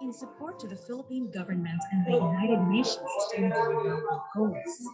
in support to the Philippine government and the United Nations Sustainable Development Goals.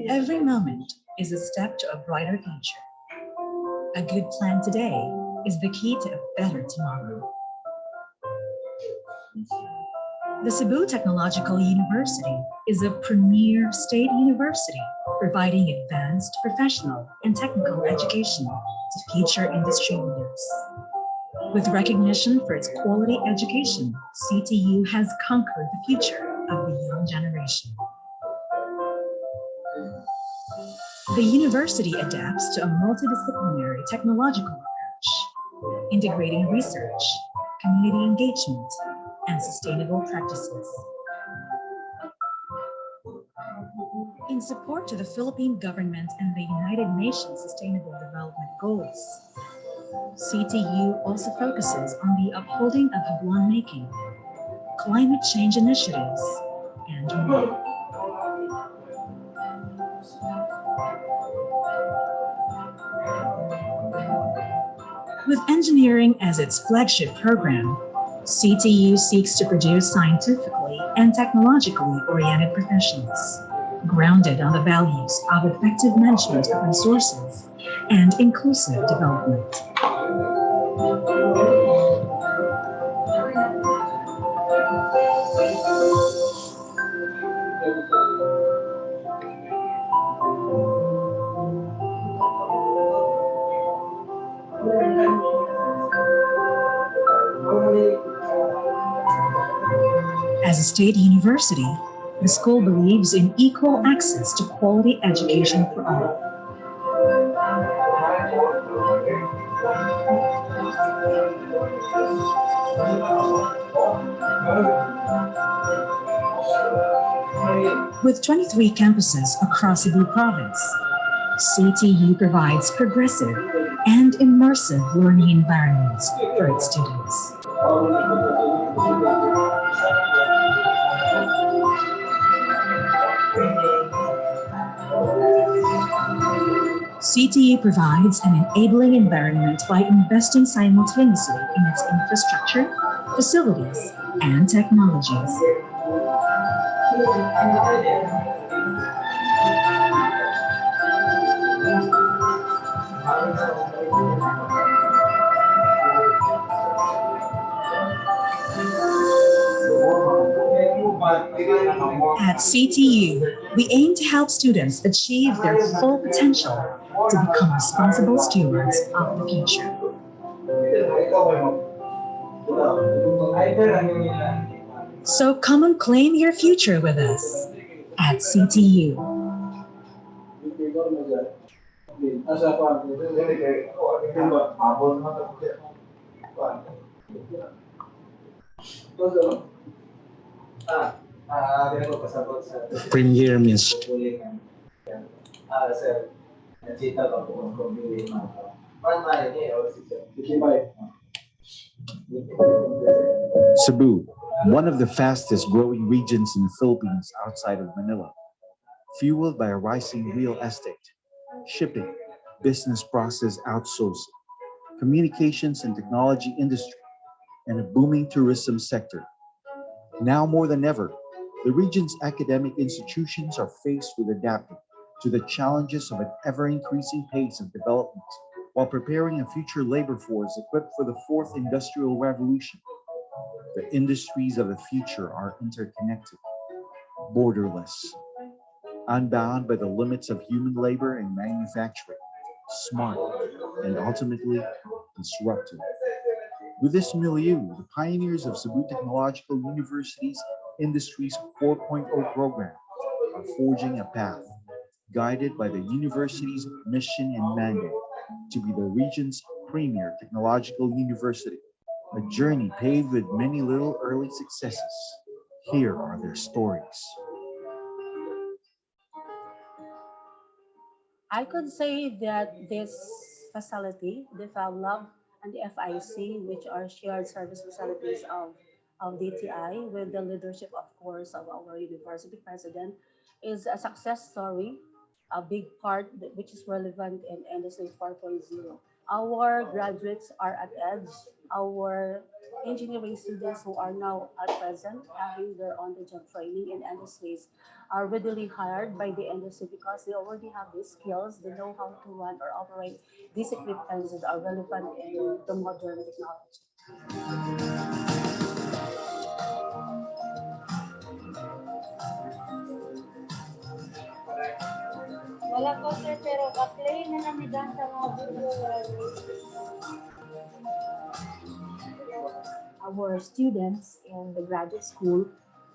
Every moment is a step to a brighter future. A good plan today is the key to a better tomorrow. The Cebu Technological University is a premier state university providing advanced professional and technical education to future industry leaders. With recognition for its quality education, CTU has conquered the future of the young generation. The university adapts to a multidisciplinary technological approach, integrating research, community engagement, and sustainable practices. In support to the Philippine government and the United Nations Sustainable Development Goals, CTU also focuses on the upholding of Habuan making, climate change initiatives, and more. With engineering as its flagship program, CTU seeks to produce scientifically and technologically oriented professionals, grounded on the values of effective management of resources and inclusive development. As a state university, the school believes in equal access to quality education for all. With 23 campuses across Cebu province, CTU provides progressive and immersive learning environments for its students. CTU provides an enabling environment by investing simultaneously in its infrastructure, facilities, and technologies. At CTU, we aim to help students achieve their full potential to become responsible stewards of the future. So come and claim your future with us at CTU. Premier means Cebu, one of the fastest growing regions in the Philippines outside of Manila, fueled by a rising real estate, shipping, business process outsourcing, communications and technology industry, and a booming tourism sector. Now more than ever, the region's academic institutions are faced with adapting to the challenges of an ever-increasing pace of development while preparing a future labor force equipped for the fourth industrial revolution. The industries of the future are interconnected, borderless, unbound by the limits of human labor and manufacturing, smart, and ultimately disruptive. With this milieu, the pioneers of Cebu Technological University's Industries 4.0 program are forging a path guided by the university's mission and mandate to be the region's premier technological university, a journey paved with many little early successes. Here are their stories. I could say that this facility, the FabLab and the FIC, which are shared service facilities of DTI, with the leadership, of course, of our university president, is a success story, a big part which is relevant in Industry 4.0. Our graduates are at edge. Our engineering students who are now at present having their on-the-job training in industries are readily hired by the industry because they already have these skills. They know how to run or operate these equipments that are relevant in the modern technology. Wala ko sir, pero ka-play na namin sa mga video. Our students in the graduate school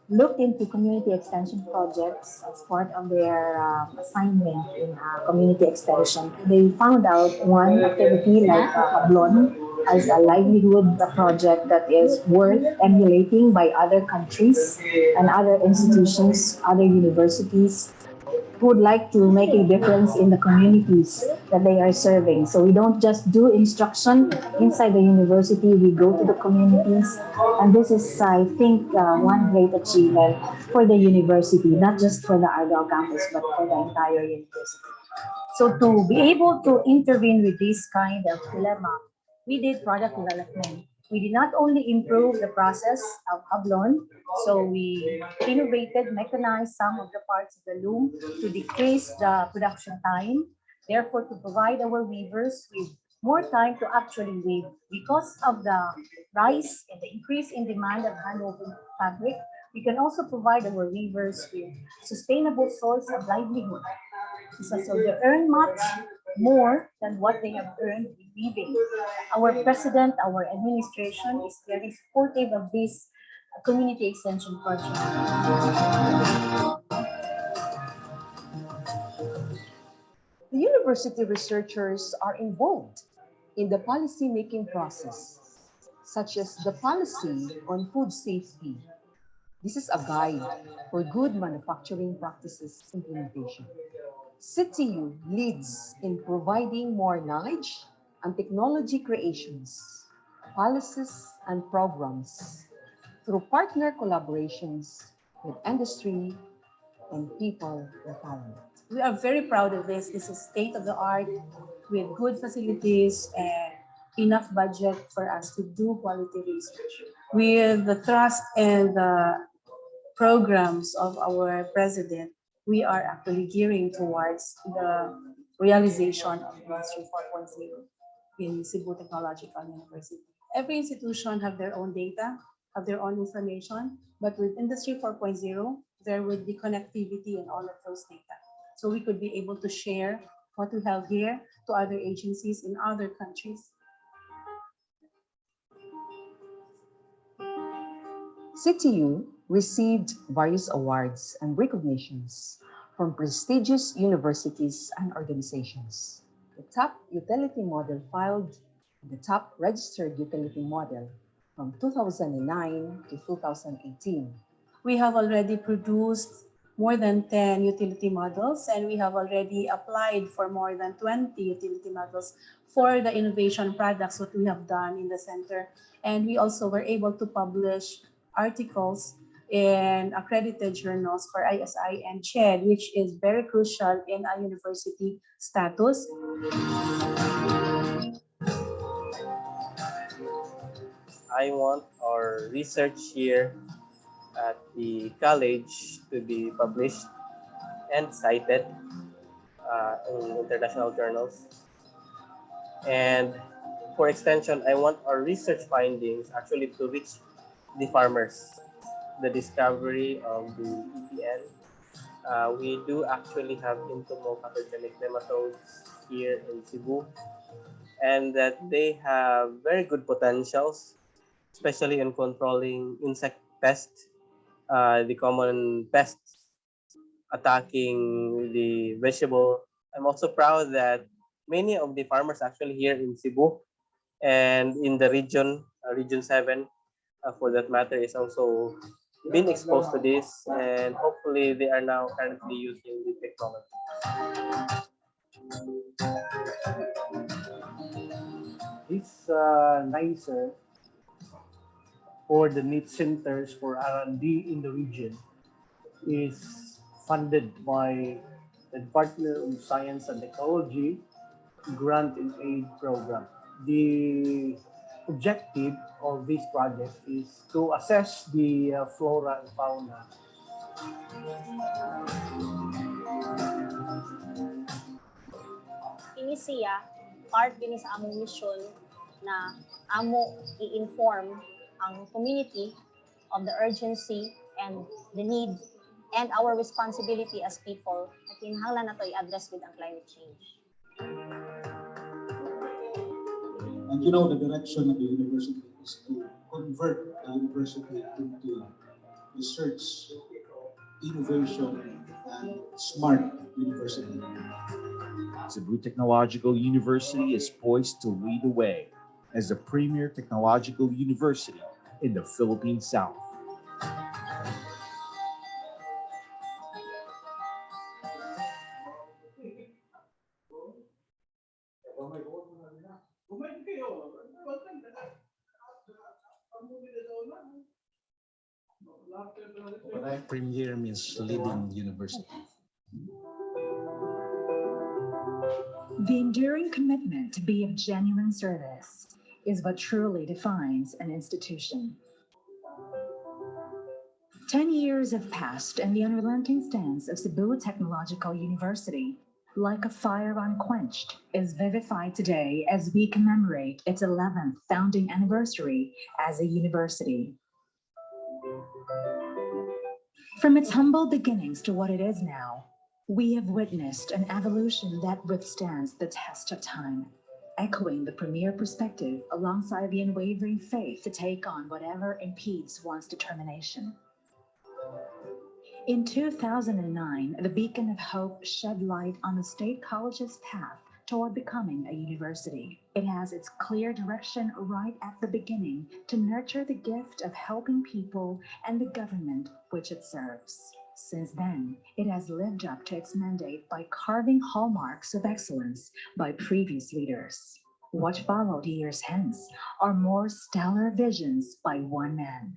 looked into community extension projects as part of their assignment in community extension. They found out one activity like Hablon as a livelihood project that is worth emulating by other countries and other institutions, other universities who would like to make a difference in the communities that they are serving. So we don't just do instruction inside the university, we go to the communities. And this is, I think, one great achievement for the university, not just for the Argao campus, but for the entire university. So to be able to intervene with this kind of dilemma, we did product development. We did not only improve the process of Hablon, so we innovated, mechanized some of the parts of the loom to decrease the production time, therefore to provide our weavers with more time to actually weave. Because of the rise and the increase in demand of handwoven fabric, we can also provide our weavers with sustainable source of livelihood. So they earn much more than what they have earned in weaving. Our president, our administration is very supportive of this community extension project. The university researchers are involved in the policy-making process, such as the policy on food safety. This is a guide for good manufacturing practices implementation. CTU leads in providing more knowledge and technology creations, policies, and programs through partner collaborations with industry and people empowerment. We are very proud of this. This is state of the art with good facilities and enough budget for us to do quality research. With the trust and the programs of our president, we are actually gearing towards the realization of Industry 4.0 in Cebu Technological University. Every institution have their own data, have their own information, but with Industry 4.0, there would be connectivity in all of those data. So we could be able to share what we have here to other agencies in other countries. CTU received various awards and recognitions from prestigious universities and organizations. The top utility model filed the top registered utility model from 2009 to 2018. We have already produced more than 10 utility models, and we have already applied for more than 20 utility models for the innovation products that we have done in the center. And we also were able to publish articles in accredited journals for ISI and CHED, which is very crucial in a university status. I want our research here at the college to be published and cited in international journals. And for extension, I want our research findings actually to reach the farmers. The discovery of the EPN. We do actually have entomopathogenic nematodes here in Cebu, and that they have very good potentials, especially in controlling insect pests, the common pests attacking the vegetable. I'm also proud that many of the farmers actually here in Cebu and in the region, Region 7, for that matter, is also been exposed to this, and hopefully they are now currently using the technology. It's nicer for the need centers for R&D in the region is funded by the Department of Science and Technology Grant and Aid Program. The objective of this project is to assess the flora and fauna. Kini siya, part din sa among mission na amo i-inform ang community of the urgency and the need and our responsibility as people na kinahanglan nato i-address with ang climate change. And you know, the direction of the university is to convert the university into research, innovation, and smart university. Cebu Technological University is poised to lead the way as the premier technological university in the Philippine South. Premier means leading university. The enduring commitment to be of genuine service is what truly defines an institution. 10 years have passed, and the unrelenting stance of Cebu Technological University, like a fire unquenched, is vivified today as we commemorate its 11th founding anniversary as a university. From its humble beginnings to what it is now, we have witnessed an evolution that withstands the test of time, echoing the premier perspective alongside the unwavering faith to take on whatever impedes one's determination. In 2009, the beacon of hope shed light on the State College's path toward becoming a university. It has its clear direction right at the beginning to nurture the gift of helping people and the government which it serves. Since then, it has lived up to its mandate by carving hallmarks of excellence by previous leaders. What followed years hence are more stellar visions by one man.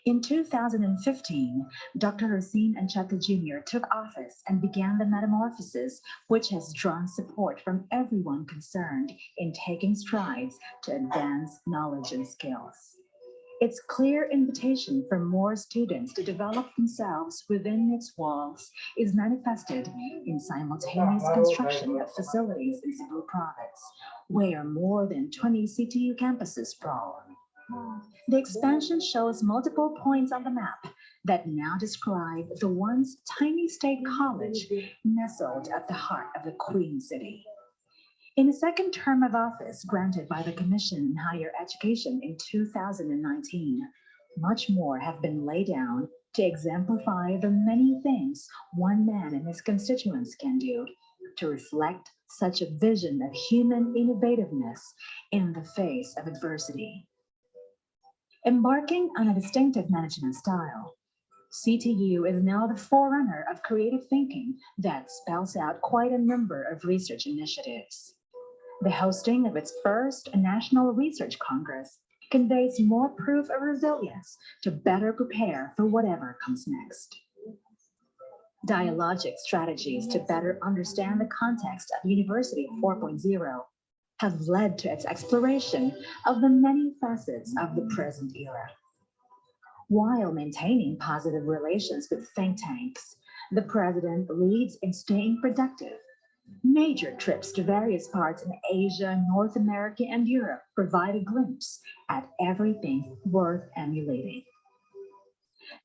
In 2015, Dr. Racine Anchata Jr. took office and began the metamorphosis, which has drawn support from everyone concerned in taking strides to advance knowledge and skills. Its clear invitation for more students to develop themselves within its walls is manifested in simultaneous construction of facilities in Cebu province, where more than 20 CTU campuses sprawl. The expansion shows multiple points on the map that now describe the once tiny state college nestled at the heart of the Queen City. In the second term of office granted by the Commission on Higher Education in 2019, much more have been laid down to exemplify the many things one man and his constituents can do to reflect such a vision of human innovativeness in the face of adversity. Embarking on a distinctive management style, CTU is now the forerunner of creative thinking that spells out quite a number of research initiatives. The hosting of its first National Research Congress conveys more proof of resilience to better prepare for whatever comes next. Dialogic strategies to better understand the context of University 4.0 have led to its exploration of the many facets of the present era. While maintaining positive relations with think tanks, the president leads in staying productive. Major trips to various parts in Asia, North America, and Europe provide a glimpse at everything worth emulating.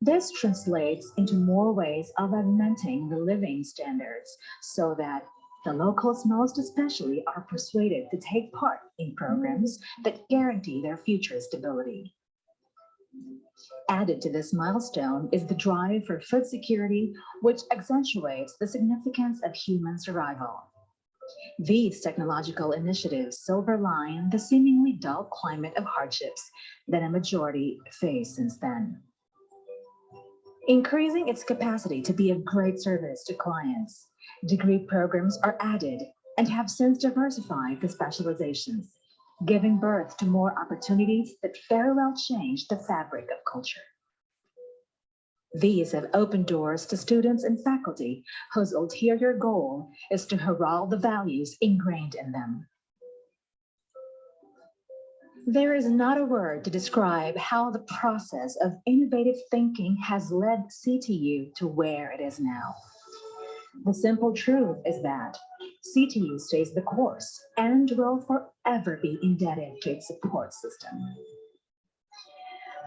This translates into more ways of augmenting the living standards so that the locals, most especially, are persuaded to take part in programs that guarantee their future stability. Added to this milestone is the drive for food security, which accentuates the significance of human survival. These technological initiatives silverline the seemingly dull climate of hardships that a majority face since then. Increasing its capacity to be of great service to clients, degree programs are added and have since diversified the specializations, giving birth to more opportunities that very well change the fabric of culture. These have opened doors to students and faculty whose ulterior goal is to herald the values ingrained in them. There is not a word to describe how the process of innovative thinking has led CTU to where it is now. The simple truth is that CTU stays the course and will forever be indebted to its support system.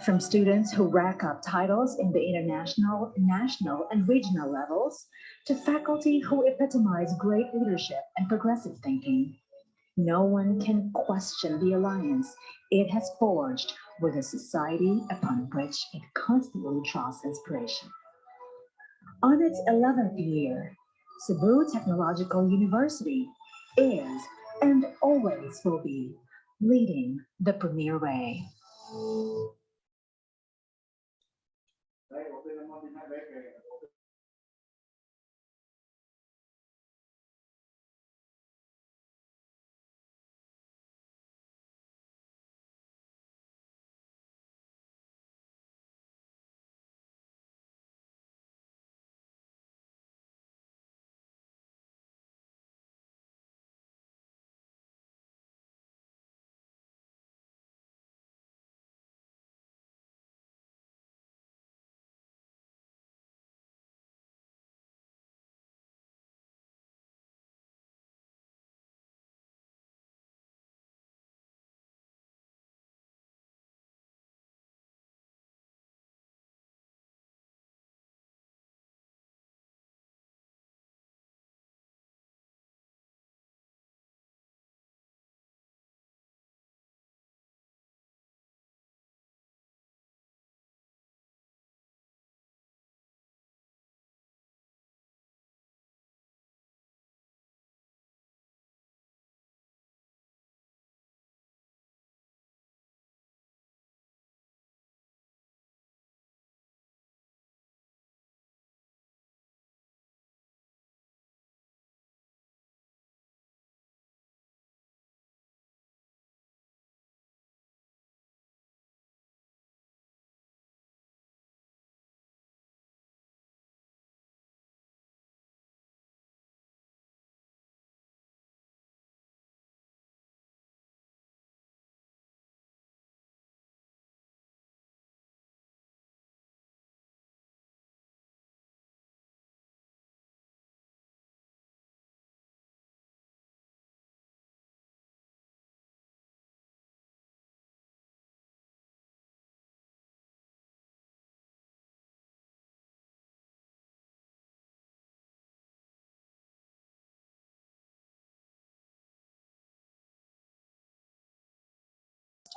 From students who rack up titles in the international, national, and regional levels, to faculty who epitomize great leadership and progressive thinking, no one can question the alliance it has forged with a society upon which it constantly draws inspiration. On its 11th year, Cebu Technological University is and always will be leading the premier way.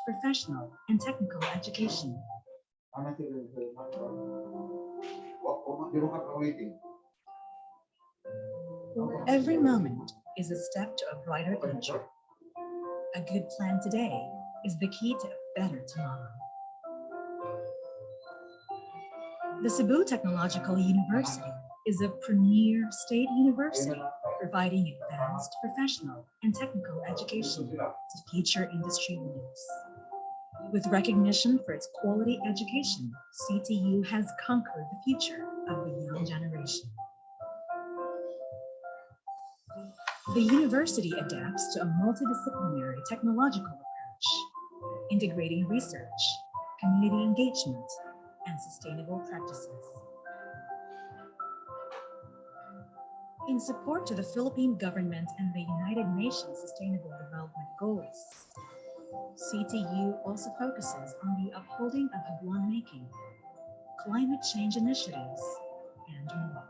Professional and technical education. Every moment is a step to a brighter future. A good plan today is the key to a better tomorrow. The Cebu Technological University is a premier state university providing advanced professional and technical education to future industry leaders. With recognition for its quality education, CTU has conquered the future of the young generation. The university adapts to a multidisciplinary technological approach, integrating research, community engagement, and sustainable practices. In support to the Philippine government and the United Nations Sustainable Development Goals, CTU also focuses on the upholding of Habuan making, climate change initiatives, and more.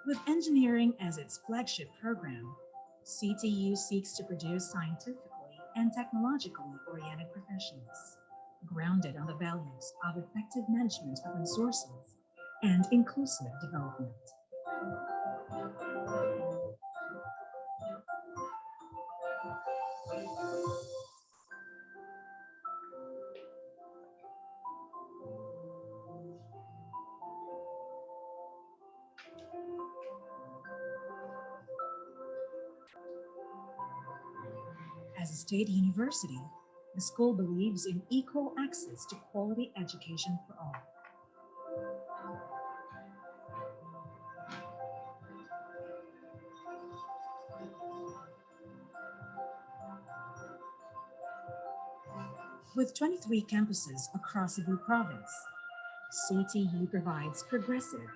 With engineering as its flagship program, CTU seeks to produce scientifically and technologically oriented professionals, grounded on the values of effective management of resources and inclusive development. As a state university, the school believes in equal access to quality education for all. With 23 campuses across Cebu province, CTU provides progressive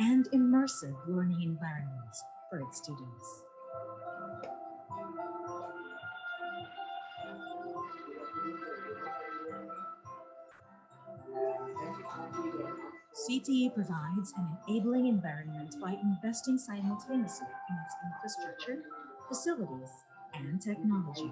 and immersive learning environments for its students. CTU provides an enabling environment by investing simultaneously in its infrastructure, facilities, and technologies.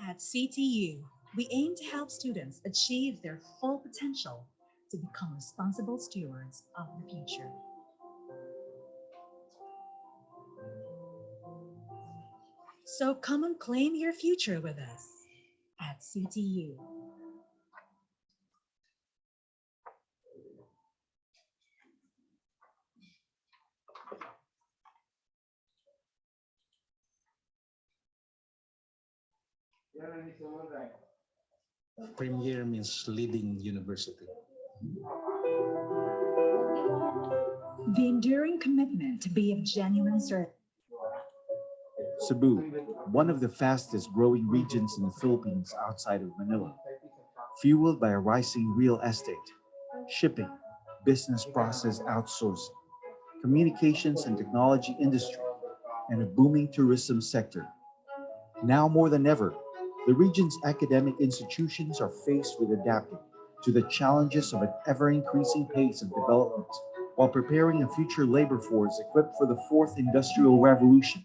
At CTU, we aim to help students achieve their full potential to become responsible stewards of the future. So come and claim your future with us at CTU. Premier means leading university. The enduring commitment to be of genuine service. Cebu, one of the fastest growing regions in the Philippines outside of Manila, fueled by a rising real estate, shipping, business process outsourcing, communications and technology industry, and a booming tourism sector. Now more than ever, the region's academic institutions are faced with adapting to the challenges of an ever-increasing pace of development while preparing a future labor force equipped for the fourth industrial revolution.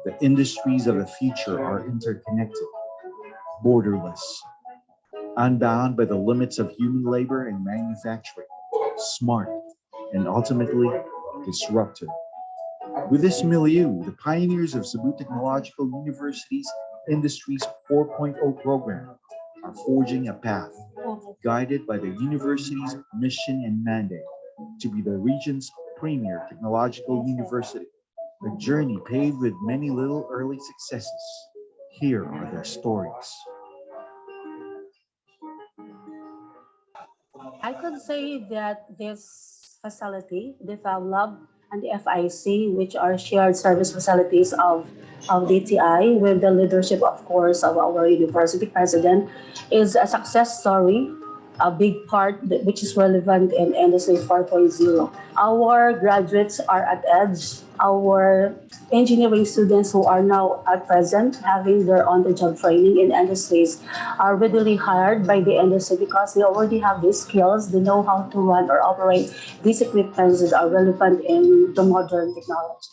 The industries of the future are interconnected, borderless, unbound by the limits of human labor and manufacturing, smart, and ultimately disruptive. With this milieu, the pioneers of Cebu Technological University's Industries 4.0 program are forging a path guided by the university's mission and mandate to be the region's premier technological university. A journey paved with many little early successes. Here are their stories. I could say that this facility, the Fab Lab and the FIC, which are shared service facilities of DTI, with the leadership, of course, of our university president, is a success story, a big part which is relevant in Industry 4.0. Our graduates are at edge. Our engineering students who are now at present having their on-the-job training in industries are readily hired by the industry because they already have these skills. They know how to run or operate these equipments that are relevant in the modern technology.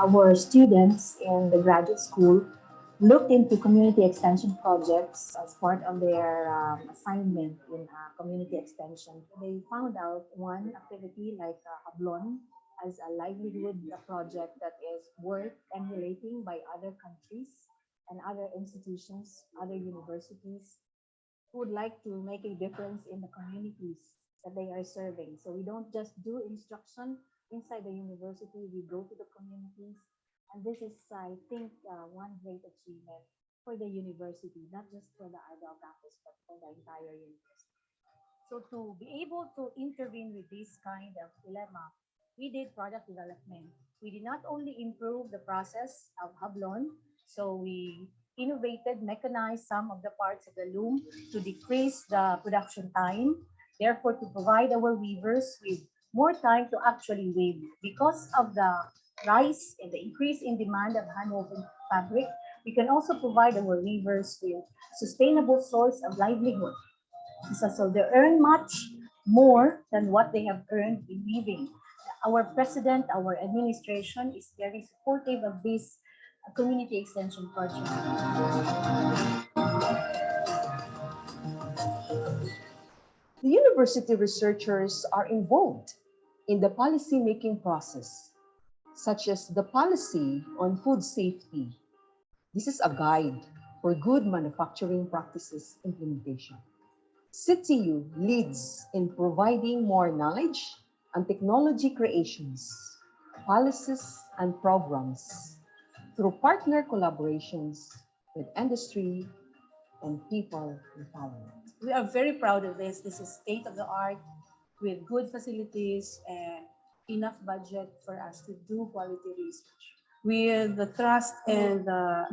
Our students in the graduate school looked into community extension projects as part of their assignment in community extension. They found out one activity like Hablon as a livelihood project that is worth emulating by other countries and other institutions, other universities who would like to make a difference in the communities that they are serving. So we don't just do instruction inside the university, we go to the communities. And this is, I think, one great achievement for the university, not just for the Argao campus, but for the entire university. So to be able to intervene with this kind of dilemma, we did product development. We did not only improve the process of Hablon, so we innovated, mechanized some of the parts of the loom to decrease the production time, therefore to provide our weavers with more time to actually weave. Because of the rise and the increase in demand of handwoven fabric, we can also provide our weavers with sustainable source of livelihood. So they earn much more than what they have earned in weaving. Our president, our administration is very supportive of this community extension project. The university researchers are involved in the policy-making process, such as the policy on food safety. This is a guide for good manufacturing practices implementation. CTU leads in providing more knowledge and technology creations, policies, and programs through partner collaborations with industry and people empowerment. We are very proud of this. This is state of the art with good facilities and enough budget for us to do quality research. With the trust and the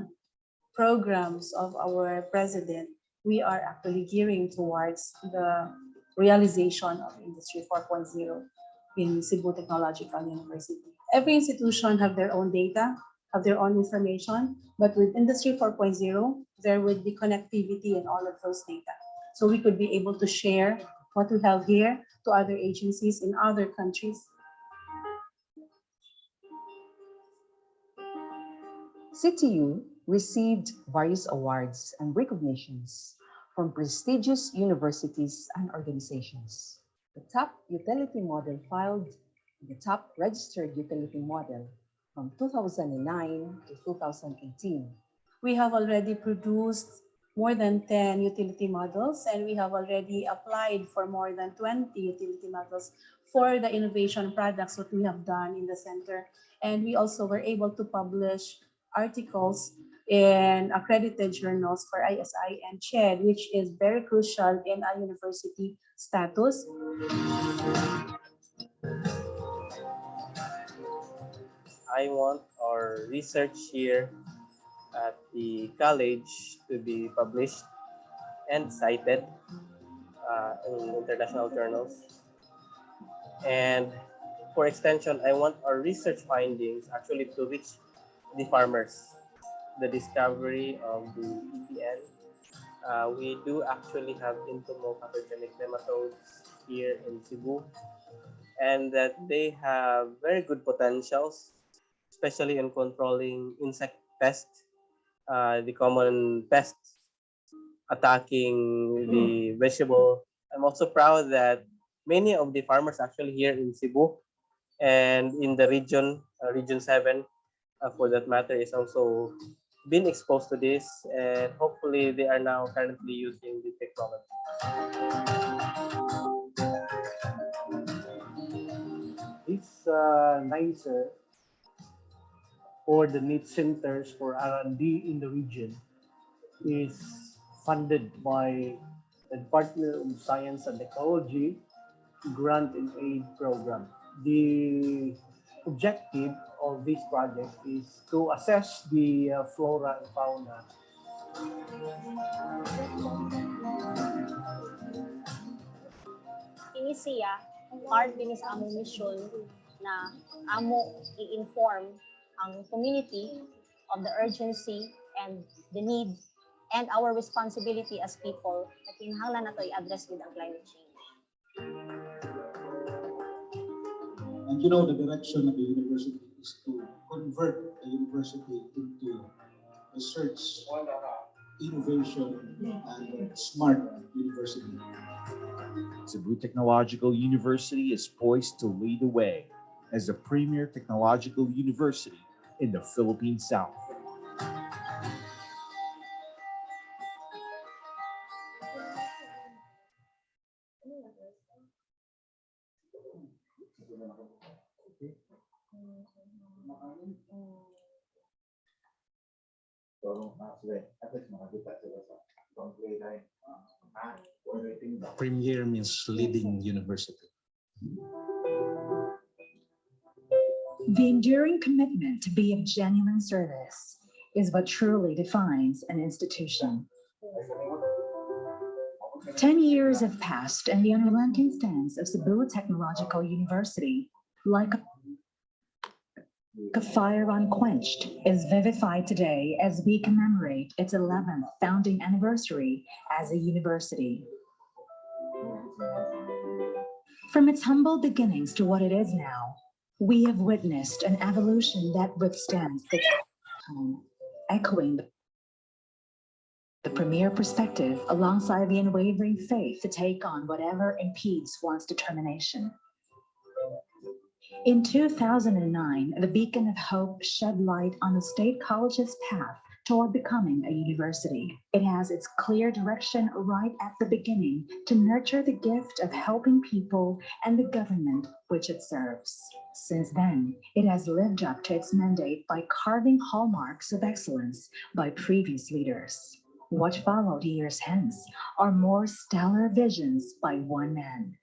programs of our president, we are actually gearing towards the realization of Industry 4.0 in Cebu Technological University. Every institution have their own data, have their own information, but with Industry 4.0, there would be connectivity in all of those data. So we could be able to share what we have here to other agencies in other countries. CTU received various awards and recognitions from prestigious universities and organizations. The top utility model filed the top registered utility model from 2009 to 2018. We have already produced more than 10 utility models, and we have already applied for more than 20 utility models for the innovation products that we have done in the center. And we also were able to publish articles in accredited journals for ISI and CHED, which is very crucial in a university status. I want our research here at the college to be published and cited in international journals. And for extension, I want our research findings actually to reach the farmers. The discovery of the EPN. We do actually have entomopathogenic nematodes here in Cebu, and that they have very good potentials, especially in controlling insect pests, the common pests attacking the vegetable. I'm also proud that many of the farmers actually here in Cebu and in the region, Region 7, for that matter, is also been exposed to this, and hopefully they are now currently using the technology. This NICER, or the NEET Centers for R&D in the region, is funded by the Department of Science and Technology Grant and Aid Program. The objective of this project is to assess the flora and fauna. Kini siya, part din sa among mission na amo i-inform ang community of the urgency and the need and our responsibility as people na kinahanglan nato i-address with ang climate change. And the direction of the university is to convert the university into a research, innovation, and smart university. Cebu Technological University is poised to lead the way as a premier technological university in the Philippine South. Premier means leading university. The enduring commitment to be of genuine service is what truly defines an institution. 10 years have passed, and the unrelenting stance of Cebu Technological University, like a fire unquenched, is vivified today as we commemorate its 11th founding anniversary as a university. From its humble beginnings to what it is now, we have witnessed an evolution that withstands the time, echoing the premier perspective alongside the unwavering faith to take on whatever impedes one's determination. In 2009, the beacon of hope shed light on the State College's path toward becoming a university. It has its clear direction right at the beginning to nurture the gift of helping people and the government which it serves. Since then, it has lived up to its mandate by carving hallmarks of excellence by previous leaders. What followed years hence are more stellar visions by one man.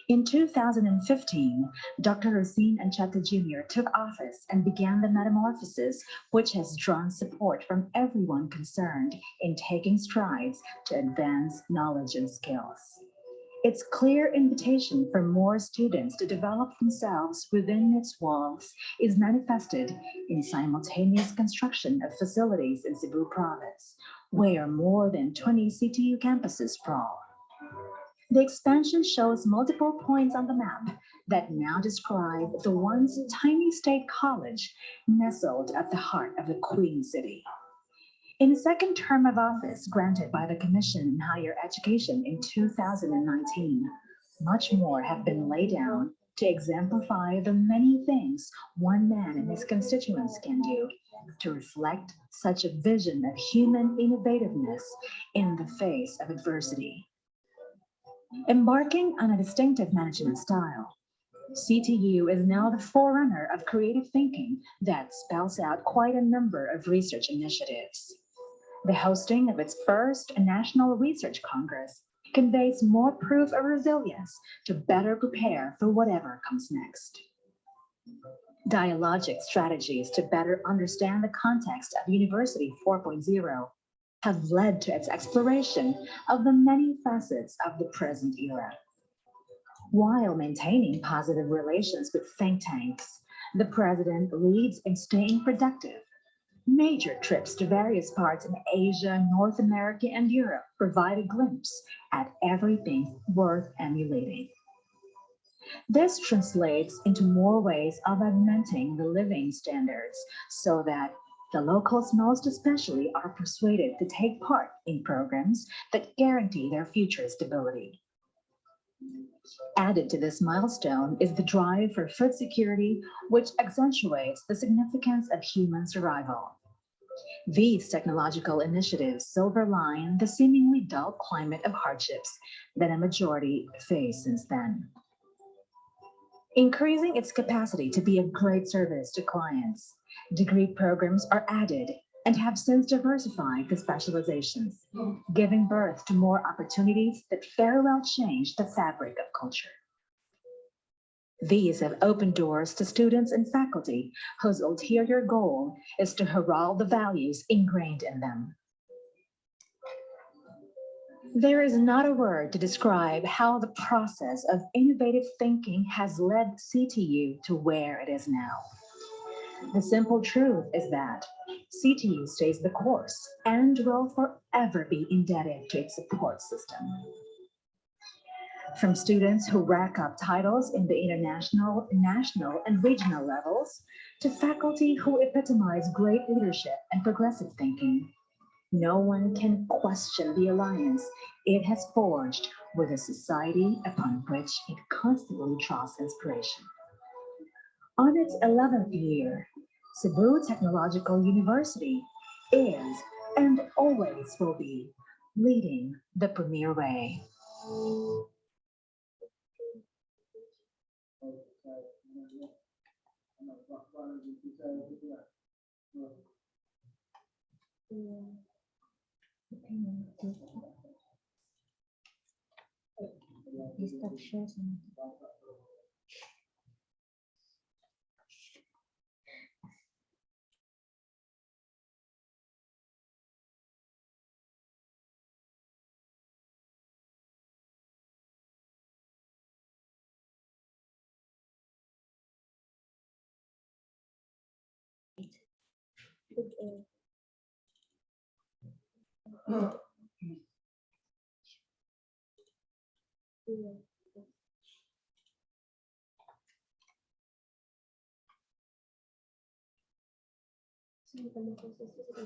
In 2015, Dr. Rosine Ancheta Jr. took office and began the metamorphosis, which has drawn support from everyone concerned in taking strides to advance knowledge and skills. Its clear invitation for more students to develop themselves within its walls is manifested in simultaneous construction of facilities in Cebu province, where more than 20 CTU campuses sprawl. The expansion shows multiple points on the map that now describe the once tiny state college nestled at the heart of the Queen City. In the second term of office granted by the Commission on Higher Education in 2019, much more have been laid down to exemplify the many things one man and his constituents can do to reflect such a vision of human innovativeness in the face of adversity. Embarking on a distinctive management style, CTU is now the forerunner of creative thinking that spells out quite a number of research initiatives. The hosting of its first National Research Congress conveys more proof of resilience to better prepare for whatever comes next. Dialogic strategies to better understand the context of University 4.0 have led to its exploration of the many facets of the present era. While maintaining positive relations with think tanks, the president leads in staying productive. Major trips to various parts in Asia, North America, and Europe provide a glimpse at everything worth emulating. This translates into more ways of augmenting the living standards so that the locals most especially are persuaded to take part in programs that guarantee their future stability. Added to this milestone is the drive for food security, which accentuates the significance of human survival. These technological initiatives silverline the seemingly dull climate of hardships that a majority face since then. Increasing its capacity to be of great service to clients, degree programs are added and have since diversified the specializations, giving birth to more opportunities that very well change the fabric of culture. These have opened doors to students and faculty whose ulterior goal is to herald the values ingrained in them. There is not a word to describe how the process of innovative thinking has led CTU to where it is now. The simple truth is that CTU stays the course and will forever be indebted to its support system. From students who rack up titles in the international, national, and regional levels, to faculty who epitomize great leadership and progressive thinking, no one can question the alliance it has forged with a society upon which it constantly draws inspiration. On its 11th year, Cebu Technological University is and always will be leading the premier way.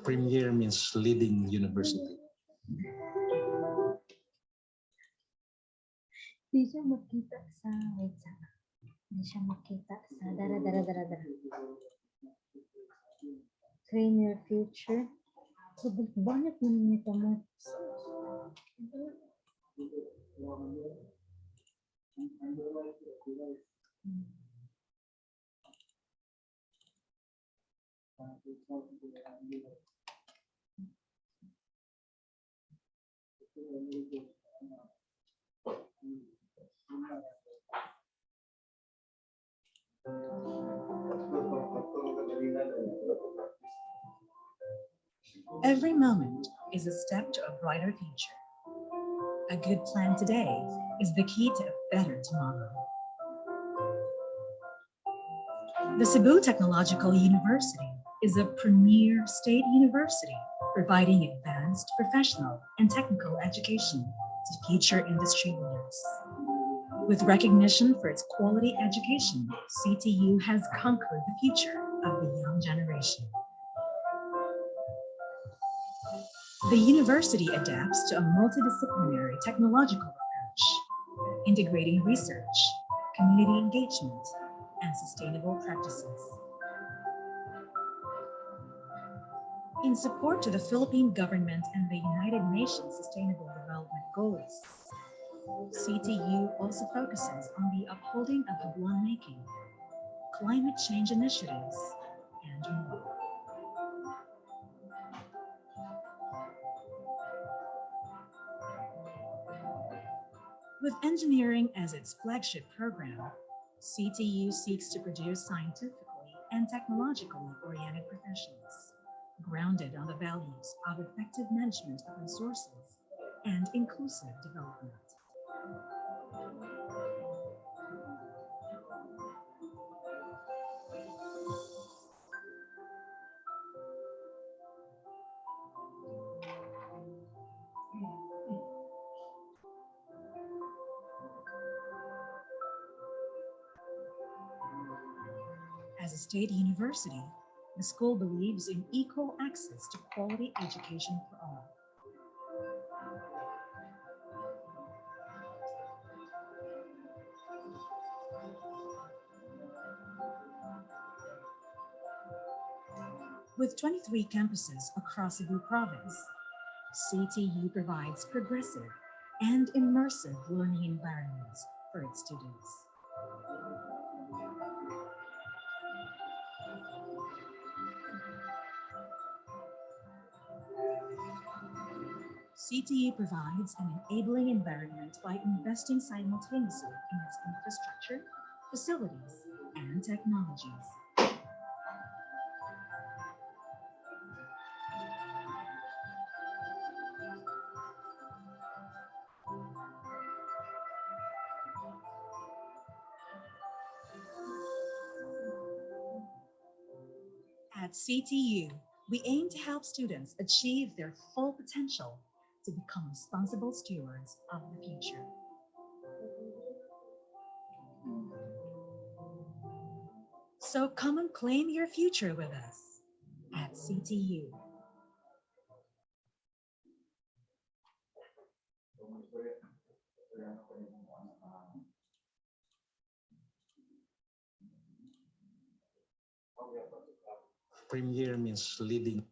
Premier means leading university. Di siya makita sa, wait sa, di siya makita sa, dara. Train your future. So, banyak mo nito mo. Every moment is a step to a brighter future. A good plan today is the key to a better tomorrow. The Cebu Technological University is a premier state university providing advanced professional and technical education to future industry leaders. With recognition for its quality education, CTU has conquered the future of the young generation. The university adapts to a multidisciplinary technological approach, integrating research, community engagement, and sustainable practices. In support to the Philippine government and the United Nations Sustainable Development Goals, CTU also focuses on the upholding of Habuan making, climate change initiatives, and more. With engineering as its flagship program, CTU seeks to produce scientifically and technologically oriented professionals, grounded on the values of effective management of resources and inclusive development. As a state university, the school believes in equal access to quality education for all. With 23 campuses across Cebu province, CTU provides progressive and immersive learning environments for its students. CTU provides an enabling environment by investing simultaneously in its infrastructure, facilities, and technologies. At CTU, we aim to help students achieve their full potential to become responsible stewards of the future. So come and claim your future with us at CTU. Premier means leading.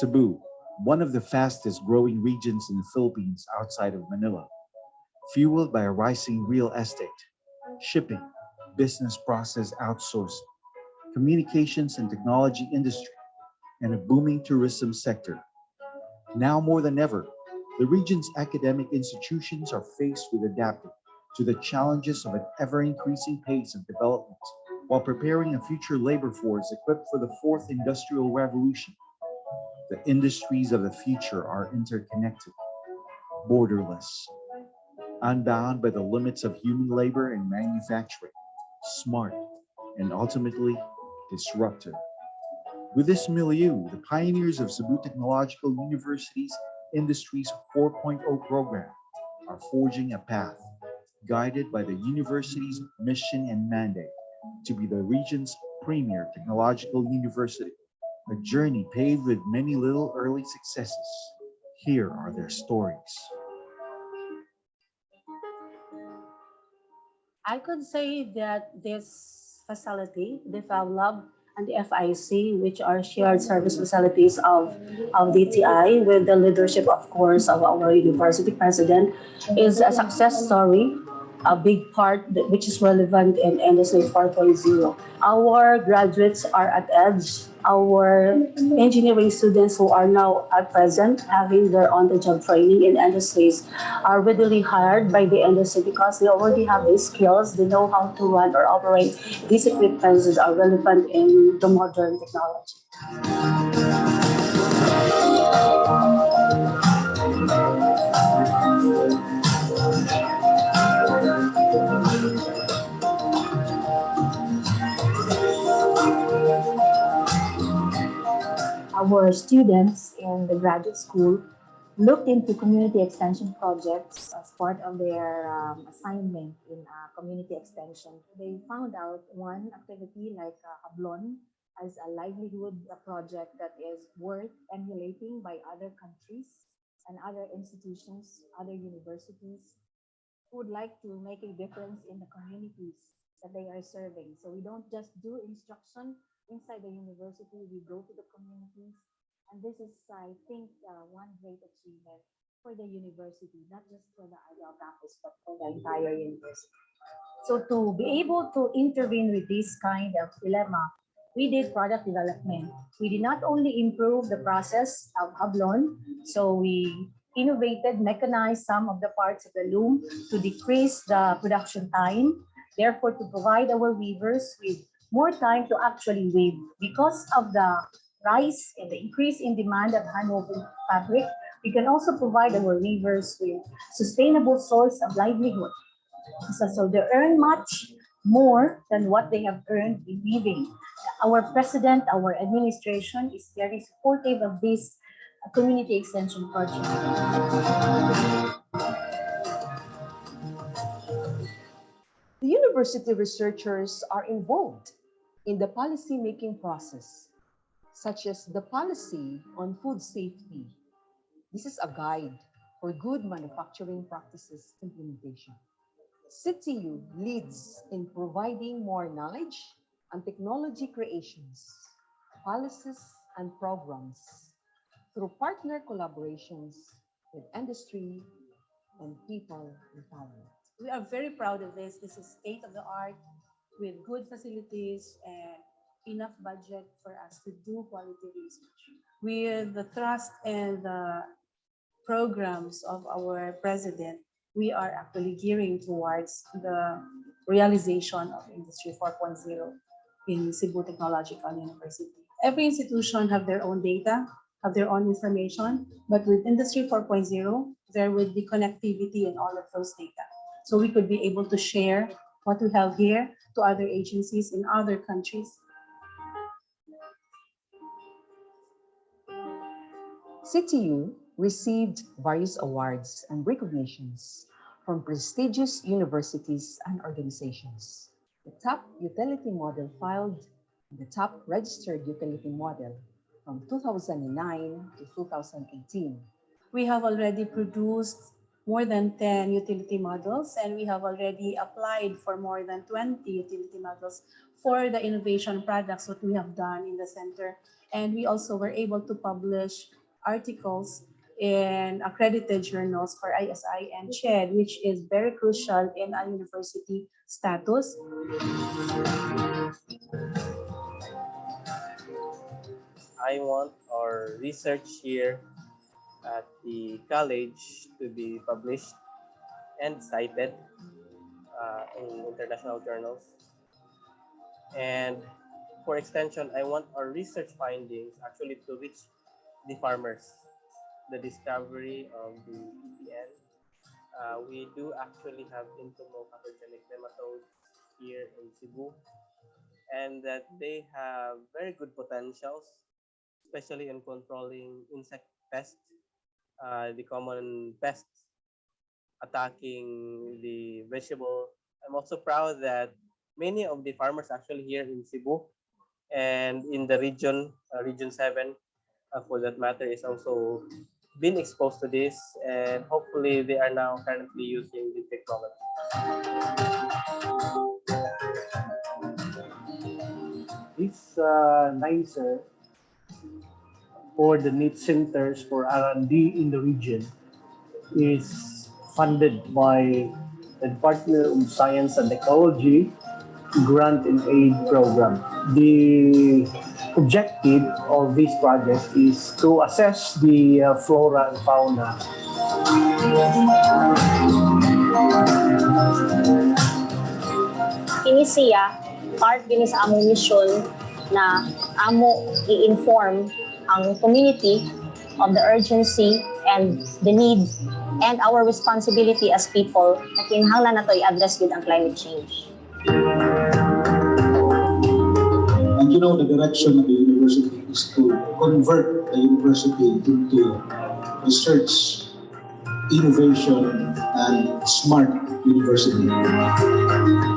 Cebu, one of the fastest growing regions in the Philippines outside of Manila, fueled by a rising real estate, shipping, business process outsourcing, communications and technology industry, and a booming tourism sector. Now more than ever, the region's academic institutions are faced with adapting to the challenges of an ever-increasing pace of development while preparing a future labor force equipped for the fourth industrial revolution. The industries of the future are interconnected, borderless, unbound by the limits of human labor and manufacturing, smart, and ultimately disruptive. With this milieu, the pioneers of Cebu Technological University's Industries 4.0 program are forging a path guided by the university's mission and mandate to be the region's premier technological university, a journey paved with many little early successes. Here are their stories. I could say that this facility, the Fab Lab and the FIC, which are shared service facilities of DTI with the leadership, of course, of our university president, is a success story, a big part which is relevant in Industry 4.0. Our graduates are at edge. Our engineering students who are now at present having their on-the-job training in industries are readily hired by the industry because they already have these skills. They know how to run or operate these equipments that are relevant in the modern technology. Our students in the graduate school looked into community extension projects as part of their assignment in community extension. They found out one activity like Hablon as a livelihood project that is worth emulating by other countries and other institutions, other universities who would like to make a difference in the communities that they are serving. So we don't just do instruction inside the university, we go to the communities. And this is, I think, one great achievement for the university, not just for the Ideal campus, but for the entire university. So to be able to intervene with this kind of dilemma, we did product development. We did not only improve the process of Hablon, so we innovated, mechanized some of the parts of the loom to decrease the production time, therefore to provide our weavers with more time to actually weave. Because of the rise and the increase in demand of handwoven fabric, we can also provide our weavers with sustainable source of livelihood. So they earn much more than what they have earned in weaving. Our president, our administration is very supportive of this community extension project. The university researchers are involved in the policy-making process, such as the policy on food safety. This is a guide for good manufacturing practices implementation. CTU leads in providing more knowledge and technology creations, policies, and programs through partner collaborations with industry and people empowerment. We are very proud of this. This is state of the art with good facilities and enough budget for us to do quality research. With the trust and the programs of our president, we are actually gearing towards the realization of Industry 4.0 in Cebu Technological University. Every institution have their own data, have their own information, but with Industry 4.0, there would be connectivity in all of those data. So we could be able to share what we have here to other agencies in other countries. CTU received various awards and recognitions from prestigious universities and organizations. The top utility model filed and the top registered utility model from 2009 to 2018. We have already produced more than 10 utility models, and we have already applied for more than 20 utility models for the innovation products that we have done in the center. And we also were able to publish articles in accredited journals for ISI and CHED, which is very crucial in a university status. I want our research here at the college to be published and cited in international journals. And for extension, I want our research findings actually to reach the farmers. The discovery of the EPN. We do actually have entomopathogenic nematodes here in Cebu, and that they have very good potentials, especially in controlling insect pests, the common pests attacking the vegetable. I'm also proud that many of the farmers actually here in Cebu and in the region, Region 7, for that matter, is also been exposed to this, and hopefully they are now currently using the technology. This NICER or the NIT Centers for R&D in the region is funded by the Department of Science and Technology Grant and Aid Program. The objective of this project is to assess the flora and fauna. Kini siya, part din sa among mission na amo i-inform ang community of the urgency and the need and our responsibility as people na kinahanglan nato i-address gid ang climate change. And you know, the direction of the university is to convert the university into research, innovation, and smart university.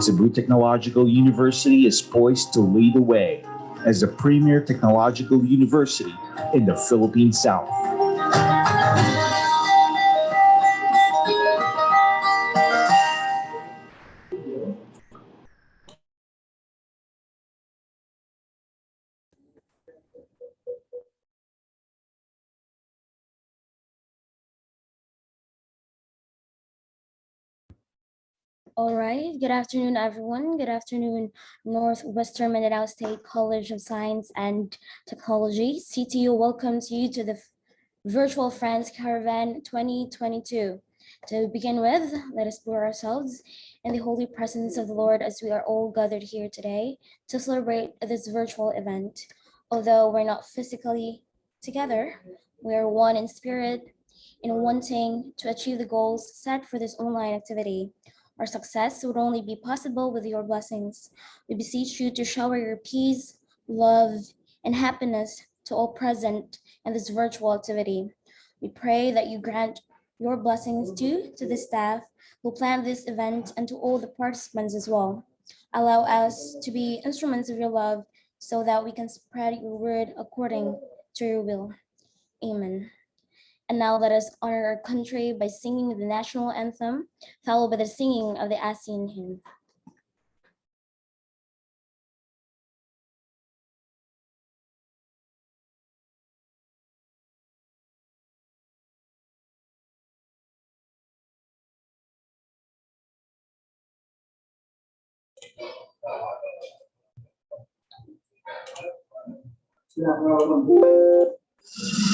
Cebu Technological University is poised to lead the way as a premier technological university in the Philippine South. All right, good afternoon, everyone. Good afternoon, Northwestern Mindanao State College of Science and Technology. CTU welcomes you to the Virtual Friends Caravan 2022. To begin with, let us pour ourselves in the holy presence of the Lord as we are all gathered here today to celebrate this virtual event. Although we're not physically together, we are one in spirit in wanting to achieve the goals set for this online activity. Our success would only be possible with your blessings. We beseech you to shower your peace, love, and happiness to all present in this virtual activity. We pray that you grant your blessings to the staff who planned this event and to all the participants as well. Allow us to be instruments of your love so that we can spread your word according to your will. Amen. And now let us honor our country by singing the national anthem, followed by the singing of the ASEAN hymn.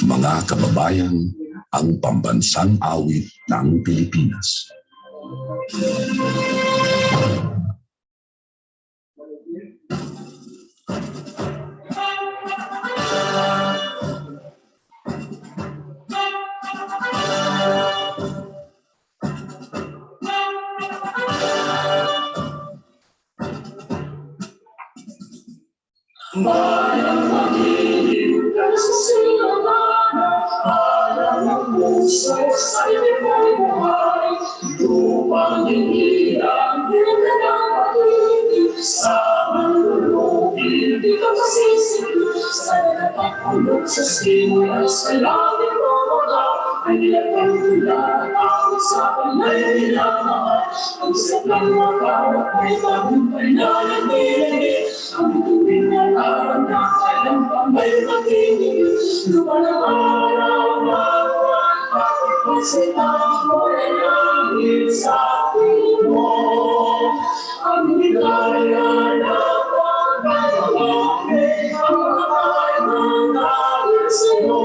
Mga kababayan, ang pambansang awit ng Pilipinas. Bayang magiging kasisilaman, alam ng puso sa'y may buhay. Lupang hindi ang ng pag-ibig, sa manlulong hindi ka masisipin. Sa nagpapakulog sa simoy at sa langit mo mga, ay nilagay nila ang sa panay nila mahal. Ang saklang makawa ay tagumpay na nagbilig. Ang tuwing ng araw na kailan pa may magiging lumalang araw na buwan. Bakit pagsitang mo ay langit sa ating mo? Ang ligaya na pagkakalangin ang kamay ng langit sa'yo.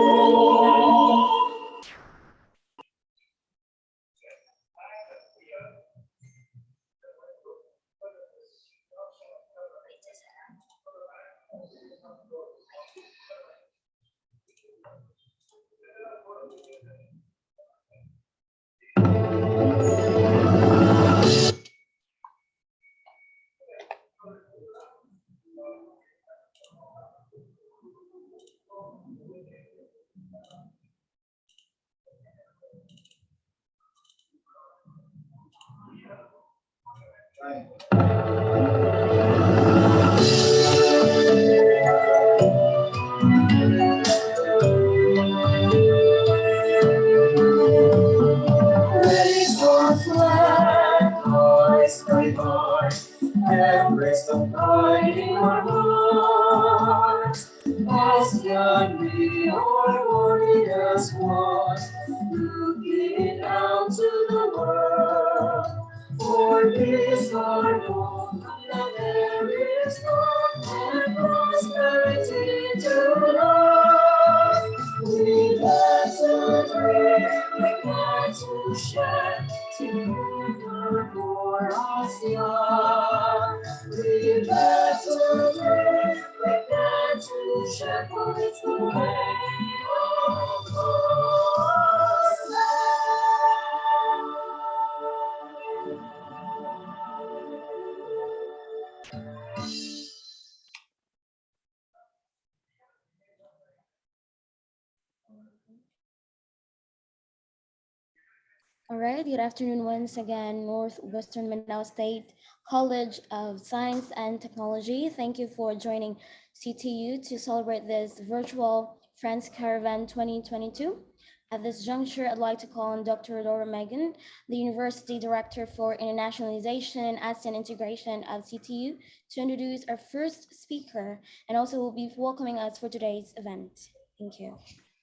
Raise your flag, boys, fight hard, and raise the pride in our hearts. As young we are wanted as one, looking out to the world. For this our home, now there is none, and prosperity to love. We got to dream, we got to share, together for us young. We got to dream, we got to share, for it's the way of us. All right, good afternoon once again, Northwestern Mindanao State College of Science and Technology. Thank you for joining CTU to celebrate this virtual Friends Caravan 2022. At this juncture, I'd like to call on Dr. Dora Megan, the University Director for Internationalization and ASEAN Integration of CTU, to introduce our first speaker and also will be welcoming us for today's event. Thank you.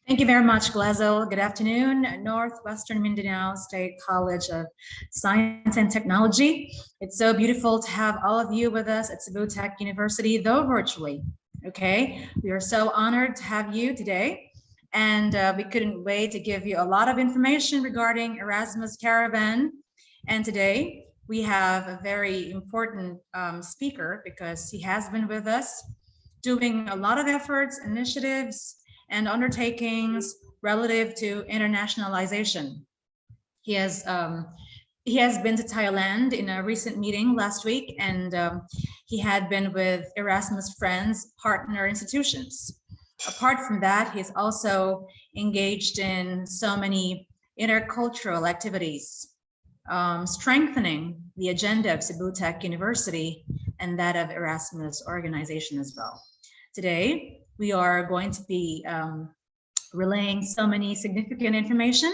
Thank you very much, Glazel. Good afternoon, Northwestern Mindanao State College of Science and Technology. It's so beautiful to have all of you with us at Cebu Tech University, though virtually, okay? We are so honored to have you today, and we couldn't wait to give you a lot of information regarding Erasmus Caravan. And today, we have a very important speaker because he has been with us doing a lot of efforts, initiatives, and undertakings relative to internationalization. He has been to Thailand in a recent meeting last week, and he had been with Erasmus Friends partner institutions. Apart from that, he's also engaged in so many intercultural activities, strengthening the agenda of Cebu Tech University and that of Erasmus organization as well. Today, we are going to be relaying so many significant information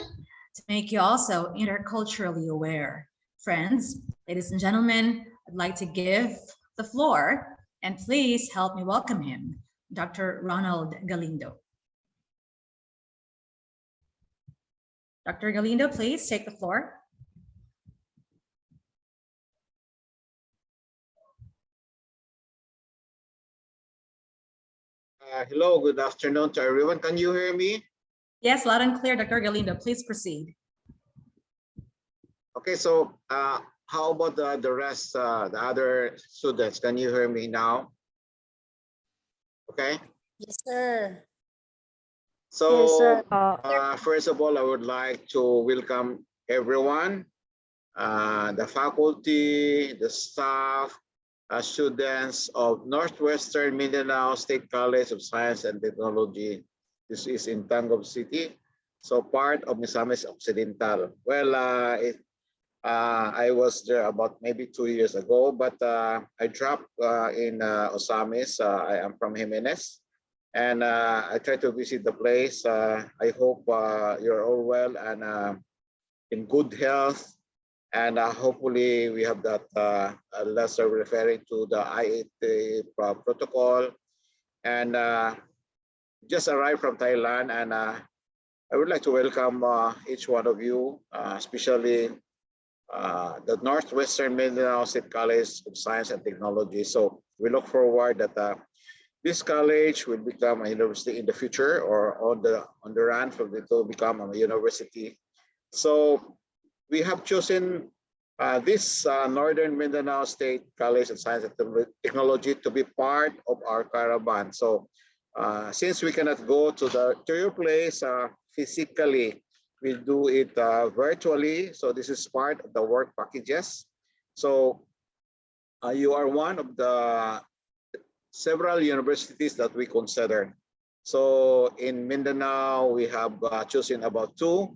to make you also interculturally aware. Friends, ladies and gentlemen, I'd like to give the floor, and please help me welcome him, Dr. Ronald Galindo. Dr. Galindo, please take the floor. Hello, good afternoon to everyone. Can you hear me? Yes, loud and clear, Dr. Galindo. Please proceed. Okay, so how about the rest, the other students? Can you hear me now? Okay. Yes, sir. So, Yes, sir. first of all, I would like to welcome everyone, the faculty, the staff, students of Northwestern Mindanao State College of Science and Technology. This is in Tangub City, so part of Misamis Occidental. Well, I was there about maybe 2 years ago, but I dropped in Osamis. I am from Jimenez, and I try to visit the place. I hope you're all well and in good health. And hopefully we have that lesser referring to the IAT protocol. And just arrived from Thailand, and I would like to welcome each one of you, especially the Northwestern Mindanao State College of Science and Technology. So we look forward that this college will become a university in the future, or on the run for it to become a university. So we have chosen this Northern Mindanao State College of Science and Technology to be part of our caravan. So since we cannot go to your place physically, we do it virtually. So this is part of the work packages. So you are one of the several universities that we consider. So in Mindanao, we have chosen about two.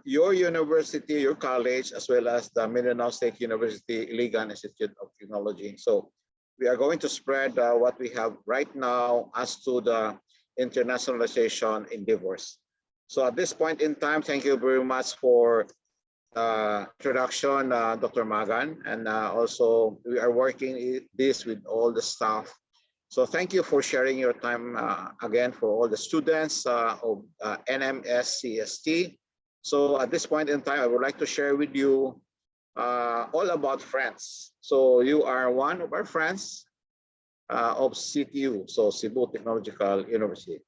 Your university, your college, as well as the Mindanao State University Iligan Institute of Technology. So we are going to spread what we have right now as to the internationalization endeavors. So at this point in time, thank you very much for introduction, Dr. Magan, and also we are working this with all the staff. So thank you for sharing your time again for all the students of NMS CST. So at this point in time, I would like to share with you all about friends. So you are one of our friends of CTU, so Cebu Technological University.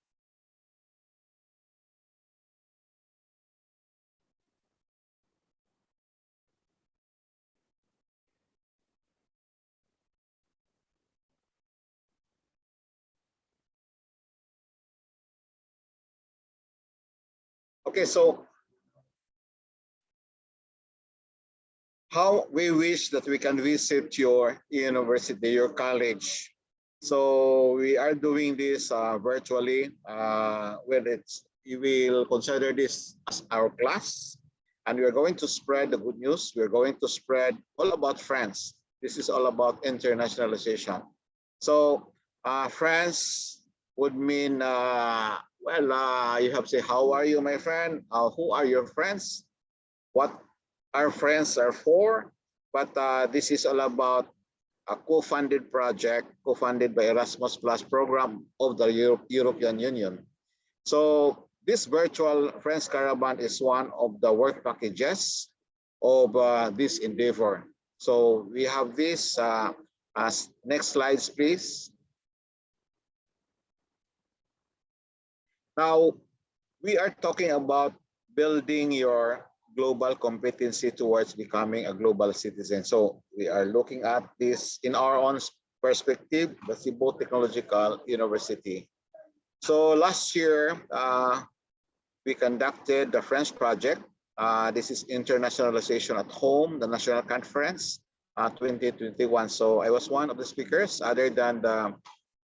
Okay, so how we wish that we can visit your university, your college. So we are doing this virtually. We will consider this as our class, and we are going to spread the good news. We are going to spread all about friends. This is all about internationalization. So friends would mean, you have to say, how are you, my friend? Who are your friends? What our friends are for? But this is all about a co-funded project, co-funded by Erasmus Plus program of the European Union. So this virtual Friends Caravan is one of the work packages of this endeavor. So we have this, next slides, please. Now, we are talking about building your global competency towards becoming a global citizen. So we are looking at this in our own perspective, the Cebu Technological University. So last year, we conducted the French project. This is Internationalization at Home, the National Conference 2021. So I was one of the speakers, other than the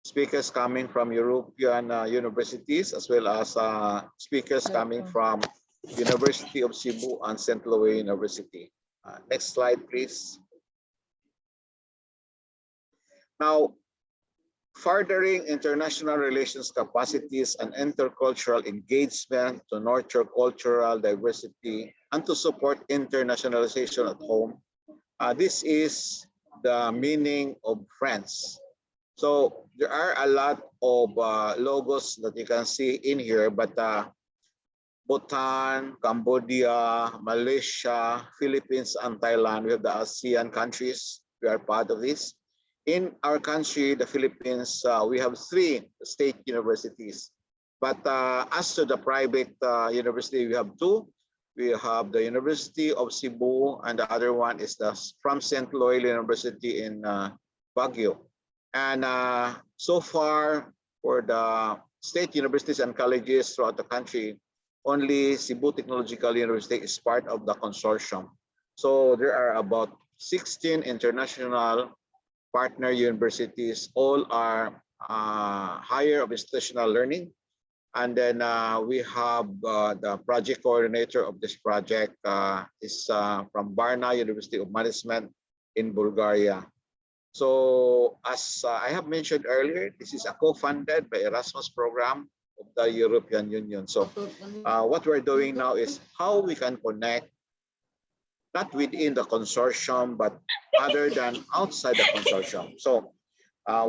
speakers coming from European universities, as well as speakers coming from University of Cebu and St. Louis University. Next slide, please. Now, furthering international relations capacities and intercultural engagement to nurture cultural diversity and to support internationalization at home. This is the meaning of friends. So there are a lot of logos that you can see in here, but Bhutan, Cambodia, Malaysia, Philippines, and Thailand, we have the ASEAN countries. We are part of this. In our country, the Philippines, we have 3 state universities, But as to the private university, we have two. We have the University of Cebu, and the other one is from St. Loy University in Baguio. And so far, for the state universities and colleges throughout the country, only Cebu Technological University is part of the consortium. So there are about 16 international partner universities. All are higher of institutional learning. And then we have the project coordinator of this project is from Varna University of Management in Bulgaria. So as I have mentioned earlier, this is a co-funded by Erasmus program of the European Union. So what we're doing now is how we can connect, not within the consortium, but other than outside the consortium. So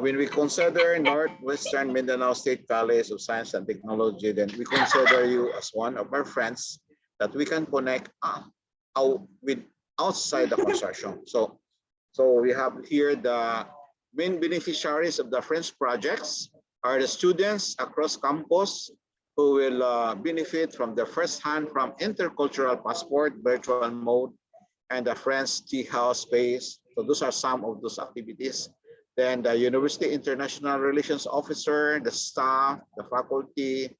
when we consider Northwestern Mindanao State College of Science and Technology, then we consider you as one of our friends that we can connect with outside the consortium. So we have here the main beneficiaries of the French projects are the students across campus who will benefit from the first-hand from intercultural passport, virtual mode, and the French tea house space. So those are some of those activities. Then the University International Relations Officer, the staff, the faculty,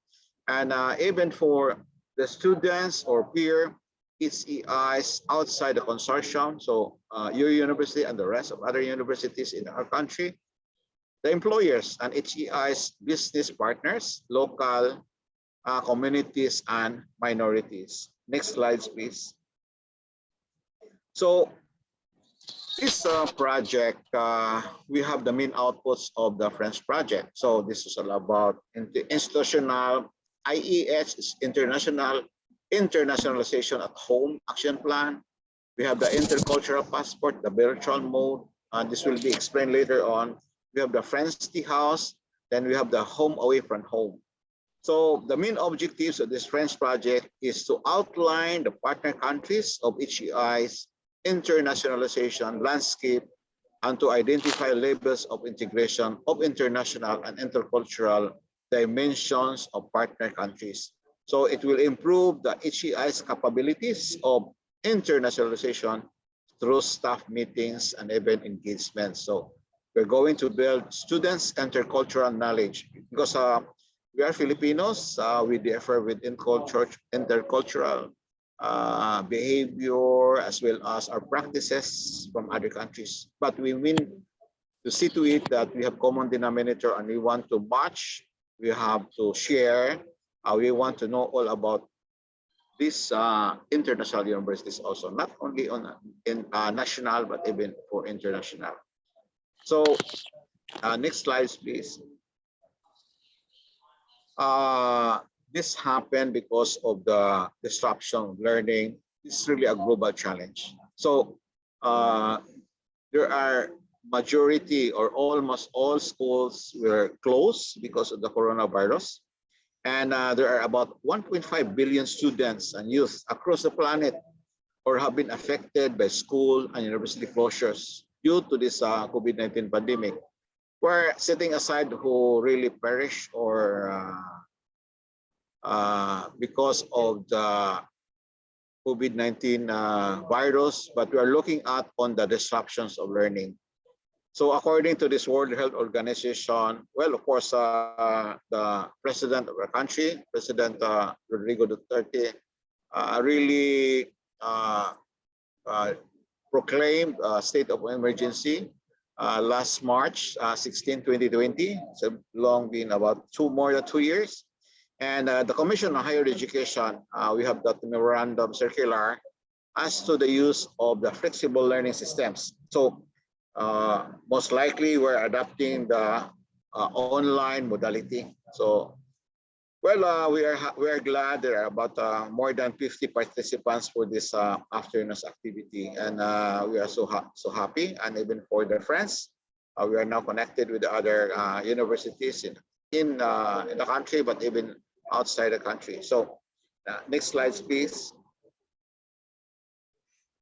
and even for the students or peer, it's EIs outside the consortium. So your university and the rest of other universities in our country, the employers and HEI's business partners, local communities and minorities. Next slides, please. So this project, we have the main outputs of the French project. So this is all about institutional IEH, international internationalization at home action plan. We have the intercultural passport, the virtual mode. This will be explained later on. We have the French tea house. Then we have the home away from home. So the main objectives of this French project is to outline the partner countries of HEI's internationalization landscape and to identify levels of integration of international and intercultural dimensions of partner countries. So it will improve the HEI's capabilities of internationalization through staff meetings and event engagement. So we're going to build students' intercultural knowledge because we are Filipinos. We differ with intercultural behavior as well as our practices from other countries. But we mean to see to it that we have common denominator and we want to match, we have to share, we want to know all about these international universities also, not only in national, but even for international. So next slides, please. This happened because of the disruption of learning. It's really a global challenge. So there are majority or almost all schools were closed because of the coronavirus. And there are about 1.5 billion students and youth across the planet or have been affected by school and university closures due to this COVID-19 pandemic. We're setting aside who really perished or because of the COVID-19 virus, but we are looking at on the disruptions of learning. So according to this World Health Organization, well, of course, the president of our country, President Rodrigo Duterte, really proclaimed a state of emergency last March 16, 2020. It's long been about more than 2 years. And the Commission on Higher Education, we have that memorandum circular as to the use of the flexible learning systems. So most likely we're adopting the online modality. So, well, we are glad there are about more than 50 participants for this afternoon's activity, and we are so happy. And even for the friends, we are now connected with the other universities in the country, but even outside the country. So, next slides, please.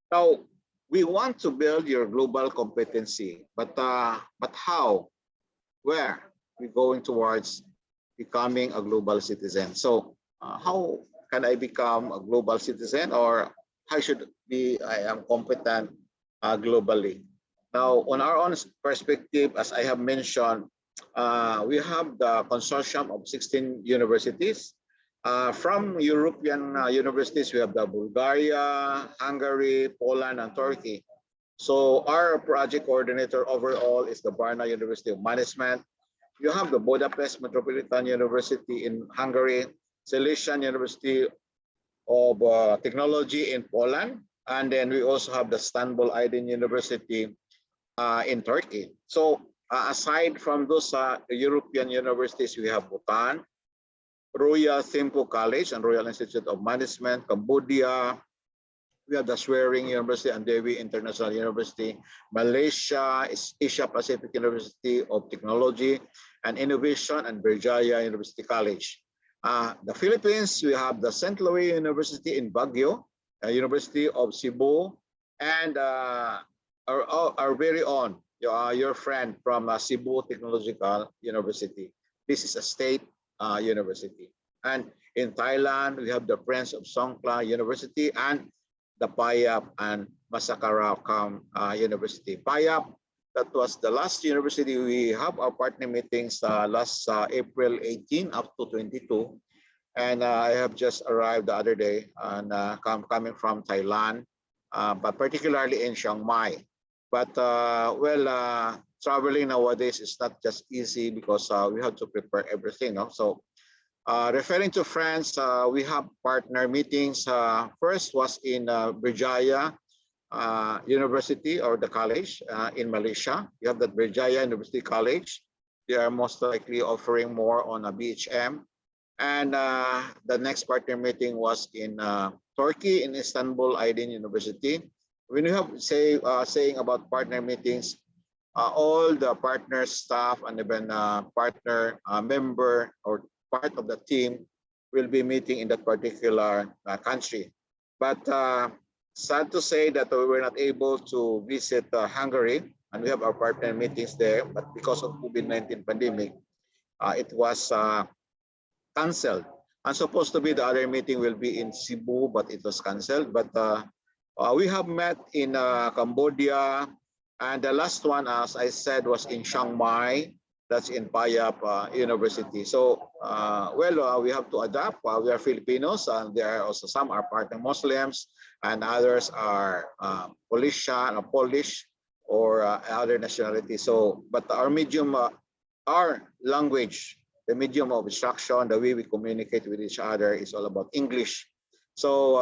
Now, we want to build your global competency, but how? Where? We're going towards becoming a global citizen. So how can I become a global citizen, or how should be I am competent globally? Now, on our own perspective, as I have mentioned, we have the consortium of 16 universities. From European universities, we have the Bulgaria, Hungary, Poland, and Turkey. So our project coordinator overall is the Varna University of Management. You have the Budapest Metropolitan University in Hungary, Silesian University of Technology in Poland, and then we also have the Istanbul Aydin University in Turkey. So aside from those European universities, we have Bhutan, Royal Thimphu College and Royal Institute of Management, Cambodia. We have the Schwerin University and Dewi International University. Malaysia is Asia Pacific University of Technology and Innovation and Berjaya University College. The Philippines, we have the St. Louis University in Baguio, University of Cebu, and our very own, your friend from Cebu Technological University. This is a state university. And in Thailand, we have the Friends of Songkla University and the Payap and Masakarakam University. Payap, that was the last university we have our partner meetings last April 18 up to 22. And I have just arrived the other day and coming from Thailand, but particularly in Chiang Mai. But traveling nowadays is not just easy because we have to prepare everything. No? So referring to France, we have partner meetings. First was in Berjaya University or the college in Malaysia. You have the Berjaya University College. They are most likely offering more on a BHM. And the next partner meeting was in Turkey in Istanbul Aydin University. When you have saying about partner meetings, all the partner staff and even partner member or part of the team will be meeting in that particular country. But sad to say that we were not able to visit Hungary, and we have our partner meetings there, but because of COVID-19 pandemic, it was canceled. And supposed to be the other meeting will be in Cebu, but it was canceled. But we have met in Cambodia, and the last one, as I said, was in Chiang Mai. That's in Payap University. So, we have to adapt. We are Filipinos, and there are also some are partner Muslims, and others are Polish or other nationality. So, but our medium, our language, the medium of instruction, the way we communicate with each other is all about English. So,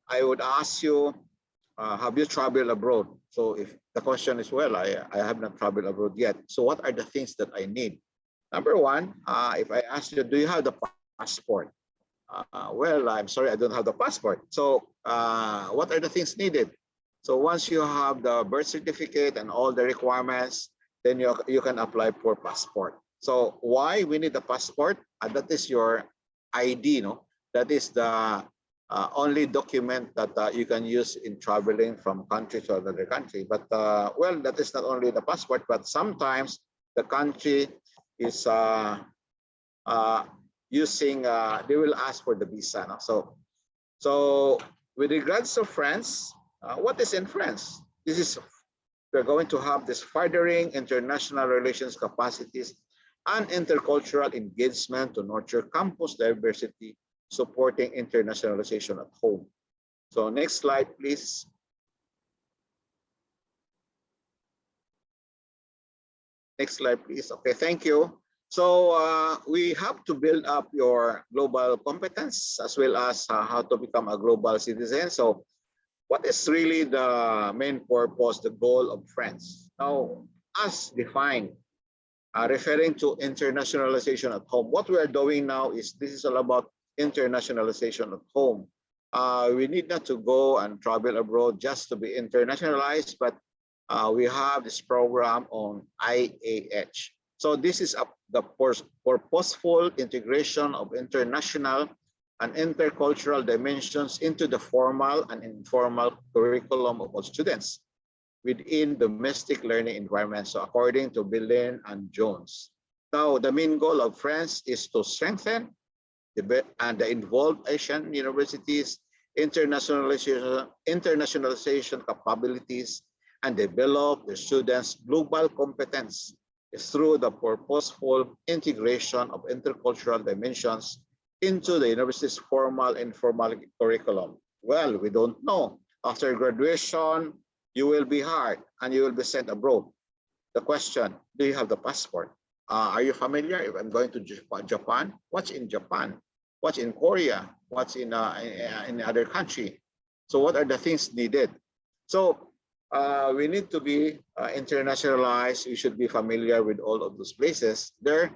I would ask you, have you traveled abroad? So if the question is, well, I have not traveled abroad yet. So what are the things that I need? Number one, if I ask you, do you have the passport? Well, I'm sorry, I don't have the passport. So what are the things needed? So once you have the birth certificate and all the requirements, then you can apply for passport. So why we need a passport? That is your ID, no? That is the only document that you can use in traveling from country to another country. But that is not only the passport, but sometimes the country is using, they will ask for the visa. No? So with regards to France, what is in France? We're going to have this furthering international relations capacities and intercultural engagement to nurture campus diversity, supporting internationalization at home. So next slide, please. Next slide, please. Okay, thank you. So we have to build up your global competence as well as how to become a global citizen. So what is really the main purpose, the goal of France? Now, as defined, referring to internationalization at home, what we are doing now is this is all about internationalization at home. We need not to go and travel abroad just to be internationalized, but we have this program on IAH. So this is the purposeful integration of international and intercultural dimensions into the formal and informal curriculum of all students within domestic learning environments. So according to Belen and Jones. Now, the main goal of France is to strengthen the involved Asian universities, internationalization capabilities, and develop the students' global competence through the purposeful integration of intercultural dimensions into the university's formal and informal curriculum. Well, we don't know. After graduation, you will be hired and you will be sent abroad. The question, do you have the passport? Are you familiar? If I'm going to Japan, what's in Japan? What's in Korea? What's in other country? So what are the things needed? So we need to be internationalized. We should be familiar with all of those places, their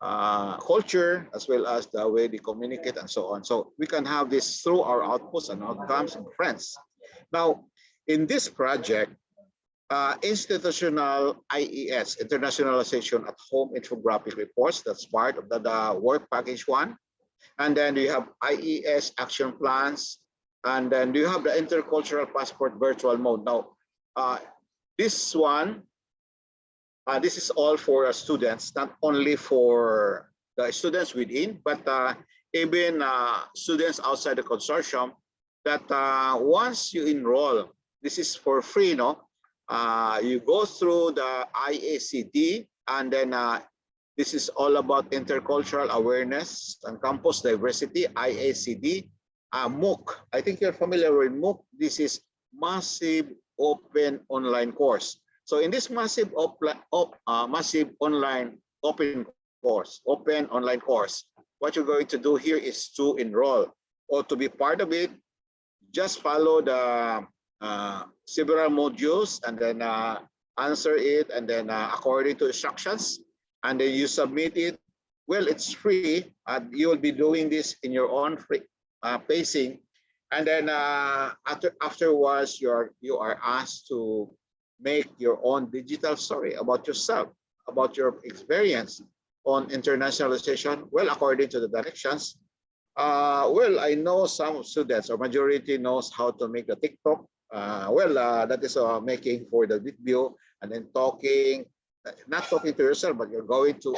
culture, as well as the way they communicate and so on. So we can have this through our outputs and outcomes and friends. Now, in this project, institutional IES, Internationalization at Home infographic reports, that's part of the work package one. And then you have IES action plans. And then you have the intercultural passport virtual mode. Now, this one, this is all for students, not only for the students within, but even students outside the consortium that once you enroll, this is for free, no? You go through the IACD, and then this is all about intercultural awareness and campus diversity, IACD. MOOC, I think you're familiar with MOOC. This is massive open online course. So in this massive online open online course, what you're going to do here is to enroll or to be part of it. Just follow the several modules and then answer it, and then according to instructions, and then you submit it. Well, it's free. You will be doing this in your own free pacing, and then afterwards you are asked to make your own digital story about yourself, about your experience on internationalization. Well, according to the directions. Well, I know some students or majority knows how to make the TikTok. That is making for the video and then talking, not talking to yourself, but you're going to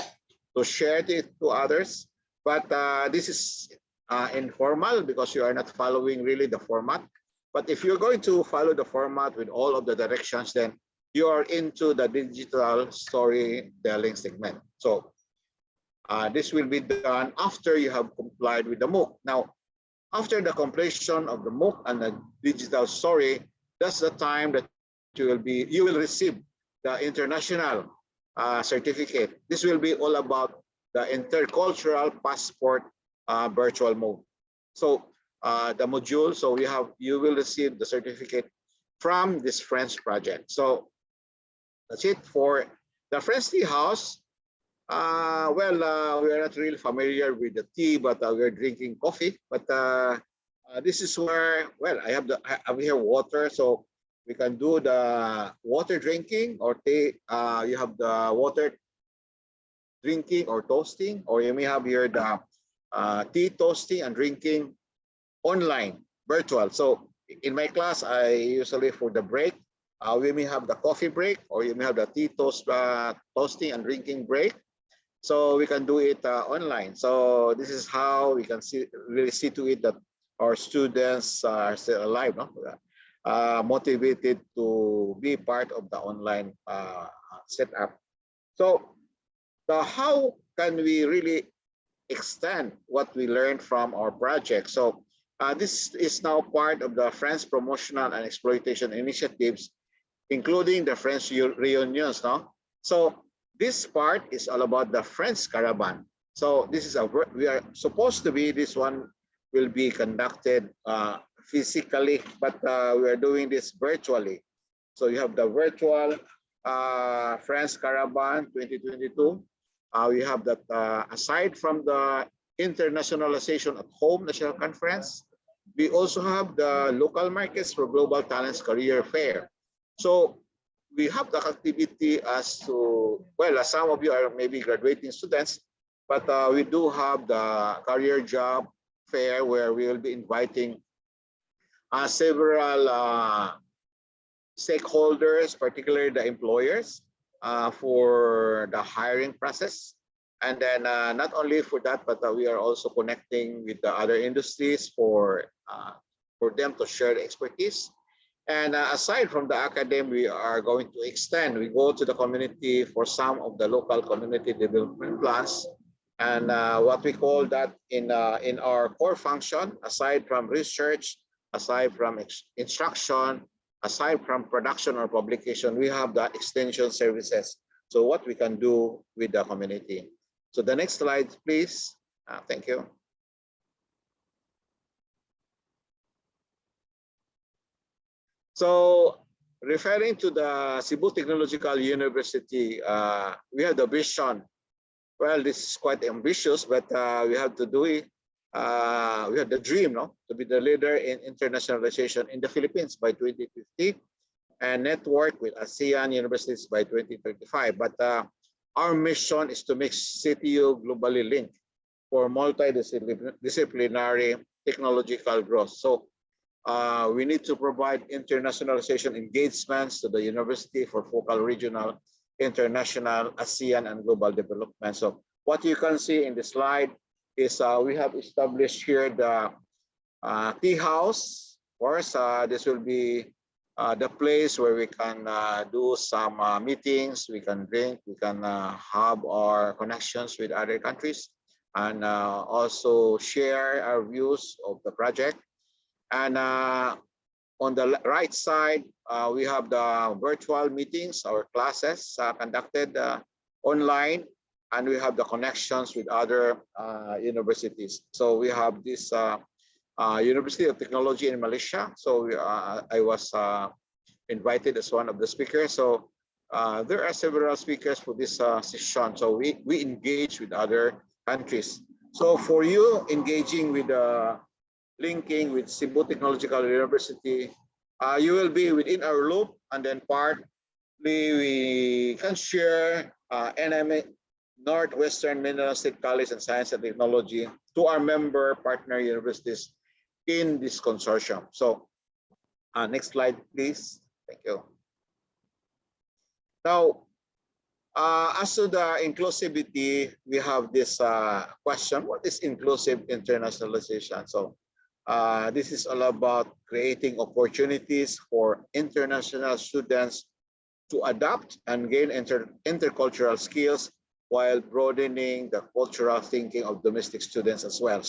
share it to others. But this is informal because you are not following really the format. But if you're going to follow the format with all of the directions, then you are into the digital storytelling segment. So this will be done after you have complied with the MOOC. Now, after the completion of the MOOC and the digital story, that's the time that you will receive the international certificate. This will be all about the intercultural passport virtual mode. So the module, so you will receive the certificate from this French project. So that's it for the French tea house. We are not really familiar with the tea, but we're drinking coffee. But this is where, well, I have here water, so we can do the water drinking or tea. You have the water drinking or toasting, or you may have here the tea toasting and drinking online, virtual. So in my class, I usually for the break, we may have the coffee break, or you may have the tea toasting and drinking break. So we can do it online. So this is how we can really see to it that our students are still alive, no? Motivated to be part of the online setup. So how can we really extend what we learned from our project? So this is now part of the Friends Promotional and Exploitation Initiatives, including the Friends reunions, no? So this part is all about the Friends Caravan. So this is we are supposed to be, this one will be conducted physically, but we are doing this virtually. So you have the virtual Friends Caravan 2022. We have that aside from the Internationalization at Home National Conference, we also have the local markets for Global Talents Career Fair. So we have the activity as to, well, some of you are maybe graduating students, but we do have the career job fair where we will be inviting several stakeholders, particularly the employers, for the hiring process. And then not only for that, but we are also connecting with the other industries for them to share the expertise. And aside from the academy, we are going to extend. We go to the community for some of the local community development plans, and what we call that in our core function, aside from research, aside from instruction, aside from production or publication, we have the extension services. So what we can do with the community. So the next slide, please. Thank you. So referring to the Cebu Technological University, we have the vision. Well, this is quite ambitious, but we have to do it. We have the dream, no, to be the leader in internationalization in the Philippines by 2050 and network with ASEAN universities by 2035. But our mission is to make CTU globally linked for multidisciplinary technological growth. So we need to provide internationalization engagements to the university for focal regional, international, ASEAN, and global development. So what you can see in the slide is we have established here the tea house. Of course, this will be the place where we can do some meetings, we can drink, we can have our connections with other countries, and also share our views of the project. And on the right side, we have the virtual meetings or classes conducted online, and we have the connections with other universities. So we have this University of Technology in Malaysia. So I was invited as one of the speakers. So there are several speakers for this session. So we engage with other countries. So for you engaging with linking with Cebu Technological University, you will be within our loop, and then partly we can share Northwestern Mindanao State College and Science and Technology to our member partner universities in this consortium. So next slide, please. Thank you. Now, as to the inclusivity, we have this question: what is inclusive internationalization? So this is all about creating opportunities for international students to adapt and gain intercultural skills while broadening the cultural thinking of domestic students as well.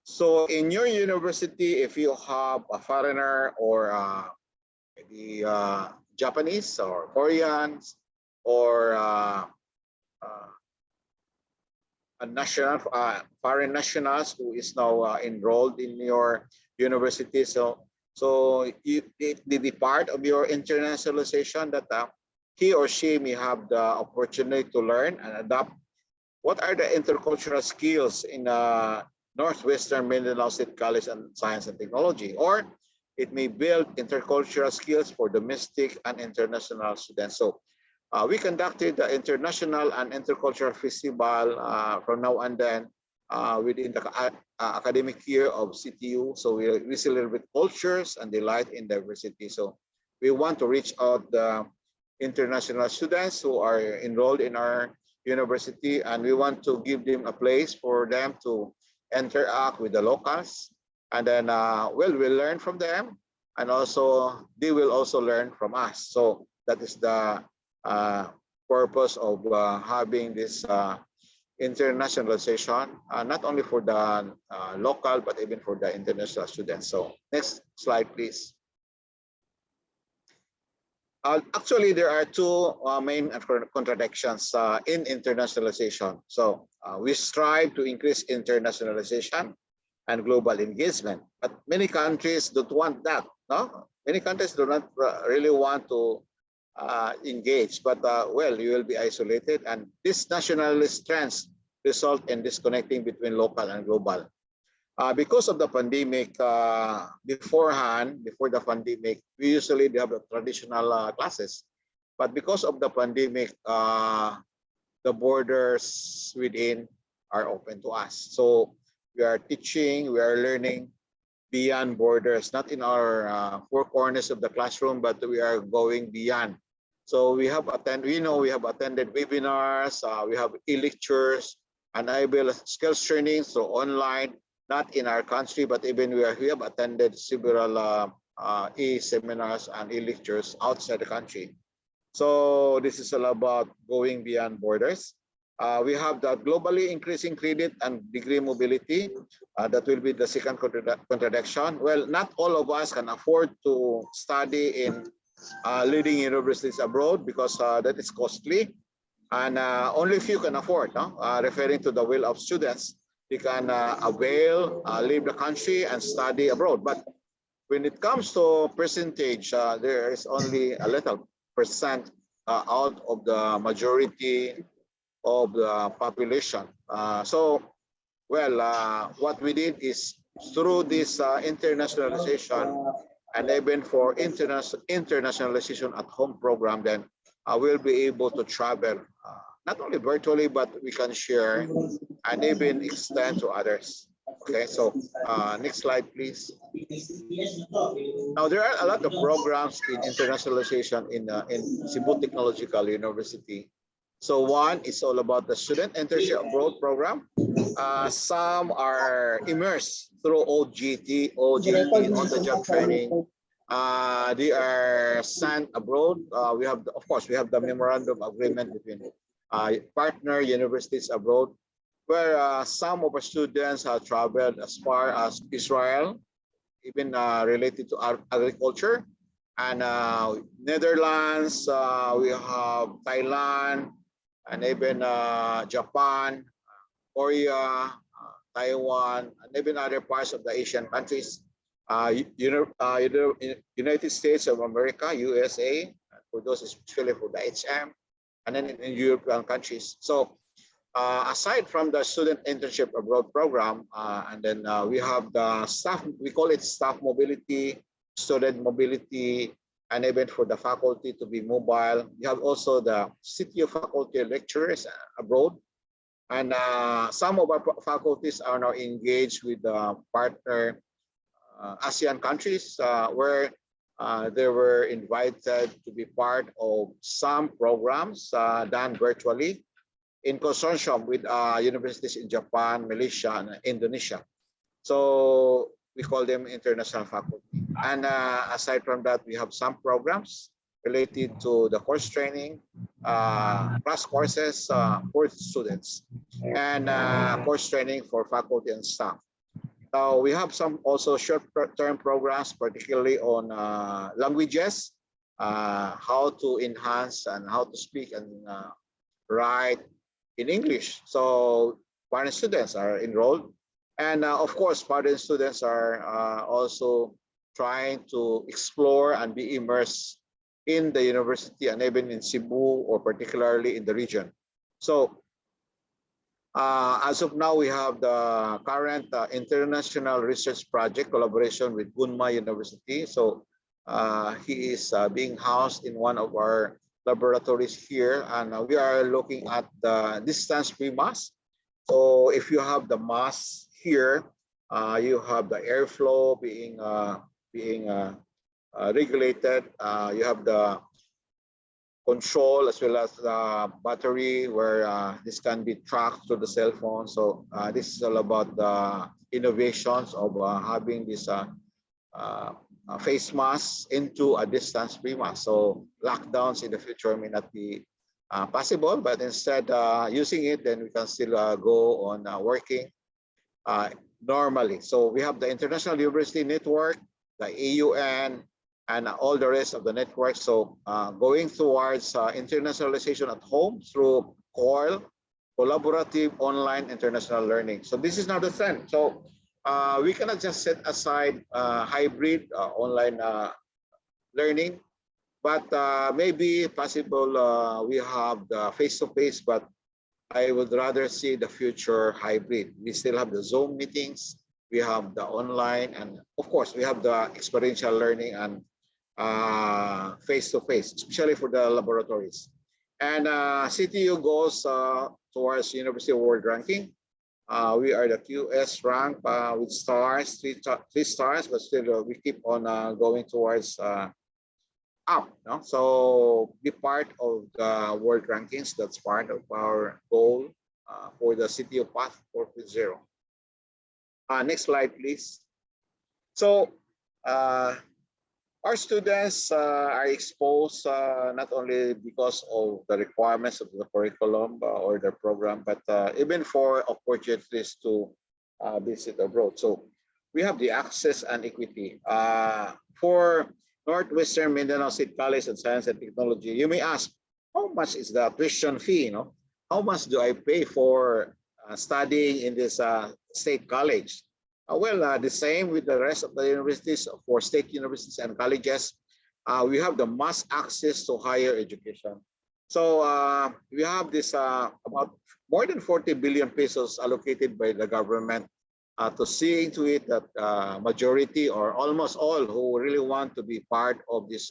So in your university, if you have a foreigner or maybe Japanese or Koreans or foreign nationals who is now enrolled in your university. So the part of your internationalization that he or she may have the opportunity to learn and adapt. What are the intercultural skills in Northwestern Mindanao State College and Science and Technology? Or it may build intercultural skills for domestic and international students. So we conducted the international and intercultural festival from now and then within the academic year of CTU. So we celebrate cultures and delight in diversity. So we want to reach out the international students who are enrolled in our university, and we want to give them a place for them to interact with the locals. And then, well, we'll learn from them, and also they will also learn from us. So that is the purpose of having this internationalization, not only for the local, but even for the international students. So next slide, please. Actually, there are two main contradictions in internationalization. So we strive to increase internationalization and global engagement, but many countries don't want that. No, many countries do not really want to engage, but well, you will be isolated, and this nationalist trends result in disconnecting between local and global. Because of the pandemic, before the pandemic, we usually have the traditional classes, but because of the pandemic, the borders within are open to us. So we are teaching, we are learning beyond borders, not in our four corners of the classroom, but we are going beyond So we have attended webinars, we have e-lectures, and able skills training so online, not in our country, but even we have attended several e-seminars and e-lectures outside the country. So this is all about going beyond borders. We have the globally increasing credit and degree mobility. That will be the second contradiction. Well, not all of us can afford to study in leading universities abroad because that is costly, and only few can afford. No? Referring to the will of students, they can avail, leave the country and study abroad. But when it comes to percentage, there is only a little percent out of the majority of the population. What we did is through this internationalization and even for internationalization at home program, then we'll be able to travel not only virtually, but we can share and even extend to others. Okay, so next slide, please. Now, there are a lot of programs in internationalization in Cebu Technological University. So one is all about the student internship abroad program. Some are immersed through OGT, on-the-job training. They are sent abroad. Of course, we have the memorandum agreement between partner universities abroad, where some of our students have traveled as far as Israel, even related to agriculture, and Netherlands. We have Thailand, and even Japan, Korea, Taiwan, and even other parts of the Asian countries. United States of America, USA, for those especially for the HM, and then in European countries. So aside from the student internship abroad program, and then we have the staff, we call it staff mobility, student mobility, and even for the faculty to be mobile. We have also the CTU faculty lecturers abroad. And some of our faculties are now engaged with the partner ASEAN countries where they were invited to be part of some programs done virtually in consortium with universities in Japan, Malaysia, and Indonesia. So we call them international faculty. And aside from that, we have some programs related to the course training, class courses for students, and course training for faculty and staff. Now, we have some also short-term programs, particularly on languages, how to enhance and how to speak and write in English. So foreign students are enrolled. And of course, foreign students are also trying to explore and be immersed in the university and even in Cebu or particularly in the region. So as of now, we have the current international research project collaboration with Gunma University. So he is being housed in one of our laboratories here, and we are looking at the distance-free mass. So if you have the mass here, you have the airflow being regulated. You have the control as well as the battery where this can be tracked through the cell phone. So this is all about the innovations of having this face mask into a distance-free mask. So lockdowns in the future may not be possible, but instead using it, then we can still go on working normally. So we have the International University Network, the AUN, and all the rest of the network. So going towards internationalization at home through COIL, collaborative online international learning. So this is now the trend. So we cannot just set aside hybrid online learning, but maybe possible we have the face-to-face, but I would rather see the future hybrid. We still have the Zoom meetings, we have the online, and of course we have the experiential learning and face-to-face, especially for the laboratories. And CTU goes towards University World Ranking. We are the QS rank with stars, three stars, but still we keep on going towards up. No? So be part of the world rankings. That's part of our goal for the City of Path 4.0. Next slide, please. So our students are exposed not only because of the requirements of the curriculum or the program, but even for opportunities to visit abroad. So we have the access and equity. For Northwestern Mindanao State College of Science and Technology, you may ask, how much is the tuition fee? You know, how much do I pay for studying in this state college? The same with the rest of the universities. For state universities and colleges, we have the mass access to higher education. So we have this about more than 40 billion pesos allocated by the government to see into it that majority or almost all who really want to be part of this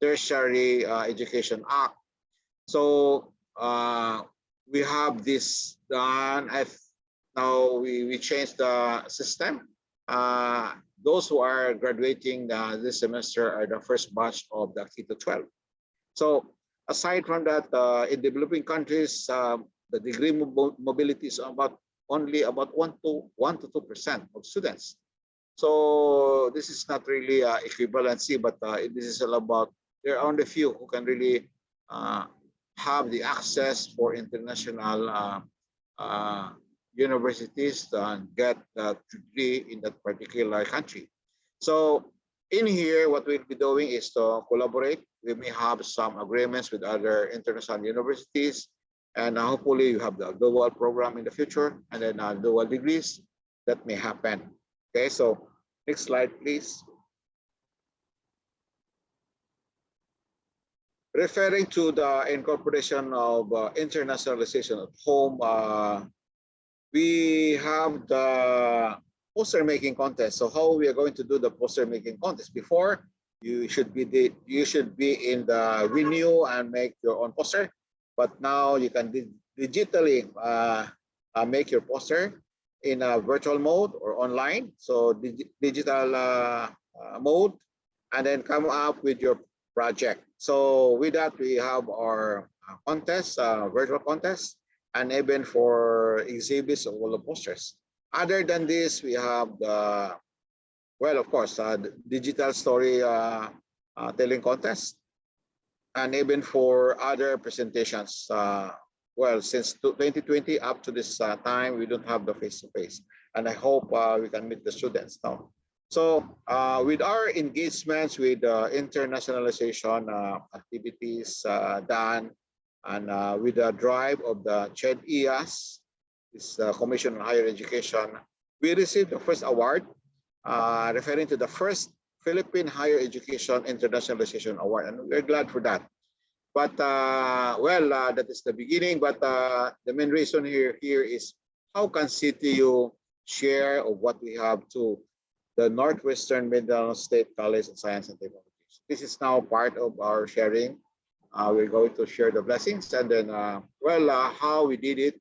tertiary education act. So we have this done. Now we changed the system. Those who are graduating this semester are the first batch of the K to 12. So aside from that, in developing countries, the degree mobility is only about 1 to 2% of students. So this is not really equivalency, but this is all about, there are only few who can really have the access for international universities and get the degree in that particular country. So in here, what we'll be doing is to collaborate. We may have some agreements with other international universities, and hopefully you have the dual program in the future, and then dual degrees that may happen. Okay, so next slide, please. Referring to the incorporation of internationalization at home, we have the poster making contest. So how we are going to do the poster making contest? Before, you should be in the venue and make your own poster, but now you can digitally make your poster in a virtual mode or online. So digital mode, and then come up with your project. So with that, we have our contest, virtual contest, and even for exhibits of all the posters. Other than this, we have the, well, of course, the digital story telling contest, and even for other presentations. Well, since 2020 up to this time, we don't have the face-to-face, and I hope we can meet the students now. So with our engagements with internationalization activities done, and with the drive of the CHED-IAS, this Commission on Higher Education, we received the first award, referring to the first Philippine Higher Education Internationalization Award, and we're glad for that. But that is the beginning. But the main reason here is, how can CTU share of what we have to the Northwestern Mindanao State College of Science and Technology? This is now part of our sharing. We're going to share the blessings, and then how we did it.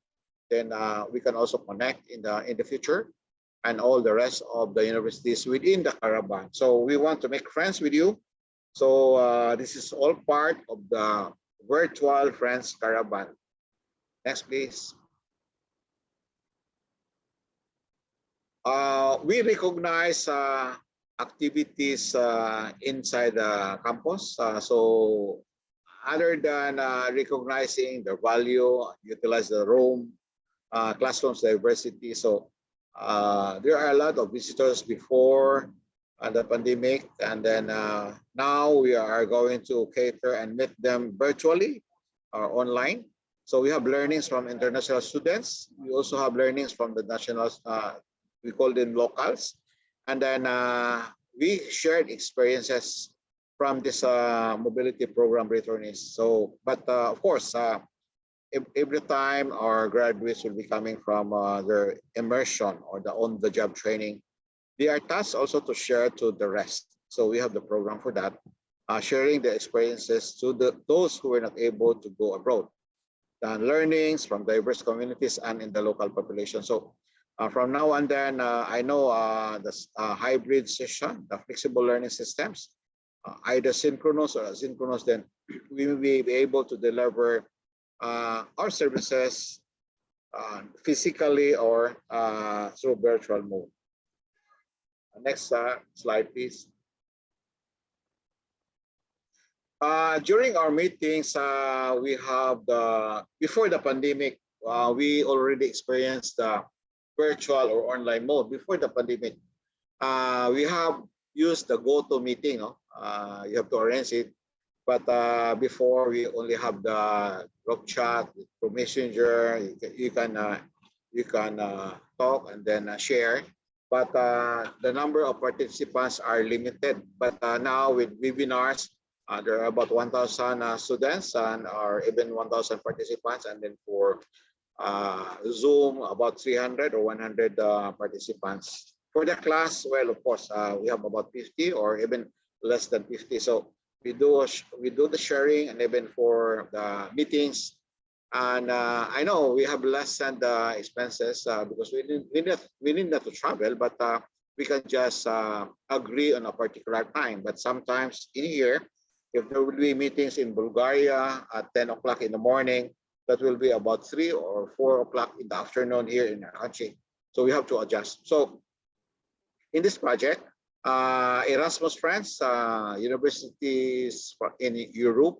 Then we can also connect in the future, and all the rest of the universities within the Caravan. So we want to make friends with you. So this is all part of the virtual Friends Caravan. Next, please. We recognize activities inside the campus. So other than recognizing the value, utilize the room, classrooms diversity. So there are a lot of visitors before the pandemic, and then now we are going to cater and meet them virtually or online. So we have learnings from international students. We also have learnings from the nationals, we call them locals. And then we shared experiences from this mobility program returnees. So, but of course, every time our graduates will be coming from their immersion or the on-the-job training, they are tasked also to share to the rest. So we have the program for that, sharing the experiences to those who were not able to go abroad, the learnings from diverse communities and in the local population. So from now on then, I know the hybrid session, the flexible learning systems, either synchronous or asynchronous, then we will be able to deliver our services physically or through virtual mode. Next slide, please. During our meetings, we have before the pandemic, we already experienced the virtual or online mode. Before the pandemic, we have used the go-to meeting. No? You have to arrange it. But before, we only have the group chat through Messenger. You can talk and then share. But the number of participants are limited. But now with webinars, there are about 1,000 students or even 1,000 participants. And then for Zoom, about 300 or 100 participants. For the class, well, of course, we have about 50 or even less than 50. So we do the sharing, and even for the meetings. And I know we have lessened the expenses because we need not to travel, but we can just agree on a particular time. But sometimes in here, if there will be meetings in Bulgaria at 10 o'clock in the morning, that will be about 3 or 4 o'clock in the afternoon here in our country. So we have to adjust. So in this project, Erasmus friends, universities in Europe,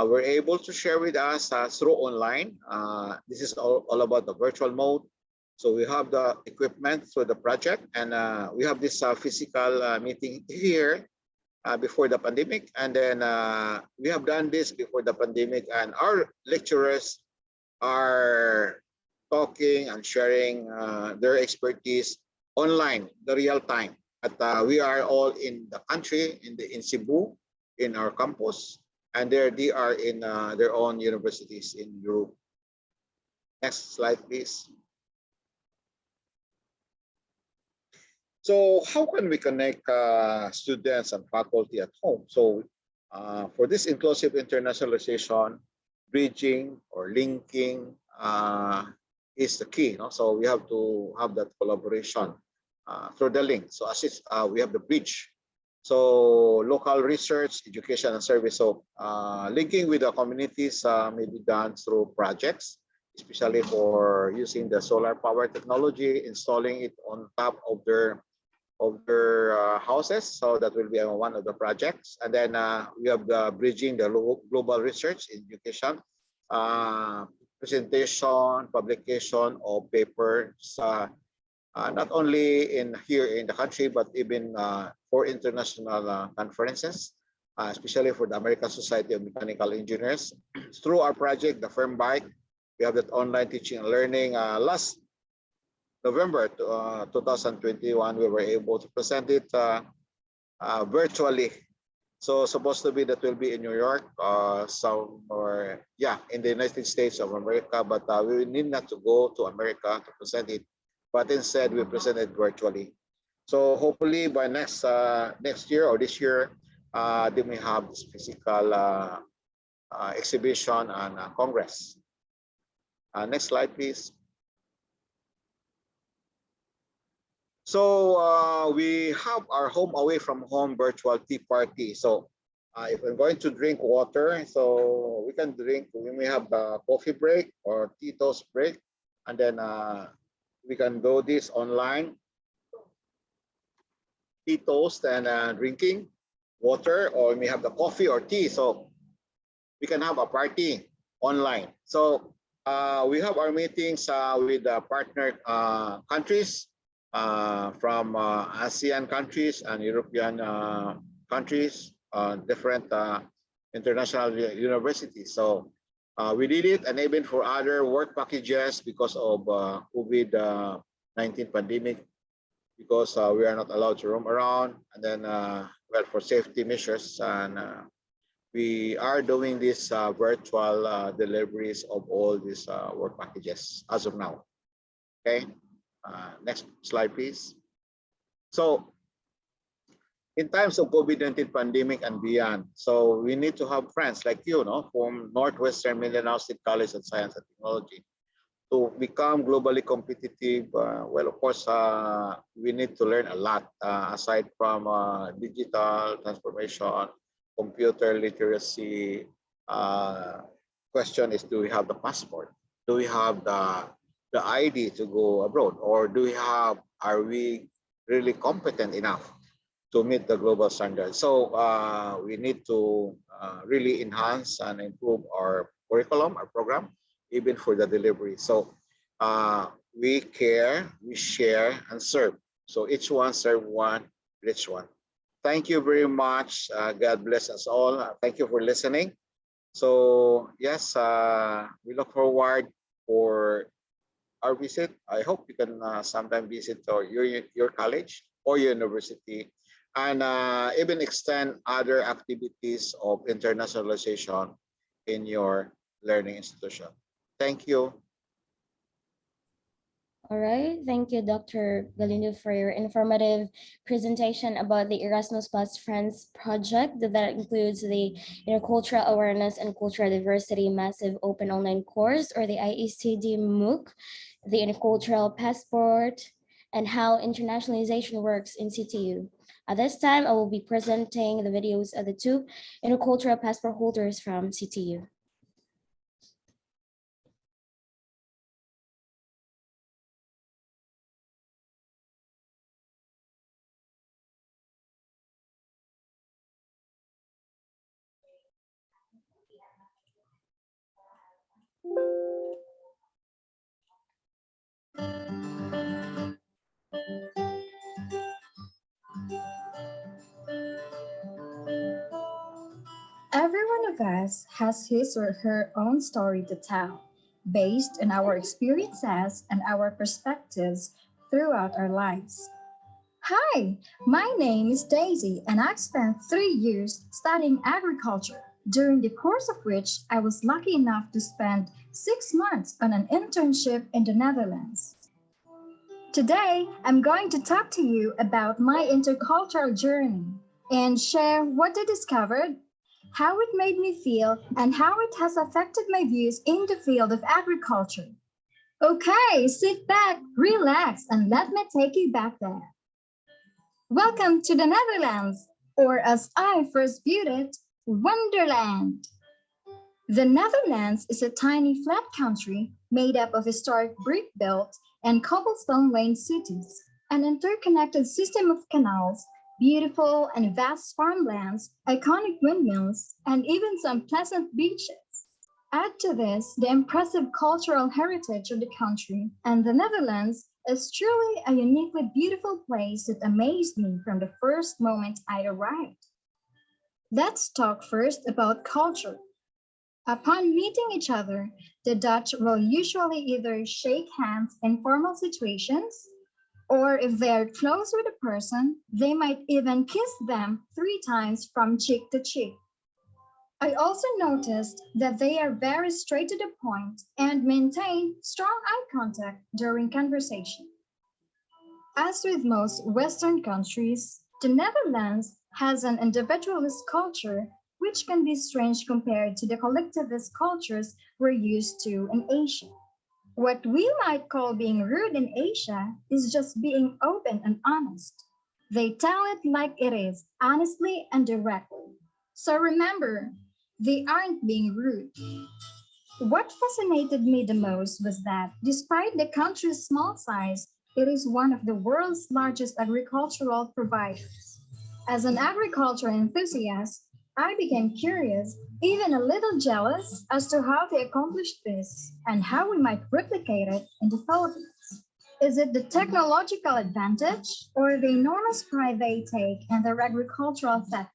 were able to share with us through online. This is all about the virtual mode. So we have the equipment through the project, and we have this physical meeting here before the pandemic. And then we have done this before the pandemic, and our lecturers are talking and sharing their expertise online, the real time. But we are all in the country, in Cebu, in our campus, and they are in their own universities in Europe. Next slide, please. So how can we connect students and faculty at home? So for this inclusive internationalization, bridging or linking is the key. No? So we have to have that collaboration through the link. So as we have the bridge. So local research, education, and service. So linking with the communities may be done through projects, especially for using the solar power technology, installing it on top of their houses. So that will be one of the projects. And then we have the bridging the global research in education, presentation, publication of papers, not only here in the country, but even for international conferences, especially for the American Society of Mechanical Engineers. Through our project, the Firm Bike, we have that online teaching and learning. Last November 2021, we were able to present it virtually. So supposed to be that will be in New York, somewhere, yeah, in the United States of America, but we need not to go to America to present it, but instead we present it virtually. So hopefully by next year or this year, they may have this physical exhibition and congress. Next slide, please. So we have our home away from home virtual tea party. So if I'm going to drink water, so we can drink, we may have the coffee break or tea toast break, and then we can do this online, tea toast and drinking water, or we may have the coffee or tea. So we can have a party online. So we have our meetings with the partner countries, from ASEAN countries and European countries, different international universities. So we did it, and even for other work packages because of COVID-19 pandemic, because we are not allowed to roam around, and then well, for safety measures, and we are doing this virtual deliveries of all these work packages as of now. Okay. Next slide, please. So in times of COVID-19 pandemic and beyond, so we need to have friends like you, no, from Northwestern Mindanao State College of Science and Technology. to become globally competitive, well, of course, we need to learn a lot aside from digital transformation, computer literacy. Question is, do we have the passport? Do we have the ID to go abroad? Or are we really competent enough to meet the global standards? So we need to really enhance and improve our curriculum, our program, even for the delivery. So we care, we share, and serve. So each one serve one, reach one. Thank you very much. God bless us all. Thank you for listening. So yes, we look forward for our visit. I hope you can sometime visit your college or university, and even extend other activities of internationalization in your learning institution. Thank you. All right, thank you, Dr. Galindo, for your informative presentation about the Erasmus Plus Friends project that includes the Cultural Awareness and Cultural Diversity Massive Open Online Course, or the IECD MOOC, the Intercultural Passport, and how internationalization works in CTU. At this time, I will be presenting the videos of the two Intercultural Passport holders from CTU. Every one of us has his or her own story to tell, based on our experiences and our perspectives throughout our lives. Hi, my name is Daisy, and I've spent 3 years studying agriculture, during the course of which I was lucky enough to spend 6 months on an internship in the Netherlands. Today, I'm going to talk to you about my intercultural journey and share what I discovered, how it made me feel, and how it has affected my views in the field of agriculture. Okay, sit back, relax, and let me take you back there. Welcome to the Netherlands, or as I first viewed it, Wonderland. The Netherlands is a tiny flat country made up of historic brick-built and cobblestone lane cities, an interconnected system of canals, beautiful and vast farmlands, iconic windmills, and even some pleasant beaches. Add to this the impressive cultural heritage of the country, and the Netherlands is truly a uniquely beautiful place that amazed me from the first moment I arrived. Let's talk first about culture. Upon meeting each other, the Dutch will usually either shake hands in formal situations, or if they're close with a person, they might even kiss them 3 times from cheek to cheek. I also noticed that they are very straight to the point and maintain strong eye contact during conversation. As with most Western countries, the Netherlands has an individualist culture which can be strange compared to the collectivist cultures we're used to in Asia. What we might call being rude in Asia is just being open and honest. They tell it like it is, honestly and directly. So remember, they aren't being rude. What fascinated me the most was that despite the country's small size, it is one of the world's largest agricultural providers. As an agriculture enthusiast, I became curious, even a little jealous, as to how they accomplished this and how we might replicate it in the Philippines. Is it the technological advantage or the enormous pride they take in their agricultural sector?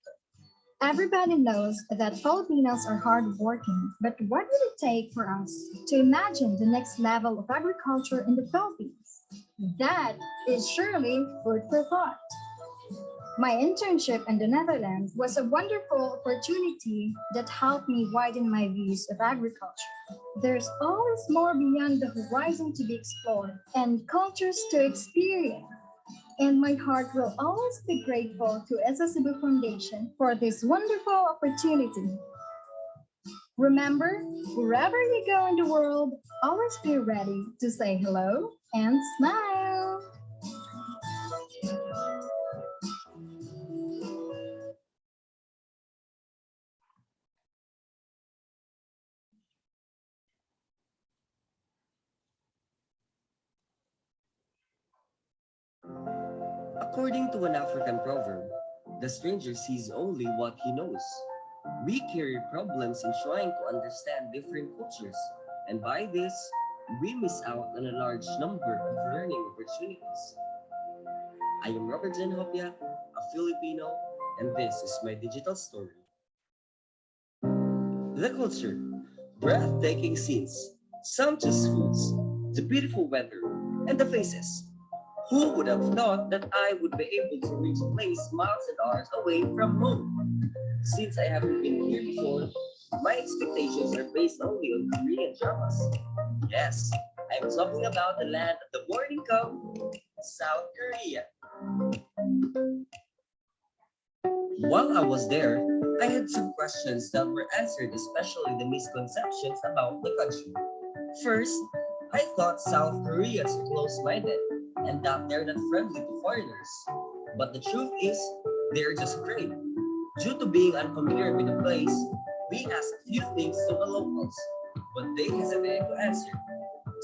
Everybody knows that Filipinos are hardworking, but what would it take for us to imagine the next level of agriculture in the Philippines? That is surely food for thought. My internship in the Netherlands was a wonderful opportunity that helped me widen my views of agriculture. There's always more beyond the horizon to be explored and cultures to experience. And my heart will always be grateful to Cebu Foundation for this wonderful opportunity. Remember, wherever you go in the world, always be ready to say hello and smile. According to an African proverb, the stranger sees only what he knows. We carry problems in trying to understand different cultures, and by this, we miss out on a large number of learning opportunities. I am Robert Jan Hopia, a Filipino, and this is my digital story. The culture, breathtaking scenes, sumptuous foods, the beautiful weather, and the faces. Who would have thought that I would be able to reach a place miles and hours away from home? Since I haven't been here before, my expectations are based only on Korean dramas. Yes, I'm talking about the land of the morning cup, South Korea. While I was there, I had some questions that were answered, especially the misconceptions about the country. First, I thought South Koreans are close-minded and that they're not friendly to foreigners. But the truth is, they're just great. Due to being unfamiliar with the place, we asked a few things to the locals, but they hesitated to answer.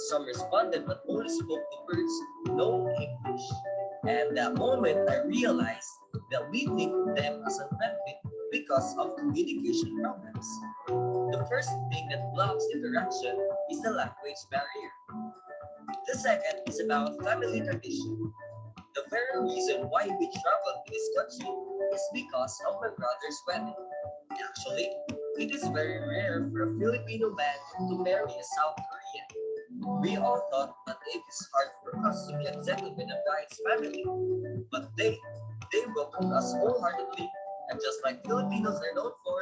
Some responded but only spoke the words, no English. And that moment I realized that we think of them as unfriendly because of communication problems. The first thing that blocks interaction is the language barrier. The second is about family tradition. The very reason why we travel to this country is because of my brother's wedding. Actually, it is very rare for a Filipino man to marry a South Korean. We all thought that it is hard for us to be accepted with the bride's family, but they welcomed us wholeheartedly, and just like Filipinos are known for,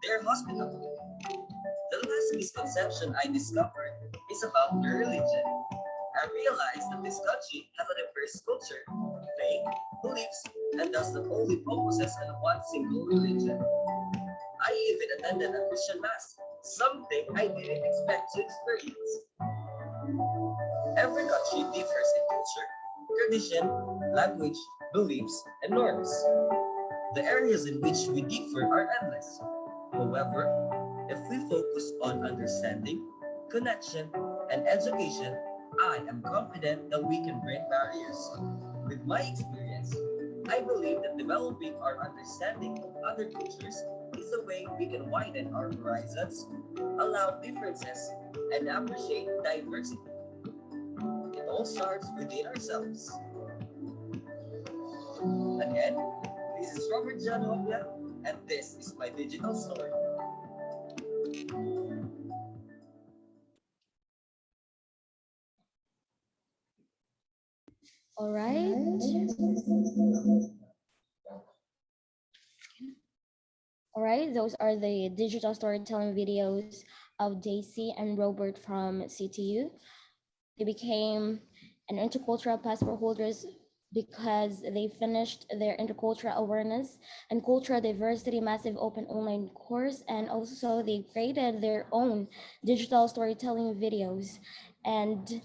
their hospitality. The last misconception I discovered is about their religion. I realized that this country has a diverse culture, faith, beliefs, and thus not only focuses on one single religion. I even attended a Christian mass, something I didn't expect to experience. Every country differs in culture, tradition, language, beliefs, and norms. The areas in which we differ are endless. However, if we focus on understanding, connection, and education, I am confident that we can break barriers. With my experience, I believe that developing our understanding of other cultures is the way we can widen our horizons, allow differences, and appreciate diversity. It all starts within ourselves. Again, this is Robert John Hopia, and this is my digital story. All right. All right, those are the digital storytelling videos of Daisy and Robert from CTU. They became an intercultural passport holders because they finished their intercultural awareness and cultural diversity massive open online course, and also they created their own digital storytelling videos, and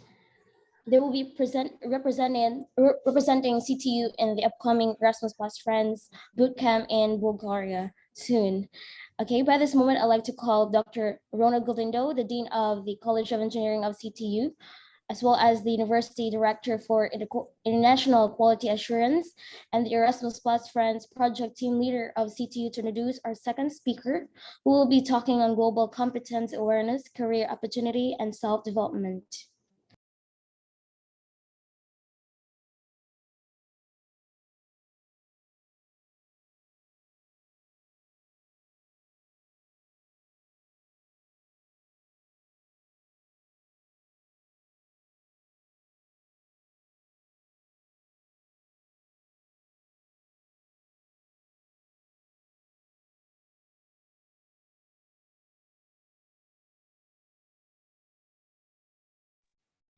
they will be representing CTU in the upcoming Erasmus Plus Friends bootcamp in Bulgaria soon. Okay, by this moment, I'd like to call Dr. Ronald Galindo, the Dean of the College of Engineering of CTU, as well as the University Director for International Quality Assurance and the Erasmus Plus Friends Project Team Leader of CTU, to introduce our second speaker, who will be talking on global competence awareness, career opportunity, and self-development.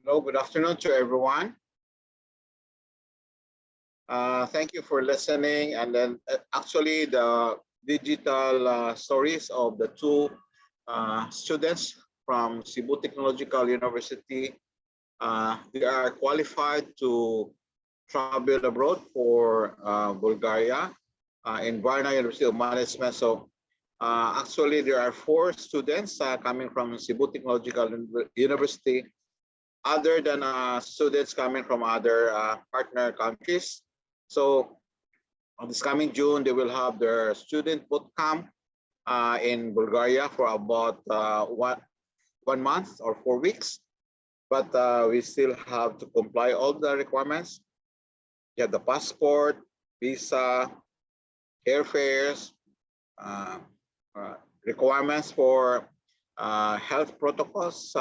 Hello, good afternoon to everyone. Thank you for listening. And then actually the digital stories of the two students from Cebu Technological University. They are qualified to travel abroad for Bulgaria in Varna University of Management. So actually, there are 4 students coming from Cebu Technological University, other than students coming from other partner countries. So this coming June, they will have their student boot camp in Bulgaria for about 1 month or 4 weeks. But we still have to comply all the requirements. You have the passport, visa, airfares, requirements for health protocols,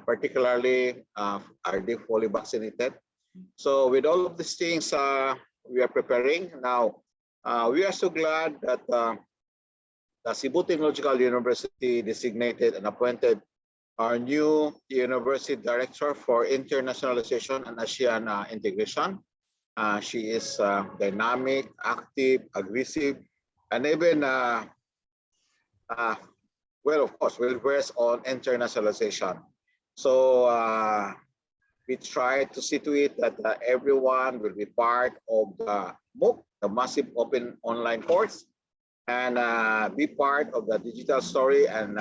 particularly are they fully vaccinated? So with all of these things, we are preparing now. We are so glad that the Cebu Technological University designated and appointed our new University Director for Internationalization and ASEAN integration. She is dynamic, active, aggressive, and even, well, of course, well-versed on internationalization. So we try to see to it that everyone will be part of the MOOC, the Massive Open Online Course, and be part of the digital story and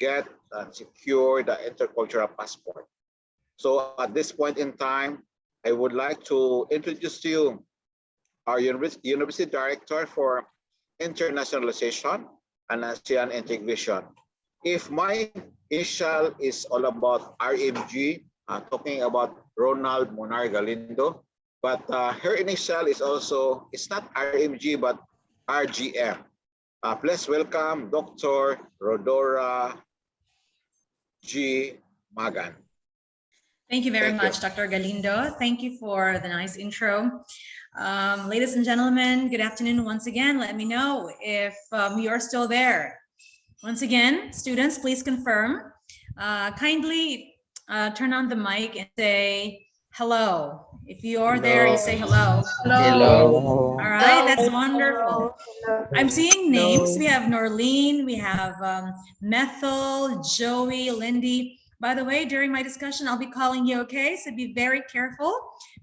get secure the intercultural passport. So at this point in time, I would like to introduce to you our University Director for Internationalization and ASEAN Integration. If my initial is all about RMG, talking about Ronald Monar Galindo, but her initial is also, it's not RMG, but RGM. Please welcome Dr. Rodora G. Magan. Thank you very much, Dr. Galindo. Thank you for the nice intro. Ladies and gentlemen, good afternoon once again. Let me know if you are still there. Once again, students, please confirm. Kindly turn on the mic and say hello. If you are there, you say hello. Hello. All right, that's wonderful. I'm seeing names. We have Norlene, we have Methel, Joey, Lindy. By the way, during my discussion, I'll be calling you, okay? So be very careful,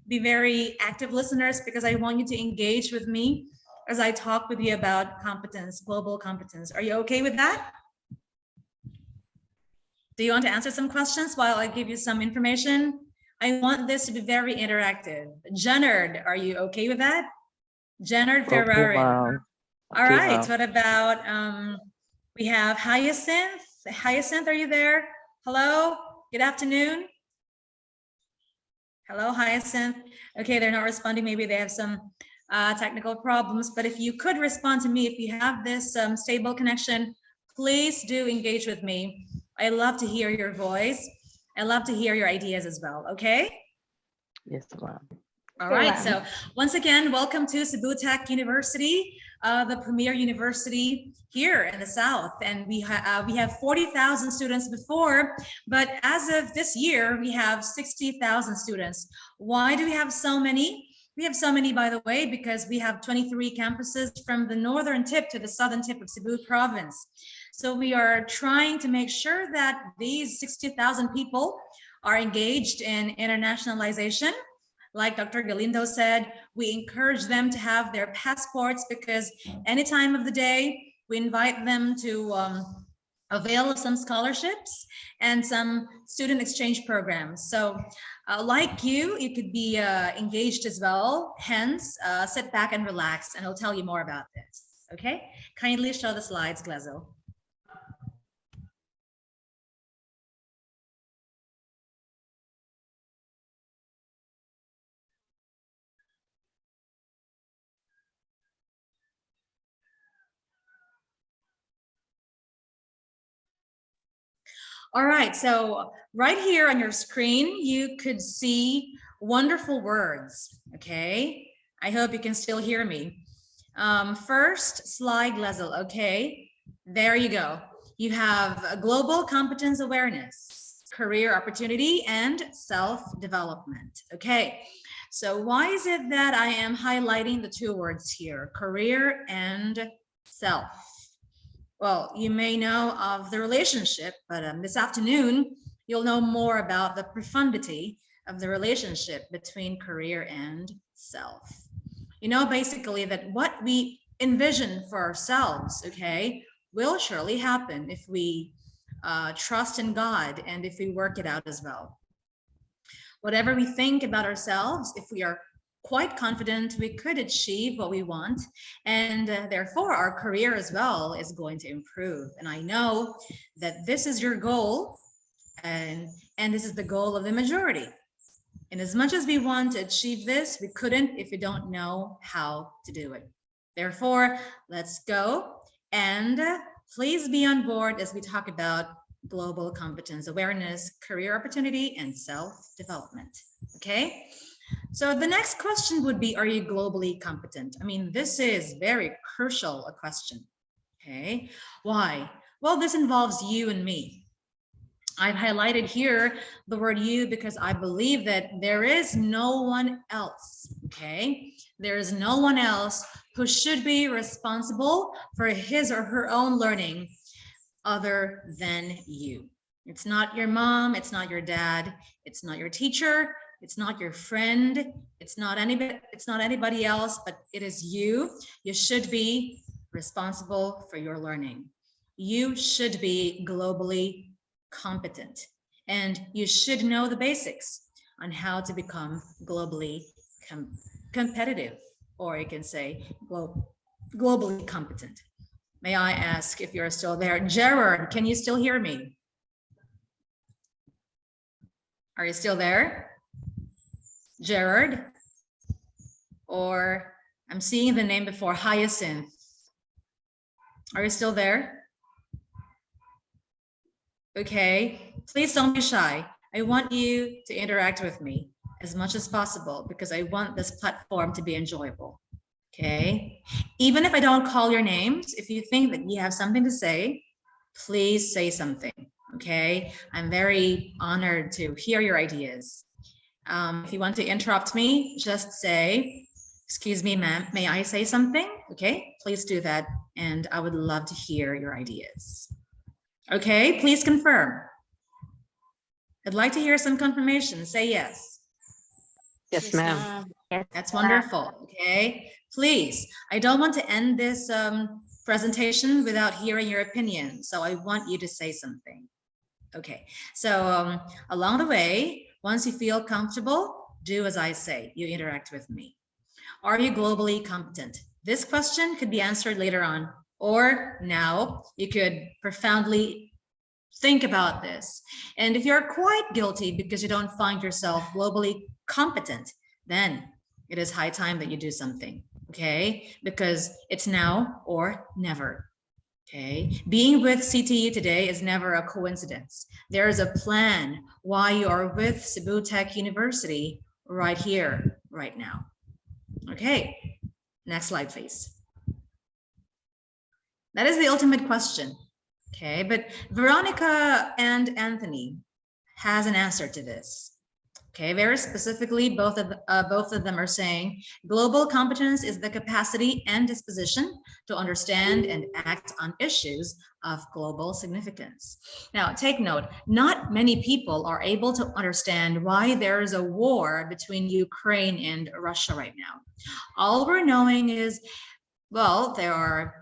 be very active listeners, because I want you to engage with me as I talk with you about competence, global competence. Are you okay with that? Do you want to answer some questions while I give you some information? I want this to be very interactive. Jennard, are you okay with that? Jennard Ferrari. All right, what about, we have Hyacinth. Hyacinth, are you there? Hello, good afternoon. Hello, Hyacinth. Okay, they're not responding. Maybe they have some technical problems, but if you could respond to me, if you have this stable connection, please do engage with me. I love to hear your voice. I love to hear your ideas as well, okay? Yes, ma'am. All right, so once again, welcome to Cebu Tech University, the premier university here in the South. And we have 40,000 students before, but as of this year, we have 60,000 students. Why do we have so many? We have so many, by the way, because we have 23 campuses from the northern tip to the southern tip of Cebu province. So we are trying to make sure that these 60,000 people are engaged in internationalization. Like Dr. Galindo said, we encourage them to have their passports, because any time of the day, we invite them to avail of some scholarships and some student exchange programs. So like you could be engaged as well. Hence, sit back and relax, and I'll tell you more about this. Okay, kindly show the slides, Glezo. All right, so right here on your screen, you could see wonderful words, okay? I hope you can still hear me. First slide, Lezel, okay? There you go. You have global competence awareness, career opportunity, and self-development, okay? So why is it that I am highlighting the 2 words here, career and self? Well, you may know of the relationship, but this afternoon, you'll know more about the profundity of the relationship between career and self. You know, basically that what we envision for ourselves, okay, will surely happen if we trust in God and if we work it out as well. Whatever we think about ourselves, if we are quite confident we could achieve what we want, and therefore our career as well is going to improve. And I know that this is your goal, and this is the goal of the majority. And as much as we want to achieve this, we couldn't if we don't know how to do it. Therefore, let's go, and please be on board as we talk about global competence awareness, career opportunity, and self-development. Okay? So the next question would be, are you globally competent? I mean, this is very crucial a question. Okay? Why? Well, this involves you and me. I've highlighted here the word you because I believe that there is no one else, okay? There is no one else who should be responsible for his or her own learning other than you. It's not your mom, it's not your dad, it's not your teacher, it's not your friend, it's not anybody else, but it is you. You should be responsible for your learning. You should be globally competent, and you should know the basics on how to become globally competitive, or you can say globally competent. May I ask if you're still there? Gerard, can you still hear me? Are you still there? Gerard? Or I'm seeing the name before, Hyacinth. Are you still there? Okay, please don't be shy. I want you to interact with me as much as possible because I want this platform to be enjoyable. Okay, even if I don't call your names, if you think that you have something to say, please say something. Okay, I'm very honored to hear your ideas. If you want to interrupt me, just say, excuse me, ma'am, may I say something? Okay, please do that. And I would love to hear your ideas. Okay, please confirm. I'd like to hear some confirmation. Say yes. Yes, ma'am. Yes. That's wonderful. Okay, please. I don't want to end this presentation without hearing your opinion. So I want you to say something. Okay, so along the way, once you feel comfortable, do as I say. You interact with me. Are you globally competent? This question could be answered later on, or now. You could profoundly think about this. And if you're quite guilty because you don't find yourself globally competent, then it is high time that you do something, okay? Because it's now or never, okay? Being with CTU today is never a coincidence. There is a plan why you are with Cebu Tech University right here, right now. Okay, next slide, please. That is the ultimate question. Okay, but Veronica and Anthony has an answer to this. Okay, very specifically, both of them are saying global competence is the capacity and disposition to understand and act on issues of global significance. Now, take note, not many people are able to understand why there is a war between Ukraine and Russia right now. All we're knowing is, well, there are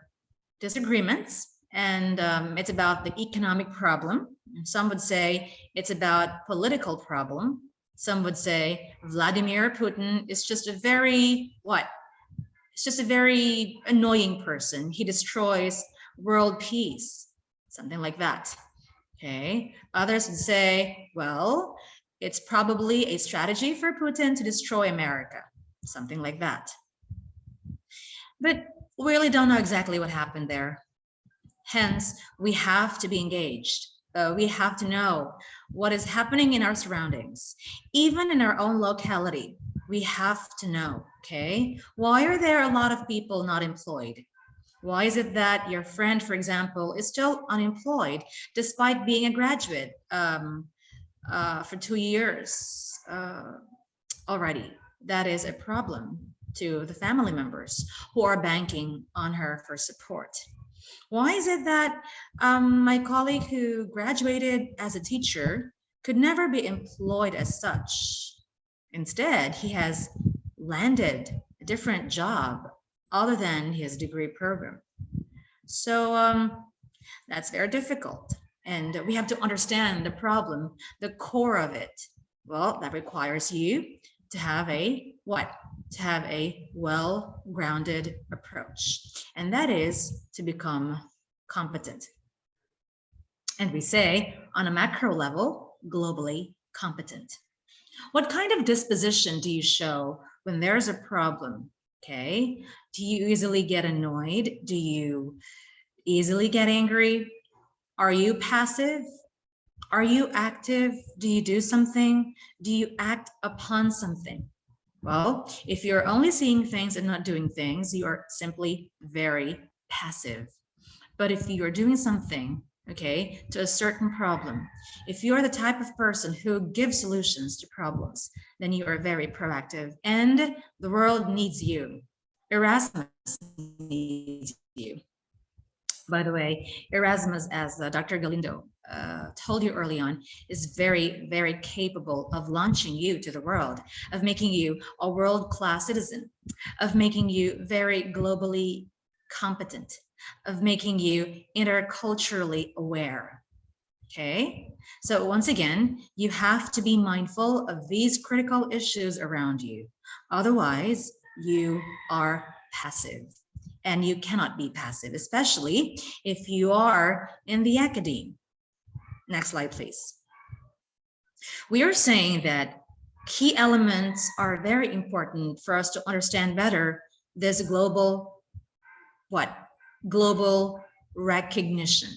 disagreements, and it's about the economic problem. Some would say it's about political problem. Some would say Vladimir Putin is just a very, It's just a very annoying person. He destroys world peace, something like that. Okay. Others would say, well, it's probably a strategy for Putin to destroy America, something like that. But we really don't know exactly what happened there. Hence, we have to be engaged. We have to know what is happening in our surroundings, even in our own locality. We have to know, okay? Why are there a lot of people not employed? Why is it that your friend, for example, is still unemployed despite being a graduate for 2 years already? That is a problem to the family members who are banking on her for support. Why is it that my colleague who graduated as a teacher could never be employed as such? Instead, he has landed a different job other than his degree program. So that's very difficult. And we have to understand the problem, the core of it. Well, that requires you to have a what? To have a well-grounded approach. And that is to become competent. And we say on a macro level, globally competent. What kind of disposition do you show when there's a problem? Okay. Do you easily get annoyed? Do you easily get angry? Are you passive? Are you active? Do you do something? Do you act upon something? Well, if you're only seeing things and not doing things, you are simply very passive. But if you're doing something, okay, to a certain problem, if you're the type of person who gives solutions to problems, then you are very proactive and the world needs you. Erasmus needs you. By the way, Erasmus, as Dr. Galindo told you early on, is very, very capable of launching you to the world, of making you a world-class citizen, of making you very globally competent, of making you interculturally aware. Okay, so once again, you have to be mindful of these critical issues around you. Otherwise, you are passive. And you cannot be passive, especially if you are in the academe. Next slide, please. We are saying that key elements are very important for us to understand better this global, what? Global recognition.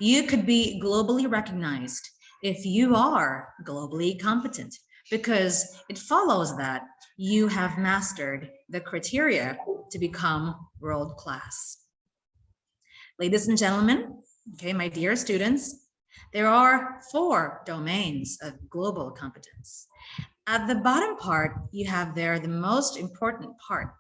You could be globally recognized if you are globally competent, because it follows that you have mastered the criteria to become world-class. Ladies and gentlemen, okay, my dear students, there are 4 domains of global competence. At the bottom part, you have there the most important part.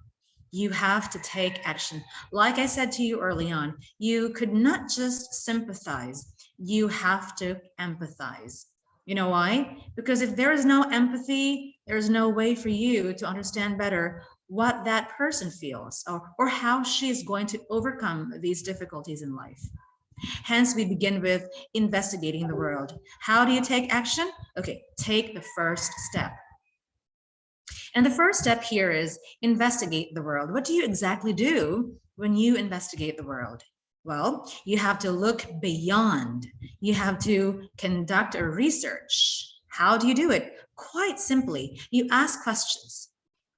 You have to take action. Like I said to you early on, you could not just sympathize, you have to empathize. You know why? Because if there is no empathy, there's no way for you to understand better what that person feels or how she is going to overcome these difficulties in life. Hence, we begin with investigating the world. How do you take action? Okay, take the first step. And the first step here is investigate the world. What do you exactly do when you investigate the world? Well, you have to look beyond. You have to conduct a research. How do you do it? Quite simply, you ask questions.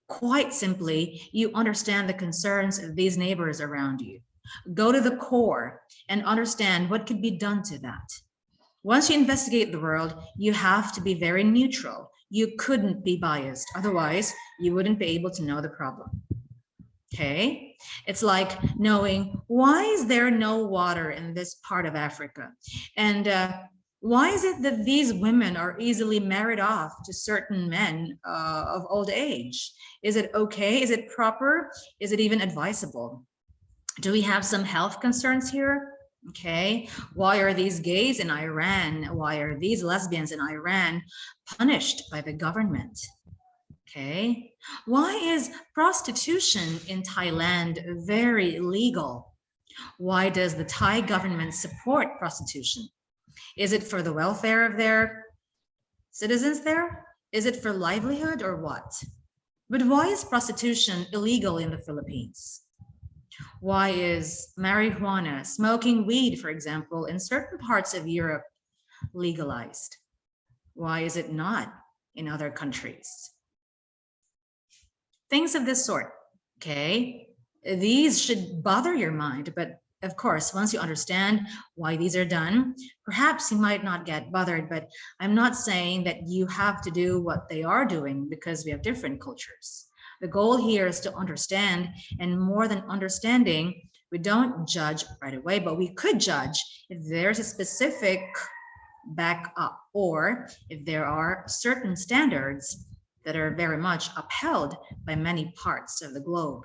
Quite simply, you understand the concerns of these neighbors around you. Go to the core and understand what could be done to that. Once you investigate the world, you have to be very neutral. You couldn't be biased. Otherwise, you wouldn't be able to know the problem. Okay, it's like knowing, why is there no water in this part of Africa? And why is it that these women are easily married off to certain men of old age? Is it okay? Is it proper? Is it even advisable? Do we have some health concerns here? Okay, why are these gays in Iran? Why are these lesbians in Iran punished by the government? Okay, why is prostitution in Thailand very legal? Why does the Thai government support prostitution? Is it for the welfare of their citizens there? Is it for livelihood or what? But why is prostitution illegal in the Philippines? Why is marijuana, smoking weed, for example, in certain parts of Europe legalized? Why is it not in other countries? Things of this sort, okay? These should bother your mind, but of course, once you understand why these are done, perhaps you might not get bothered, but I'm not saying that you have to do what they are doing because we have different cultures. The goal here is to understand, and more than understanding, we don't judge right away, but we could judge if there's a specific backup or if there are certain standards that are very much upheld by many parts of the globe.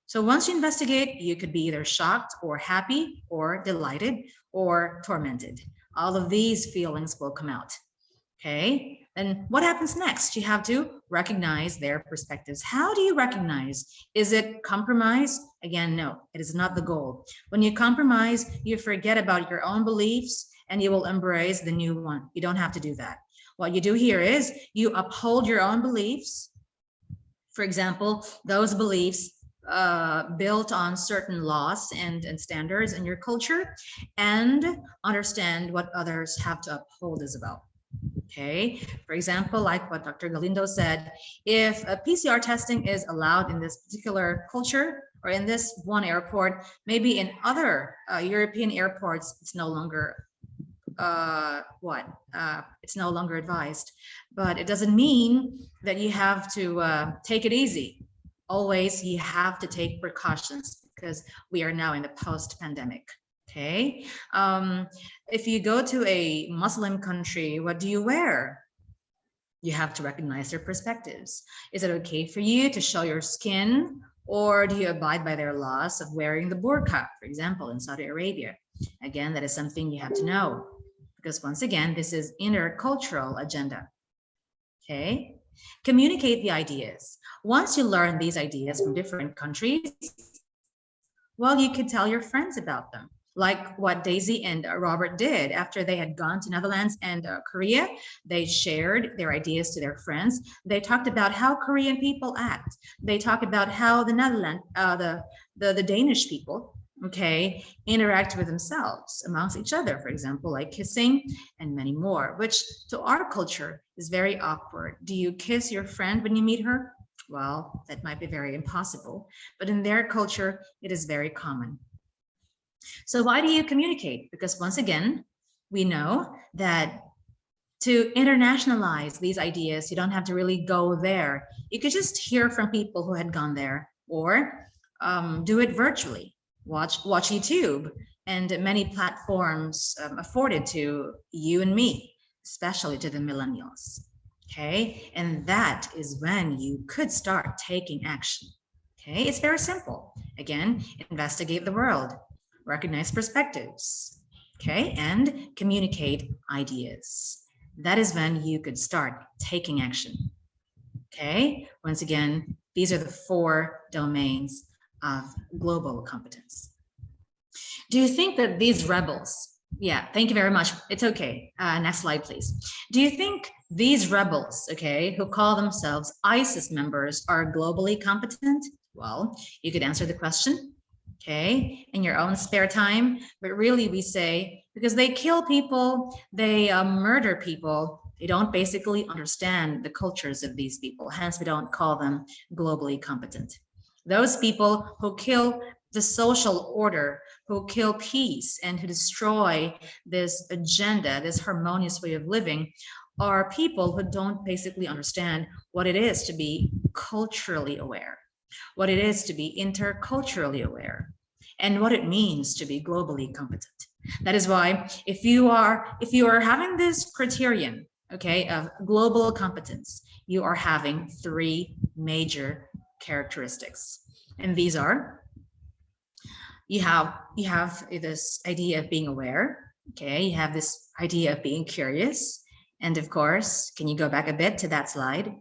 So once you investigate, you could be either shocked or happy or delighted or tormented. All of these feelings will come out. Okay, then what happens next? You have to recognize their perspectives. How do you recognize? Is it compromise? Again, no, it is not the goal. When you compromise, you forget about your own beliefs and you will embrace the new one. You don't have to do that. What you do here is you uphold your own beliefs. For example, those beliefs built on certain laws and standards in your culture, and understand what others have to uphold is about. Okay, for example, like what Dr. Galindo said, if a PCR testing is allowed in this particular culture or in this one airport, maybe in other European airports, it's no longer it's no longer advised. But it doesn't mean that you have to take it easy. Always you have to take precautions because we are now in the post-pandemic. Okay, if you go to a Muslim country, what do you wear? You have to recognize their perspectives. Is it okay for you to show your skin, or do you abide by their laws of wearing the burqa, for example, in Saudi Arabia? Again, that is something you have to know, because once again, this is intercultural agenda. Okay, communicate the ideas. Once you learn these ideas from different countries, well, you could tell your friends about them. Like what Daisy and Robert did after they had gone to Netherlands and Korea. They shared their ideas to their friends. They talked about how Korean people act. They talked about how the Netherlands, the Danish people, okay, interact with themselves amongst each other, for example, like kissing and many more, which to our culture is very awkward. Do you kiss your friend when you meet her? Well, that might be very impossible, but in their culture, it is very common. So why do you communicate? Because once again, we know that to internationalize these ideas, you don't have to really go there. You could just hear from people who had gone there, or do it virtually. Watch YouTube and many platforms afforded to you and me, especially to the millennials. Okay, and that is when you could start taking action. Okay, it's very simple. Again, investigate the world, recognize perspectives, okay, and communicate ideas. That is when you could start taking action. Okay, once again, these are the 4 domains of global competence. Do you think that these rebels, yeah, thank you very much. It's okay. Next slide, please. Do you think these rebels, okay, who call themselves ISIS members are globally competent? Well, you could answer the question, okay, in your own spare time, but really we say, because they kill people, they murder people, they don't basically understand the cultures of these people, hence we don't call them globally competent. Those people who kill the social order, who kill peace and who destroy this agenda, this harmonious way of living, are people who don't basically understand what it is to be culturally aware, what it is to be interculturally aware, and what it means to be globally competent. That is why if you are having this criterion, okay, of global competence, you are having 3 major characteristics. And these are, you have this idea of being aware, okay, you have this idea of being curious, and of course, can you go back a bit to that slide?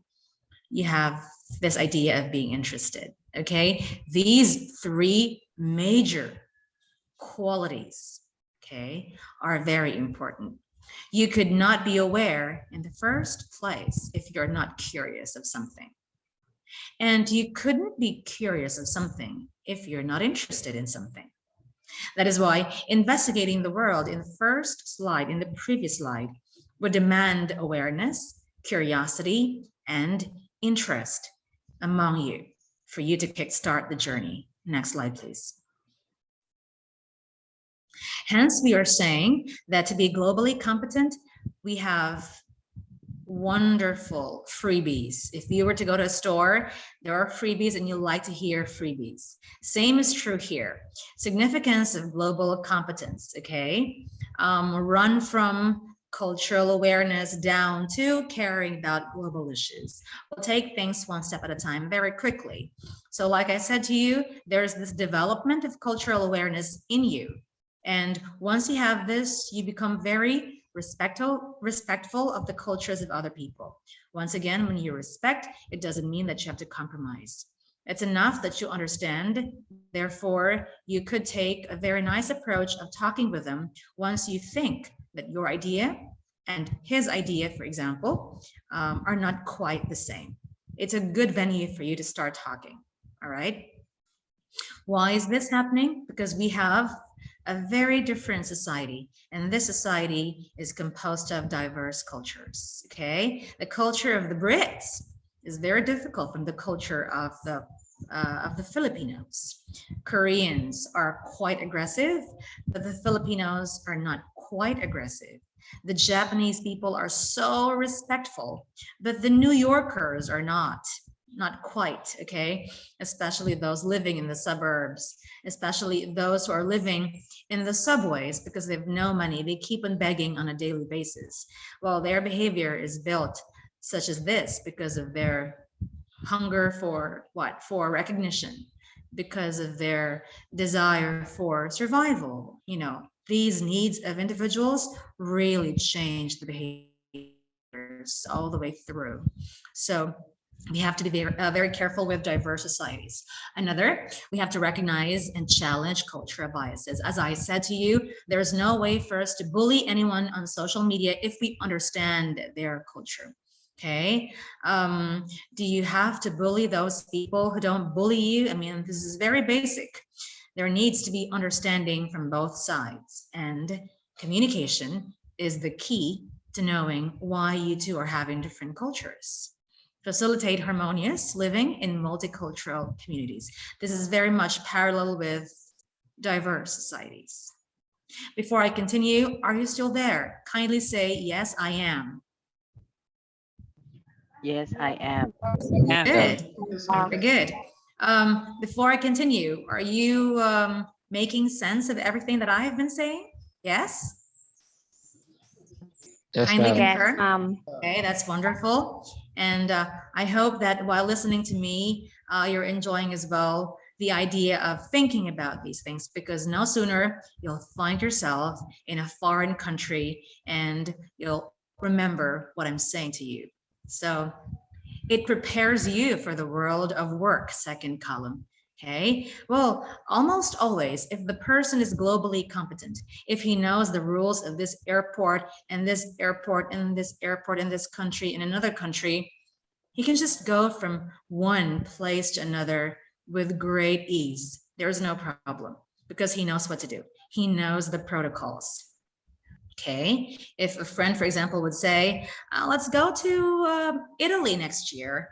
You have this idea of being interested, okay? These 3 major qualities, okay, are very important. You could not be aware in the first place if you're not curious of something. And you couldn't be curious of something if you're not interested in something. That is why investigating the world in the first slide, in the previous slide, would demand awareness, curiosity, and interest among you for you to kickstart the journey. Next slide, please. Hence, we are saying that to be globally competent, we have wonderful freebies. If you were to go to a store, there are freebies and you like to hear freebies. Same is true here. Significance of global competence, okay? Run from cultural awareness down to caring about global issues. We'll take things one step at a time very quickly. So like I said to you, there's this development of cultural awareness in you. And once you have this, you become very respectful of the cultures of other people. Once again, when you respect, it doesn't mean that you have to compromise. It's enough that you understand. Therefore, you could take a very nice approach of talking with them once you think that your idea and his idea, for example, are not quite the same. It's a good venue for you to start talking. All right. Why is this happening? Because we have a very different society, and this society is composed of diverse cultures. Okay, the culture of the Brits is very difficult from the culture of the Filipinos. Koreans are quite aggressive, but the Filipinos are not quite aggressive. The Japanese people are so respectful, but the New Yorkers are not quite, okay? Especially those living in the suburbs, especially those who are living in the subways because they have no money. They keep on begging on a daily basis. Well, their behavior is built such as this because of their hunger for what? For recognition, because of their desire for survival. You know, these needs of individuals really change the behaviors all the way through. So we have to be very careful with diverse societies. Another, we have to recognize and challenge cultural biases. As I said to you, there's no way for us to bully anyone on social media if we understand their culture. Okay, do you have to bully those people who don't bully you? I mean, this is very basic. There needs to be understanding from both sides, and communication is the key to knowing why you two are having different cultures. Facilitate harmonious living in multicultural communities. This is very much parallel with diverse societies. Before I continue, are you still there? Kindly say, yes, I am. Yes, I am. Good, very good. Before I continue, are you making sense of everything that I have been saying? Yes? Yes, Kindly ma'am. confirm. Okay, that's wonderful. And I hope that while listening to me, you're enjoying as well the idea of thinking about these things, because no sooner you'll find yourself in a foreign country and you'll remember what I'm saying to you. So it prepares you for the world of work, second column. Okay, well, almost always, if the person is globally competent, if he knows the rules of this airport and this airport and this airport in this country and another country, he can just go from one place to another with great ease. There's no problem because he knows what to do. He knows the protocols. Okay, if a friend, for example, would say, let's go to Italy next year,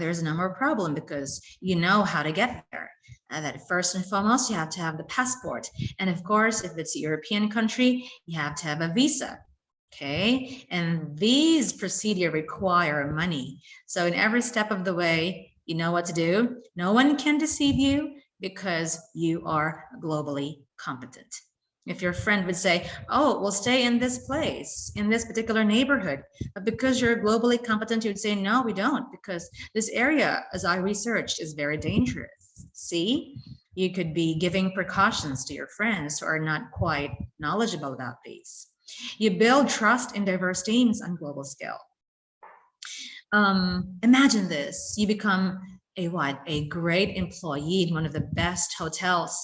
there's no more problem because you know how to get there. That first and foremost, you have to have the passport. And of course, if it's a European country, you have to have a visa. Okay, and these procedures require money. So in every step of the way, you know what to do. No one can deceive you because you are globally competent. If your friend would say, oh, we'll stay in this place, in this particular neighborhood, but because you're globally competent, you would say, no, we don't, because this area, as I researched, is very dangerous. See, you could be giving precautions to your friends who are not quite knowledgeable about these. You build trust in diverse teams on global scale. Imagine this, you become a great employee in one of the best hotels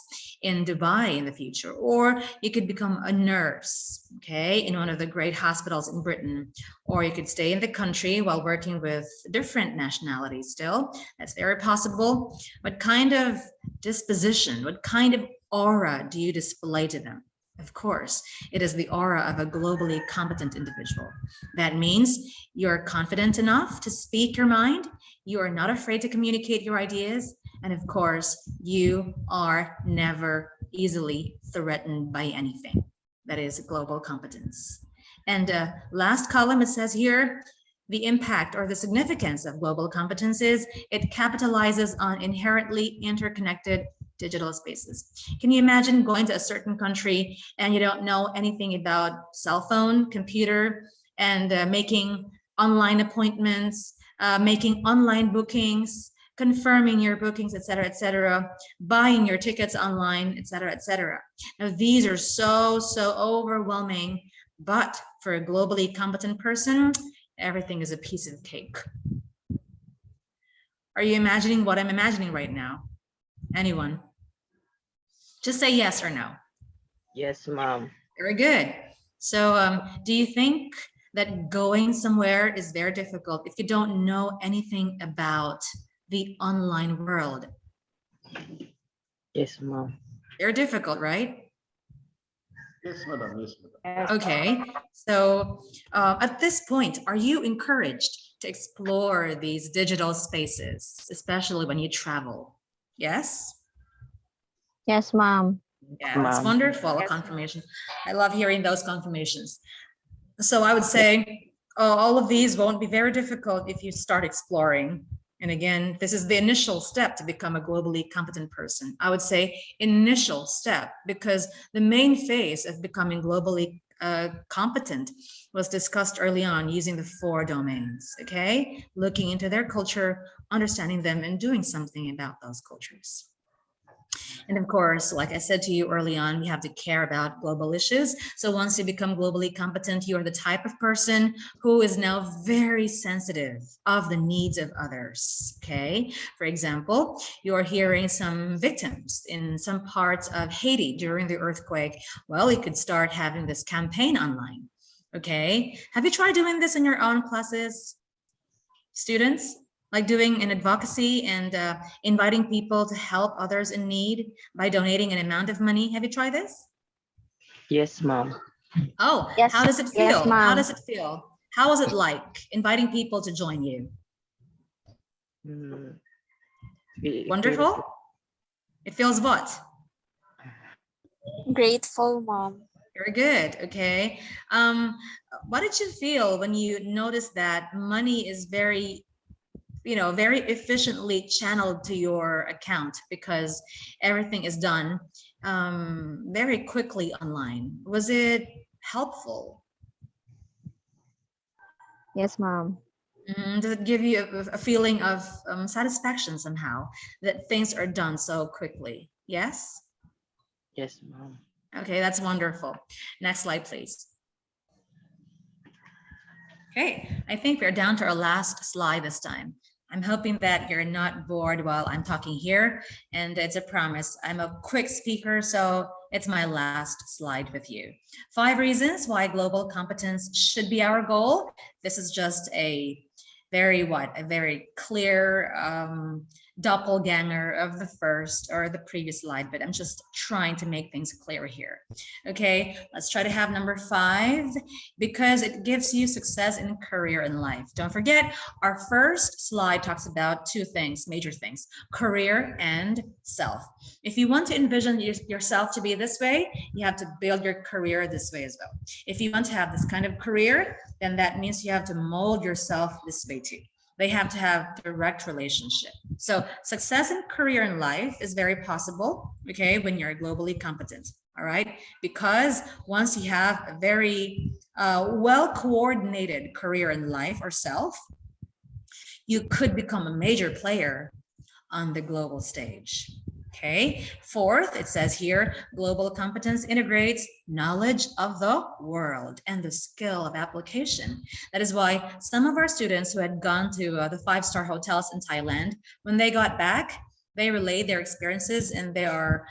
in Dubai in the future, or you could become a nurse, okay, in one of the great hospitals in Britain, or you could stay in the country while working with different nationalities still. That's very possible. What kind of disposition, what kind of aura do you display to them? Of course, it is the aura of a globally competent individual. That means you're confident enough to speak your mind, you are not afraid to communicate your ideas, and of course, you are never easily threatened by anything. That is global competence. And last column, it says here, the impact or the significance of global competence is it capitalizes on inherently interconnected digital spaces. Can you imagine going to a certain country and you don't know anything about cell phone, computer, and making online appointments, making online bookings, confirming your bookings, etc., buying your tickets online, etc. Now, these are so overwhelming, but for a globally competent person, everything is a piece of cake. Are you imagining what I'm imagining right now? Anyone? Just say yes or no. Yes, ma'am. Very good. So do you think that going somewhere is very difficult if you don't know anything about the online world? Yes, ma'am. They're difficult, right? Yes, madam. Yes, madam. Okay. So at this point, are you encouraged to explore these digital spaces, especially when you travel? Yes? Yes, ma'am. Yeah, that's wonderful. A confirmation. I love hearing those confirmations. So I would say all of these won't be very difficult if you start exploring. And again, this is the initial step to become a globally competent person. I would say initial step, because the main phase of becoming globally competent was discussed early on using the 4 domains, okay? Looking into their culture, understanding them, and doing something about those cultures. And of course, like I said to you early on, we have to care about global issues. So once you become globally competent, you're the type of person who is now very sensitive of the needs of others, okay? For example, you're hearing some victims in some parts of Haiti during the earthquake. Well, you could start having this campaign online, okay? Have you tried doing this in your own classes, students? Like doing an advocacy and inviting people to help others in need by donating an amount of money. Have you tried this? Yes, ma'am. Oh, Yes. how does it feel? Yes, ma'am. How does it feel? How was it like inviting people to join you? Wonderful? It feels what? Grateful, mom. Very good. Okay. What did you feel when you noticed that money is very efficiently channeled to your account because everything is done very quickly online? Was it helpful? Yes, ma'am. Does it give you a feeling of satisfaction somehow that things are done so quickly? Yes? Yes, ma'am. Okay, that's wonderful. Next slide, please. Okay, I think we're down to our last slide this time. I'm hoping that you're not bored while I'm talking here, and it's a promise. I'm a quick speaker, so it's my last slide with you. 5 reasons why global competence should be our goal. This is just a very clear doppelganger of the first or the previous slide, but I'm just trying to make things clear here. Okay, let's try to have number 5, because it gives you success in career and life. Don't forget, our first slide talks about 2 things, major things, career and self. If you want to envision yourself to be this way, you have to build your career this way as well. If you want to have this kind of career, then that means you have to mold yourself this way too. They have to have direct relationship. So success in career and life is very possible, okay, when you're globally competent, all right? Because once you have a very well-coordinated career in life or self, you could become a major player on the global stage. Okay, 4th, it says here, global competence integrates knowledge of the world and the skill of application. That is why some of our students who had gone to the 5-star hotels in Thailand, when they got back, they relayed their experiences and they are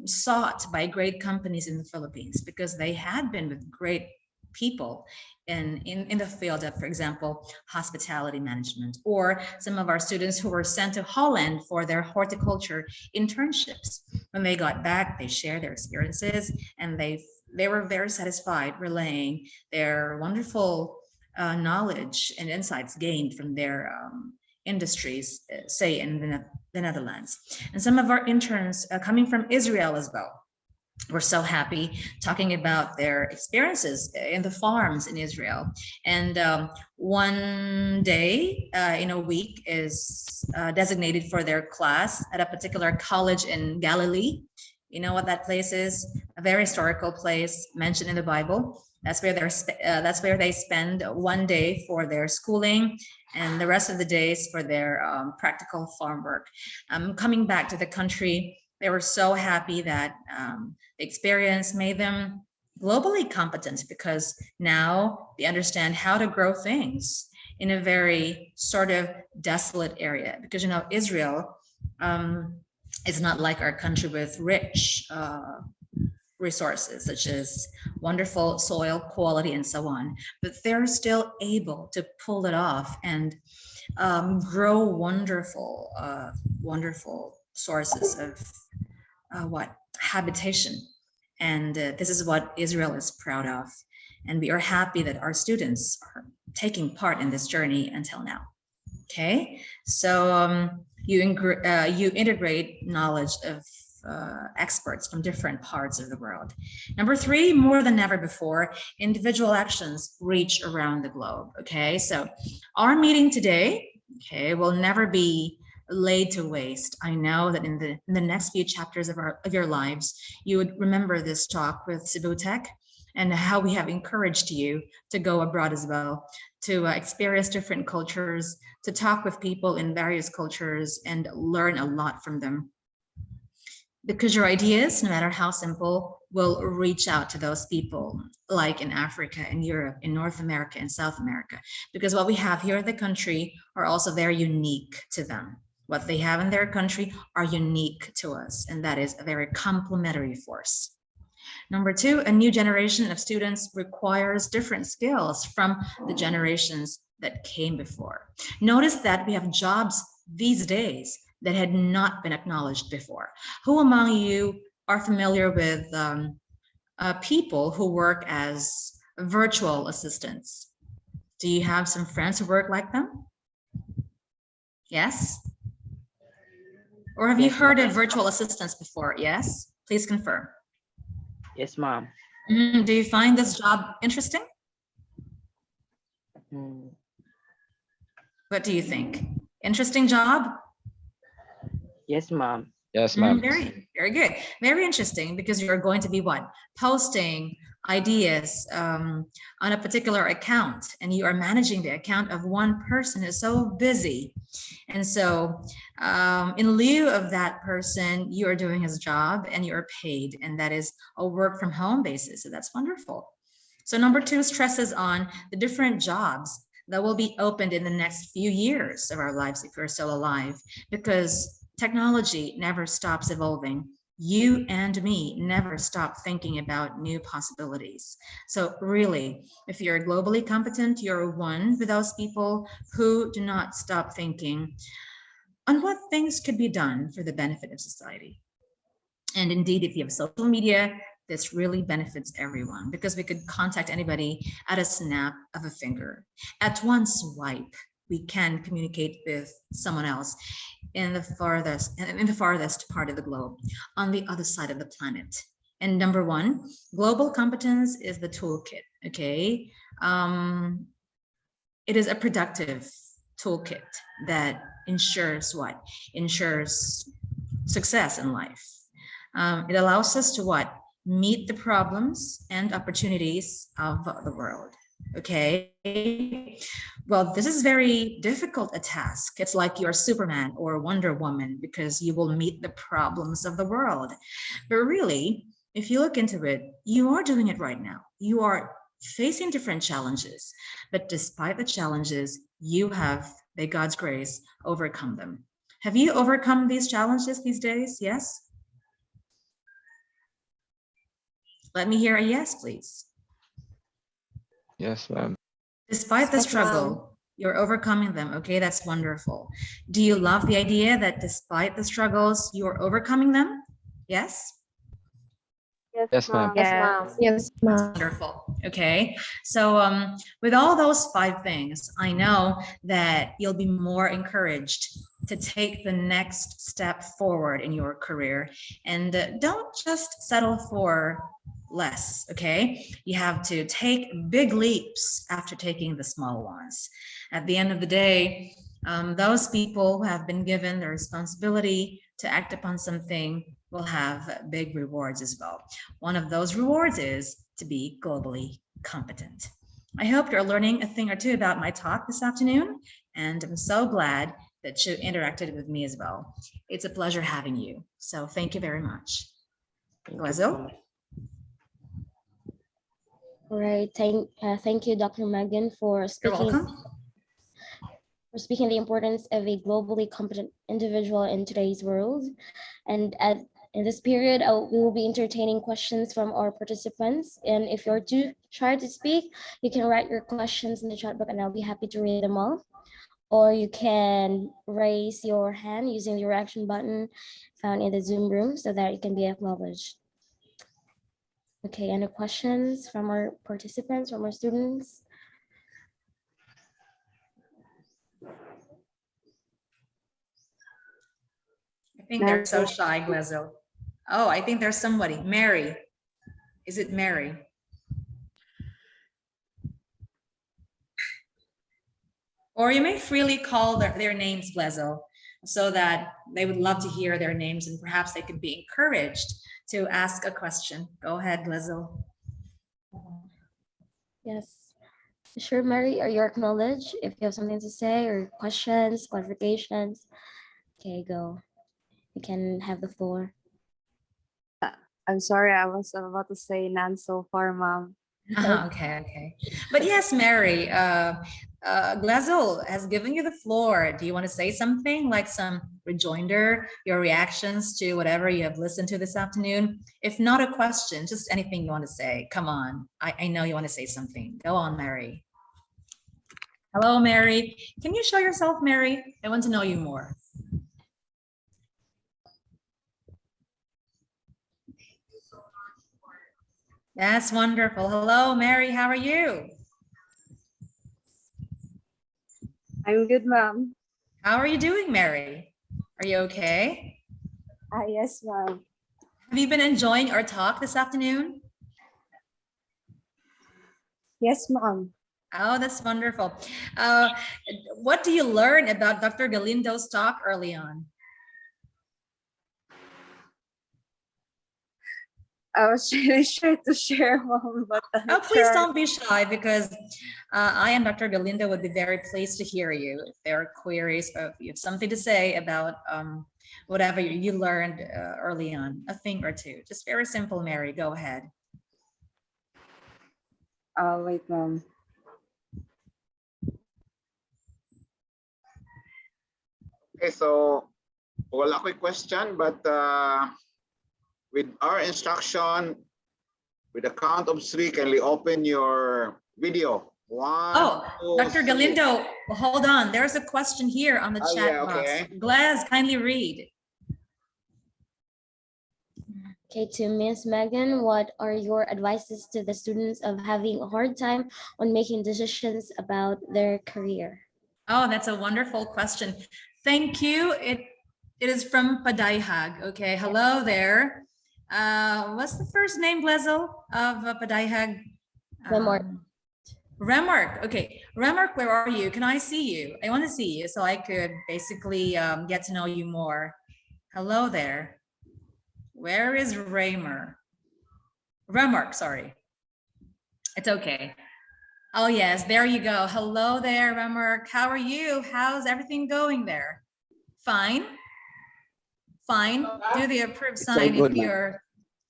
sought by great companies in the Philippines because they had been with great people in the field of, for example, hospitality management, or some of our students who were sent to Holland for their horticulture internships. When they got back, they shared their experiences and they were very satisfied relaying their wonderful knowledge and insights gained from their industries, say in the Netherlands. And some of our interns coming from Israel as well, we're so happy talking about their experiences in the farms in Israel. And one day in a week is designated for their class at a particular college in Galilee. You know what that place is? A very historical place mentioned in the Bible. That's where that's where they spend one day for their schooling and the rest of the days for their practical farm work. Coming back to the country, they were so happy that the experience made them globally competent because now they understand how to grow things in a very sort of desolate area. Because, you know, Israel is not like our country with rich resources such as wonderful soil quality and so on, but they're still able to pull it off and grow wonderful, wonderful sources of habitation. And this is what Israel is proud of. And we are happy that our students are taking part in this journey until now. Okay, so you integrate knowledge of experts from different parts of the world. Number 3, more than ever before, individual actions reach around the globe. Okay, so our meeting today, okay, will never be laid to waste. I know that in the next few chapters of your lives, you would remember this talk with Cebu Tech and how we have encouraged you to go abroad as well, to experience different cultures, to talk with people in various cultures and learn a lot from them. Because your ideas, no matter how simple, will reach out to those people, like in Africa, in Europe, in North America, and South America. Because what we have here in the country are also very unique to them. What they have in their country are unique to us, and that is a very complementary force. Number 2, a new generation of students requires different skills from the generations that came before. Notice that we have jobs these days that had not been acknowledged before. Who among you are familiar with people who work as virtual assistants? Do you have some friends who work like them? Yes? Or have you heard of virtual assistants before? Yes? Please confirm. Yes, ma'am. Do you find this job interesting? What do you think? Interesting job? Yes, ma'am. Yes, ma'am. Very, very good. Very interesting because you're going to be what? Posting ideas on a particular account, and you are managing the account of one person who's so busy. And so in lieu of that person, you are doing his job and you're paid, and that is a work from home basis. So that's wonderful. So number 2 stresses on the different jobs that will be opened in the next few years of our lives if we're still alive, because technology never stops evolving. You and me never stop thinking about new possibilities. So really, if you're globally competent, you're one with those people who do not stop thinking on what things could be done for the benefit of society. And indeed, if you have social media, this really benefits everyone because we could contact anybody at a snap of a finger. At one swipe, we can communicate with someone else in the farthest part of the globe, on the other side of the planet. And number 1, global competence is the toolkit. Okay, it is a productive toolkit that ensures what? Ensures success in life. It allows us to what? Meet the problems and opportunities of the world. Okay, well, this is very difficult a task. It's like you're Superman or Wonder Woman because you will meet the problems of the world. But really, if you look into it, you are doing it right now. You are facing different challenges, but despite the challenges, you have, by God's grace, overcome them. Have you overcome these challenges these days? Yes? Let me hear a yes, please. Yes, ma'am. Despite the struggle, you're overcoming them. Okay, that's wonderful. Do you love the idea that despite the struggles, you're overcoming them? Yes? Yes, ma'am. Yes, ma'am. Yes, ma'am. Wonderful. Okay, so with all those 5 things, I know that you'll be more encouraged to take the next step forward in your career, and don't just settle for less. Okay, you have to take big leaps after taking the small ones. At the end of the day, those people who have been given the responsibility to act upon something will have big rewards as well. One of those rewards is to be globally competent. I hope you're learning a thing or two about my talk this afternoon, and I'm so glad that you interacted with me as well. It's a pleasure having you. So thank you very much. Glezo? All right, thank you, Dr. Megan, for You're speaking. welcome. For speaking the importance of a globally competent individual in today's world. And in this period, we will be entertaining questions from our participants. And if you're too shy to speak, you can write your questions in the chat box and I'll be happy to read them all. Or you can raise your hand using the reaction button found in the Zoom room so that it can be acknowledged. Okay, any questions from our participants, from our students? I think they're so shy, Glezo. Oh, I think there's somebody. Mary. Is it Mary? Or you may freely call their names, Glezo, so that they would love to hear their names and perhaps they could be encouraged to ask a question. Go ahead, Glezo. Yes. Sure, Mary, are you acknowledged? If you have something to say or questions, clarifications, okay, go. You can have the floor. I'm sorry, I was about to say none so far, Mom. Okay. But yes, Mary, Glezo has given you the floor. Do you want to say something, like some rejoinder, your reactions to whatever you have listened to this afternoon? If not a question, just anything you want to say. Come on. I know you want to say something. Go on, Mary. Hello, Mary. Can you show yourself, Mary? I want to know you more. That's wonderful. Hello, Mary. How are you? I'm good, Mom. How are you doing, Mary? Are you okay? Yes, Mom. Have you been enjoying our talk this afternoon? Yes, Mom. Oh, that's wonderful. What do you learn about Dr. Galindo's talk early on? I was really shy to share, Mom, but oh, please don't be shy, because I and Dr. Galindo would be very pleased to hear you. If there are queries or if you have something to say about whatever you learned early on, a thing or two. Just very simple, Mary. Go ahead. Wait, Mom. Okay, so wala ko'y question, but with our instruction, with the count of 3, kindly open your video. 1, 2, Dr. 3. Galindo, hold on. There's a question here on the chat yeah, box. okay. Glaz, kindly read. Okay, to Ms. Megan, what are your advices to the students of having a hard time on making decisions about their career? Oh, that's a wonderful question. Thank you. It is from Padayhag. Okay, hello there. What's the first name, Glezo, of Padayhag? Remark. Remark. Okay, Remark, where are you? Can I see you? I want to see you so I could basically get to know you more. Hello there. Where is Remark, sorry. It's okay. Oh, yes, there you go. Hello there, Remark. How are you? How's everything going there? Fine? Fine. Do the approved sign if you're...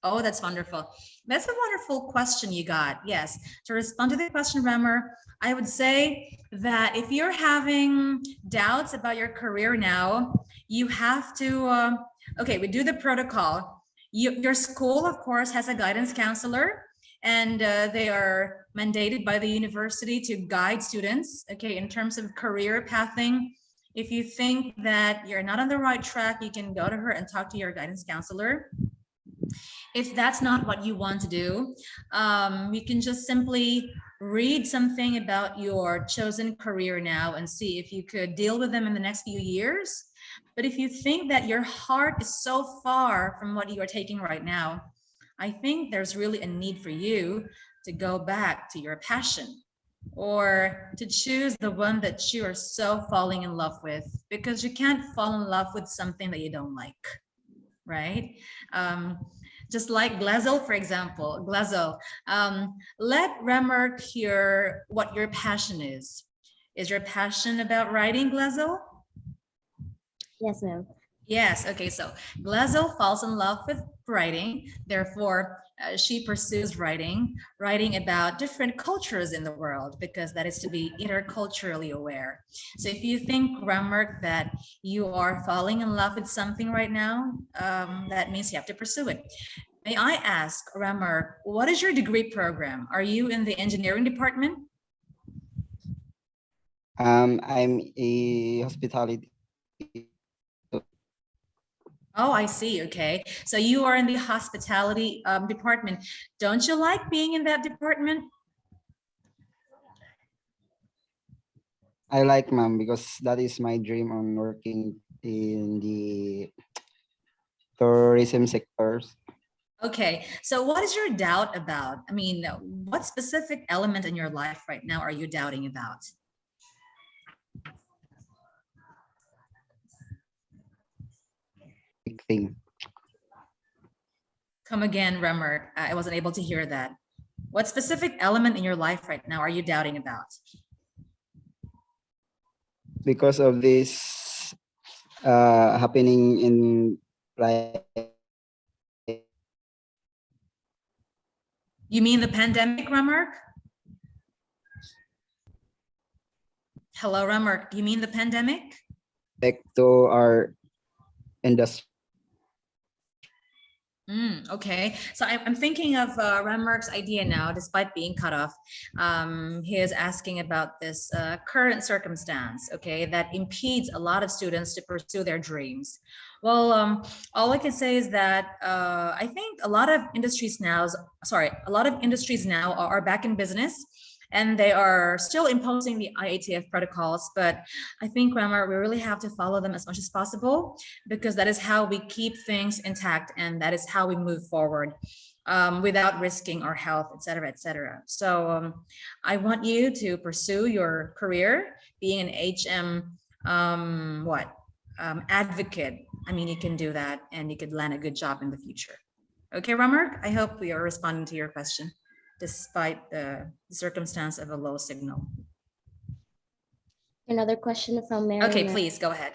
Oh, that's wonderful. That's a wonderful question you got. Yes. To respond to the question, Remer, I would say that if you're having doubts about your career now, you have to, okay, we do the protocol. Your school, of course, has a guidance counselor, and they are mandated by the university to guide students, okay, in terms of career pathing. If you think that you're not on the right track, you can go to her and talk to your guidance counselor. If that's not what you want to do, you can just simply read something about your chosen career now and see if you could deal with them in the next few years. But if you think that your heart is so far from what you are taking right now, I think there's really a need for you to go back to your passion, or to choose the one that you are so falling in love with, because you can't fall in love with something that you don't like, right? Just like Glazel, for example. Glazel, let Remark hear what your passion is. Is your passion about writing, Glazel? Yes, ma'am. Yes, okay, so Glazel falls in love with writing, therefore she pursues writing about different cultures in the world, because that is to be interculturally aware. So if you think, Remark, that you are falling in love with something right now, that means you have to pursue it. May I ask, Remark, what is your degree program? Are you in the engineering department? I'm a hospitality. Oh, I see. Okay. So you are in the hospitality department. Don't you like being in that department? I like, ma'am, because that is my dream on working in the tourism sectors. Okay. So what is your doubt about? I mean, what specific element in your life right now are you doubting about? Big thing. Come again, Remark. I wasn't able to hear that. What specific element in your life right now are you doubting about? Because of this happening in like. You mean the pandemic, Remark? Hello, Remark. You mean the pandemic? Back to our industry. Okay, so I'm thinking of Remark's idea now, despite being cut off. He is asking about this current circumstance, okay, that impedes a lot of students to pursue their dreams. Well, all I can say is that I think a lot of industries now, are back in business, and they are still imposing the IATF protocols. But I think, Remark, we really have to follow them as much as possible, because that is how we keep things intact, and that is how we move forward without risking our health, et cetera, et cetera. So I want you to pursue your career being an HM advocate. I mean, you can do that, and you could land a good job in the future. Okay, Remark, I hope we are responding to your question, despite the circumstance of a low signal. Another question from Mary. Okay, please go ahead.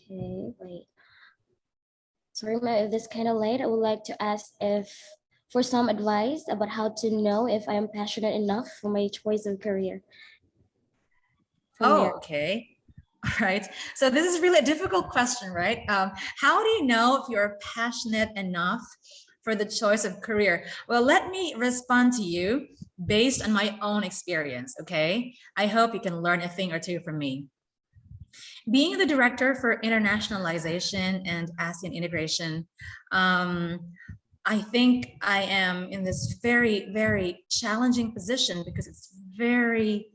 Okay, wait. Sorry, if this is kind of late. I would like to ask for some advice about how to know if I am passionate enough for my choice of career. Okay. All right. So this is really a difficult question, right? How do you know if you're passionate enough for the choice of career? Well, let me respond to you based on my own experience, okay? I hope you can learn a thing or two from me. Being the director for internationalization and ASEAN integration, I think I am in this very, very challenging position, because it's very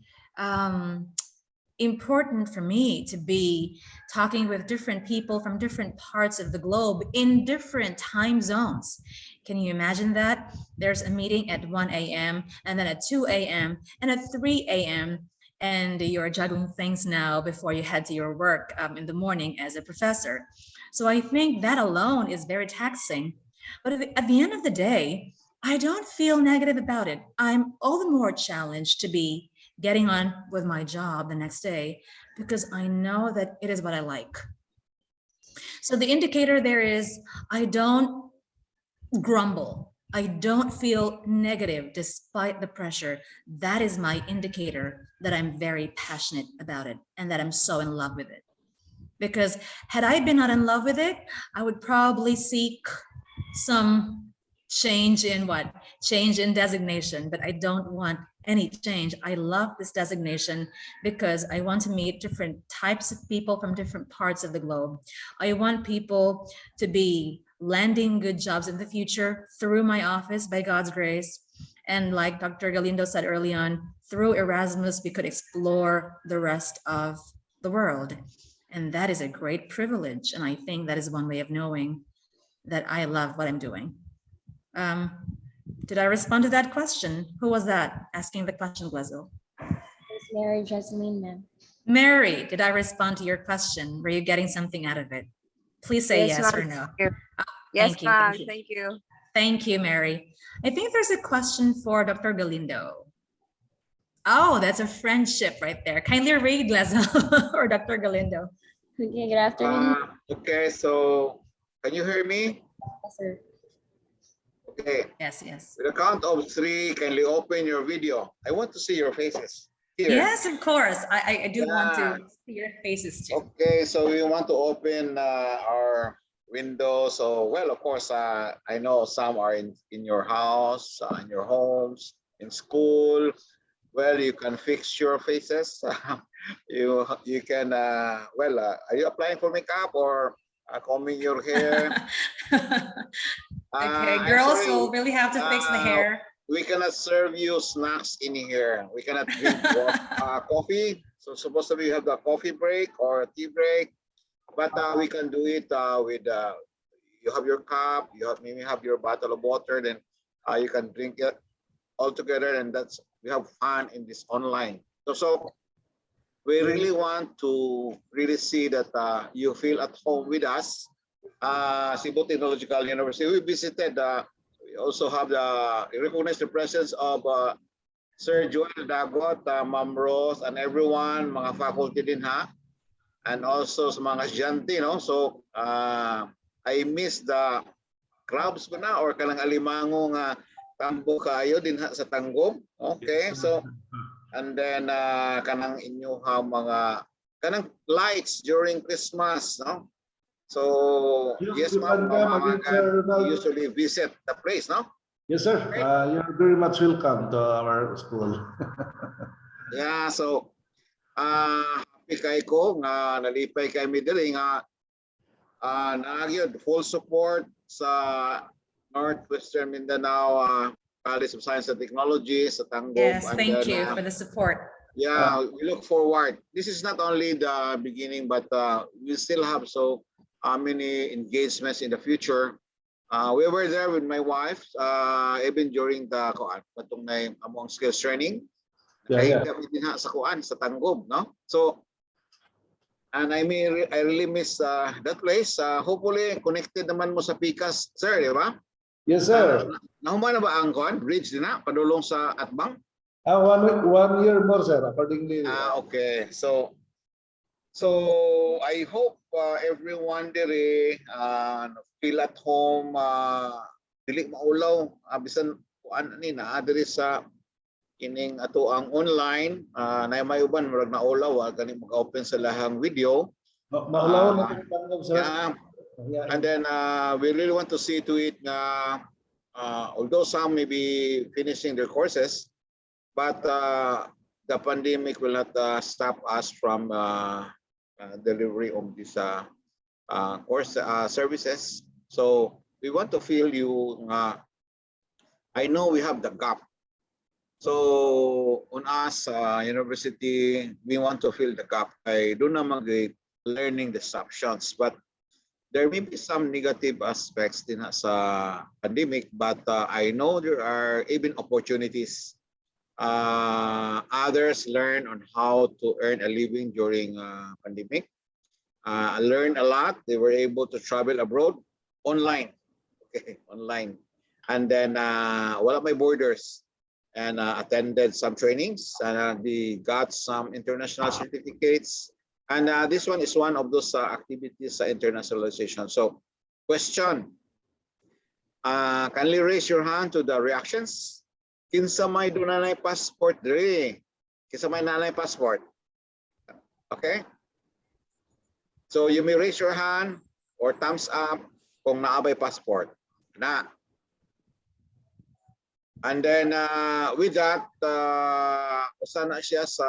important for me to be talking with different people from different parts of the globe in different time zones. Can you imagine that? There's a meeting at 1 a.m. and then at 2 a.m. and at 3 a.m. and you're juggling things now before you head to your work in the morning as a professor. So I think that alone is very taxing. But at the end of the day, I don't feel negative about it. I'm all the more challenged to be getting on with my job the next day, because I know that it is what I like. So the indicator there is, I don't grumble. I don't feel negative despite the pressure. That is my indicator that I'm very passionate about it and that I'm so in love with it. Because had I been not in love with it, I would probably seek some change in designation, but I don't want any change. I love this designation because I want to meet different types of people from different parts of the globe. I want people to be landing good jobs in the future through my office by God's grace. And like Dr. Galindo said early on, through Erasmus, we could explore the rest of the world. And that is a great privilege. And I think that is one way of knowing that I love what I'm doing. Did I respond to that question? Who was that asking the question, Glazel? It's Mary Jasmine, ma'am. Mary, did I respond to your question? Were you getting something out of it? Please say Yes, yes ma'am. or no. Thank you. Yes, Thank you. ma'am. Thank you. Thank you. Thank you, Mary. I think there's a question for Dr. Galindo. Oh, that's a friendship right there. Kindly read, Leslie or Dr. Galindo. Okay, good afternoon. Okay, so can you hear me? Yes, sir. Okay. Yes, yes. With the count of 3, kindly open your video. I want to see your faces here. Yes, of course. I do want to see your faces too. Okay, so we want to open our window. So, well, of course, I know some are in your house, in your homes, in school. Well, you can fix your faces. you can, well, are you applying for makeup or combing your hair? Okay, girls will really have to fix the hair. We cannot serve you snacks in here. We cannot drink coffee. So supposed to be you have the coffee break or a tea break, but we can do it with you have your cup, you have maybe have your bottle of water, then you can drink it all together, and that's we have fun in this online. So we really want to really see that you feel at home with us. Cebu Technological University. We visited. We also have recognized the presence of Sir Joel Dagot, Ma'am Rose, and everyone, mga faculty din ha, and also sa mga estudyante, no? So I miss the crabs ko na or kanang alimango nga tambo kayo din ha sa Tanggom. Okay, so and then kanang inyo ha mga kanang lights during Christmas, no? So yes, ma'am, usually visit the place, no? Yes, sir. You're very much welcome to our school. Yeah, so happy kay ko nga nalipay kay mi diri nga nagyod full support sa Northwestern Mindanao College of Science and Technology sa Tanggom. Yes, thank you for the support. Yeah, we look forward. This is not only the beginning, but we still have many engagements in the future. We were there with my wife, even during the among skills training. Yeah. Sa kuan sa Tanggom, no? So, and I really miss that place. Hopefully, connected naman mo sa Picas, sir, di ba? Yes, sir. Nahuman na ba ang kuan? Bridge din na? Padulong sa Atbang? 1 year more, sir, accordingly. Okay. So I hope everyone there feel at home, dili maulaw, bisan kuan ani na diri sa kining ato ang online na may uban murag naulaw kani mag-open sa lahang video. Maulaw na Tanggom, sir. Yeah. And then we really want to see to it na although some may be finishing their courses, but the pandemic will not stop us from delivery of these course services. So we want to feel you. I know we have the gap. So on us, university, we want to fill the gap. I do not learning disruptions, but there may be some negative aspects din sa pandemic, but I know there are even opportunities. Others learn on how to earn a living during pandemic. Learned a lot. They were able to travel abroad online. Okay, online. And then wala may borders, and attended some trainings, and they got some international certificates. And this one is one of those activities internationalization. So, question: kindly raise your hand to the reactions. Kinsa may dunay passport diri? Kinsa may nanay passport? Okay. So you may raise your hand or thumbs up kung naabay passport. Na. And then with that, usa na siya sa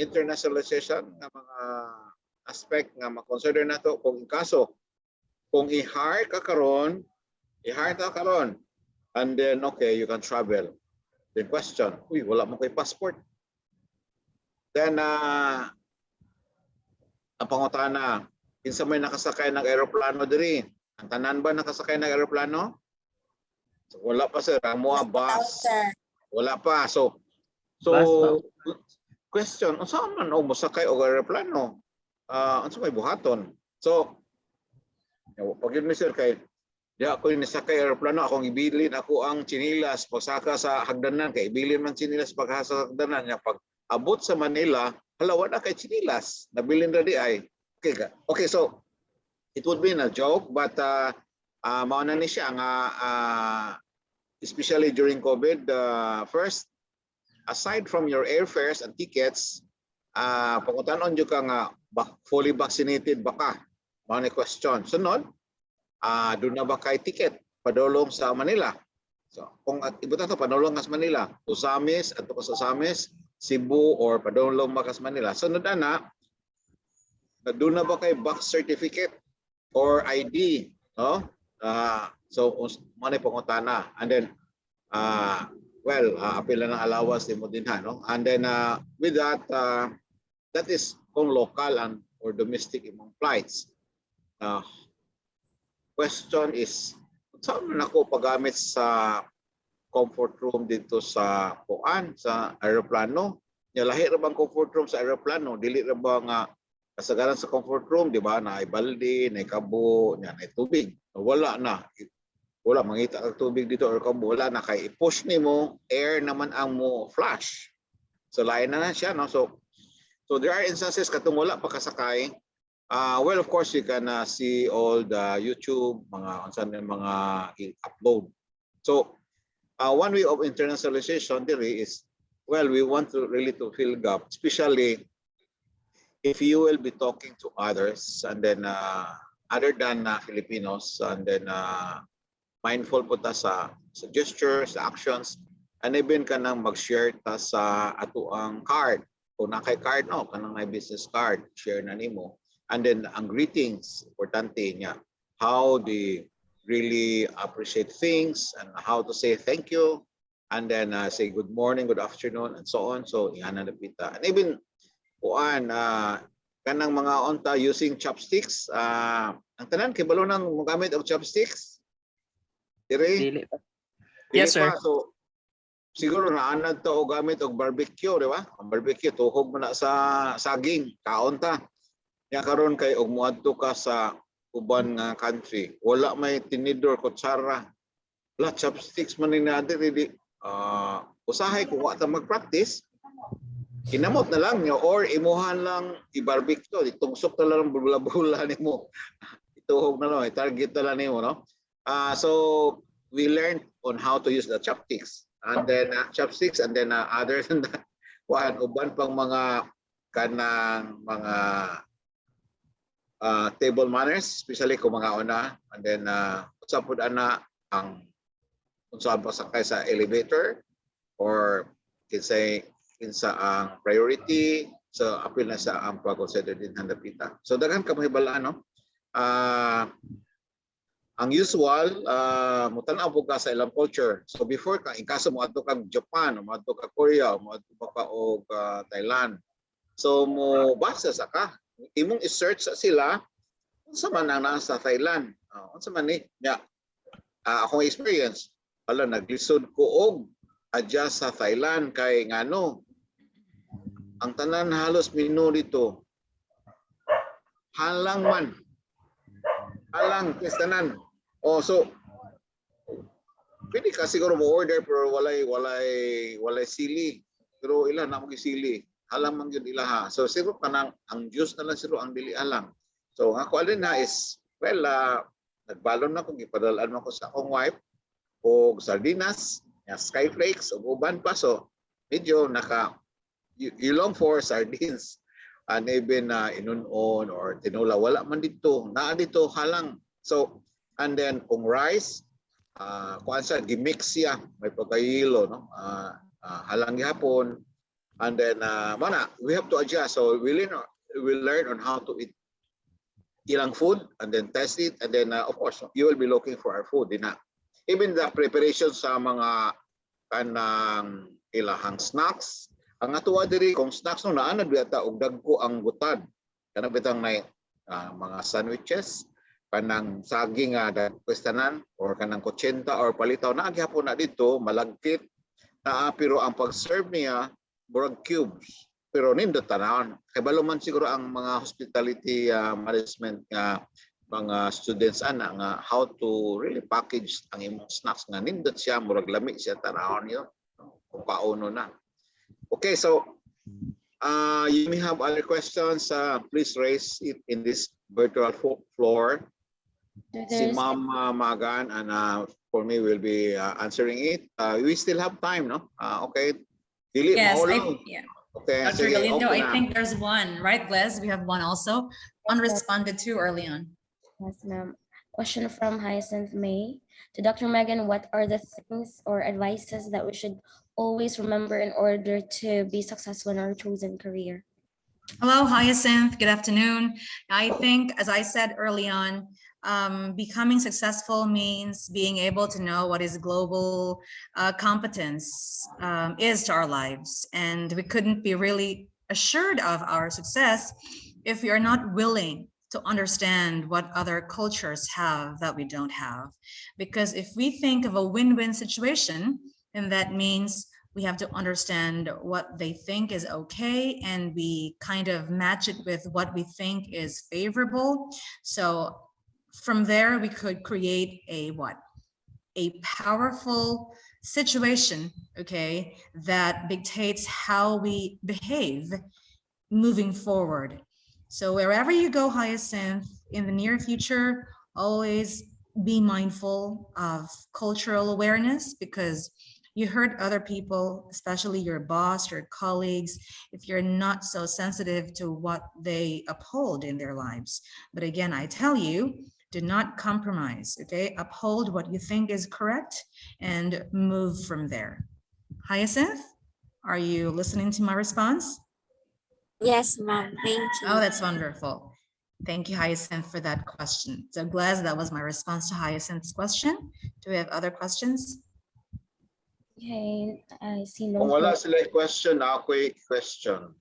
internationalization ng mga aspect nga ma-consider nato kung kaso kung i-hire ka karon, and then okay, you can travel. Then question, uy, wala mo kay passport. Then ang pangutana, kinsa may nakasakay ng eroplano diri? Ang tanan ba nakasakay ng eroplano? So, wala pa sir, amo bus. Wala pa. So question, unsa man og mosakay og eroplano? Unsa may buhaton? So Pag yun, sir, kay di ako yung nasakay aeroplano, akong ibilin ako ang chinilas pagsaka sa hagdanan, kay ibilin man chinilas pagsaka sa hagdanan niya. Pag abot sa Manila, halawa na kay chinilas, nabilin na di ay. Okay, so it would be a joke, but mauna ni siya nga, especially during COVID, first, aside from your airfares and tickets, pangutanon nyo ka nga, fully vaccinated ba ka? Mauna question. Sunod, doon na ba kay ticket padulong sa Manila? So kung ibutan to padulong sa Manila, Usamis at sa Usamis, Cebu or padulong makas Manila. Sunod na doon na ba kay birth certificate or ID, no? So money pangutana, and then apil na ng allowance mo din ha, no? And then with that, that is kung local and or domestic imong flights. Question is, saan na ako paggamit sa comfort room dito sa puan, sa aeroplano? Lahi ra bang comfort room sa aeroplano? Dili ra ba nga kasagaran sa comfort room, di ba? Na balde, na kabo, na tubig. Wala na. Wala, mangita ang tubig dito or kabo. Wala na. Kay i-push ni mo, air naman ang mo flash. So lain na siya, no? So there are instances katong wala pa kasakay. Well, of course, you can see all the YouTube, mga upload. So, one way of internationalization is, well, we want to really to fill gap, especially if you will be talking to others, and then other than Filipinos, and then mindful po ta sa gestures, sa actions, and even ka nang mag-share ta sa ato ang card. Kung na kay card, no, kanang may business card, share na nimo. And then ang greetings, importante niya. How they really appreciate things and how to say thank you. And then say good morning, good afternoon, and so on. So, yan na napita. And even, kanang mga onta using chopsticks. Ang tanan, kibalo nang magamit og chopsticks? Dili pa. Yes, sir. So, siguro naanad to o gamit og barbecue, di ba? Ang barbecue, tuhog mo na sa saging, kaonta. Nga karon kay og muadto ka sa uban nga country, wala may tinidor, kutsara, wala chopsticks man ni natin, really usahay kung wala mag-practice, kinamot na lang nyo or imuhan lang i-barbecue, itungsok na lang bula-bula nimo, ituhog na lang, i-target na lang nimo, no? So we learned on how to use the chopsticks, and then other than that, uban pang mga kanang mga table manners, especially kung mga una, and then sa pud ana ang unsa pa sakay sa elevator or kinsa ang priority, so apil na sa ang pag-consider din handapita. So daghan ka mahibalaan, no? Ang usual, mutan-aw po ka sa ilang culture. So before ka, in kaso mo adto kag Japan, mo adto kag Korea, mo adto ka og Thailand. So mo basa sa ka, imong i-search sa sila unsa man ang nasa Thailand. Unsa man ni? Akong experience, naglisod ko og adjust sa Thailand kay ngano. Ang tanan halos menu dito. Halang man. Halang tanan. So pwede ka siguro mo order pero walay sili. Pero ilan na mo sili. Halang man yun ilaha. So siguro kanang ang juice na lang siguro ang dili alang. So ako alin na is, well, nagbalon na kung ipadalaan mo ko sa akong wife o sardinas, skyflakes o uban pa. So medyo you long for sardines and even inunon or tinola. Wala man dito. Naa dito halang. So and then kung rice, kung sa gimix siya, may pagkahilo, no? Halang gihapon. And then, we have to adjust. So we learn on how to eat ilang food and then test it. And then, of course, you will be looking for our food. Even the preparation sa mga kanang ilahang snacks. Ang atuwa diri kung snacks no naanad biyata og dagko ang butad. Kanang bitang may mga sandwiches, kanang saging dagkwestanan or kanang kutsenta or palitaw na gihapon na dito malagkit pero ang pag-serve niya burag cubes, pero nindot tanawon. Kay balo man siguro ang mga hospitality management nga mga students ana nga how to really package ang imong snacks nga nindot siya murag lami siya tanahon niyo kung pauno na. Okay, so you may have other questions. Please raise it in this virtual floor. Si Ma'am Magan and for me will be answering it. We still have time, no? Okay. Dili, Yes, yeah. Okay. Dr. Sige, Galindo, open I think there's one, right, Gles? We have one also unresponded to early on. Yes, ma'am. Question from Hyacinth May. To Dr. Megan, what are the things or advices that we should always remember in order to be successful in our chosen career? Hello, Hyacinth. Good afternoon. I think, as I said early on, becoming successful means being able to know what is global competence is to our lives. And we couldn't be really assured of our success if we are not willing to understand what other cultures have that we don't have. Because if we think of a win-win situation, then that means we have to understand what they think is okay, and we kind of match it with what we think is favorable. So from there, we could create a what? A powerful situation, okay, that dictates how we behave moving forward. So wherever you go, Hyacinth, in the near future, always be mindful of cultural awareness, because you hurt other people, especially your boss, your colleagues, if you're not so sensitive to what they uphold in their lives. But again, I tell you, do not compromise, okay? Uphold what you think is correct and move from there. Hyacinth, are you listening to my response? Yes, ma'am. Thank you. Oh, that's wonderful. Thank you, Hyacinth, for that question. So glad that was my response to Hyacinth's question. Do we have other questions? Okay, I see no. Kung wala sila question, ako question.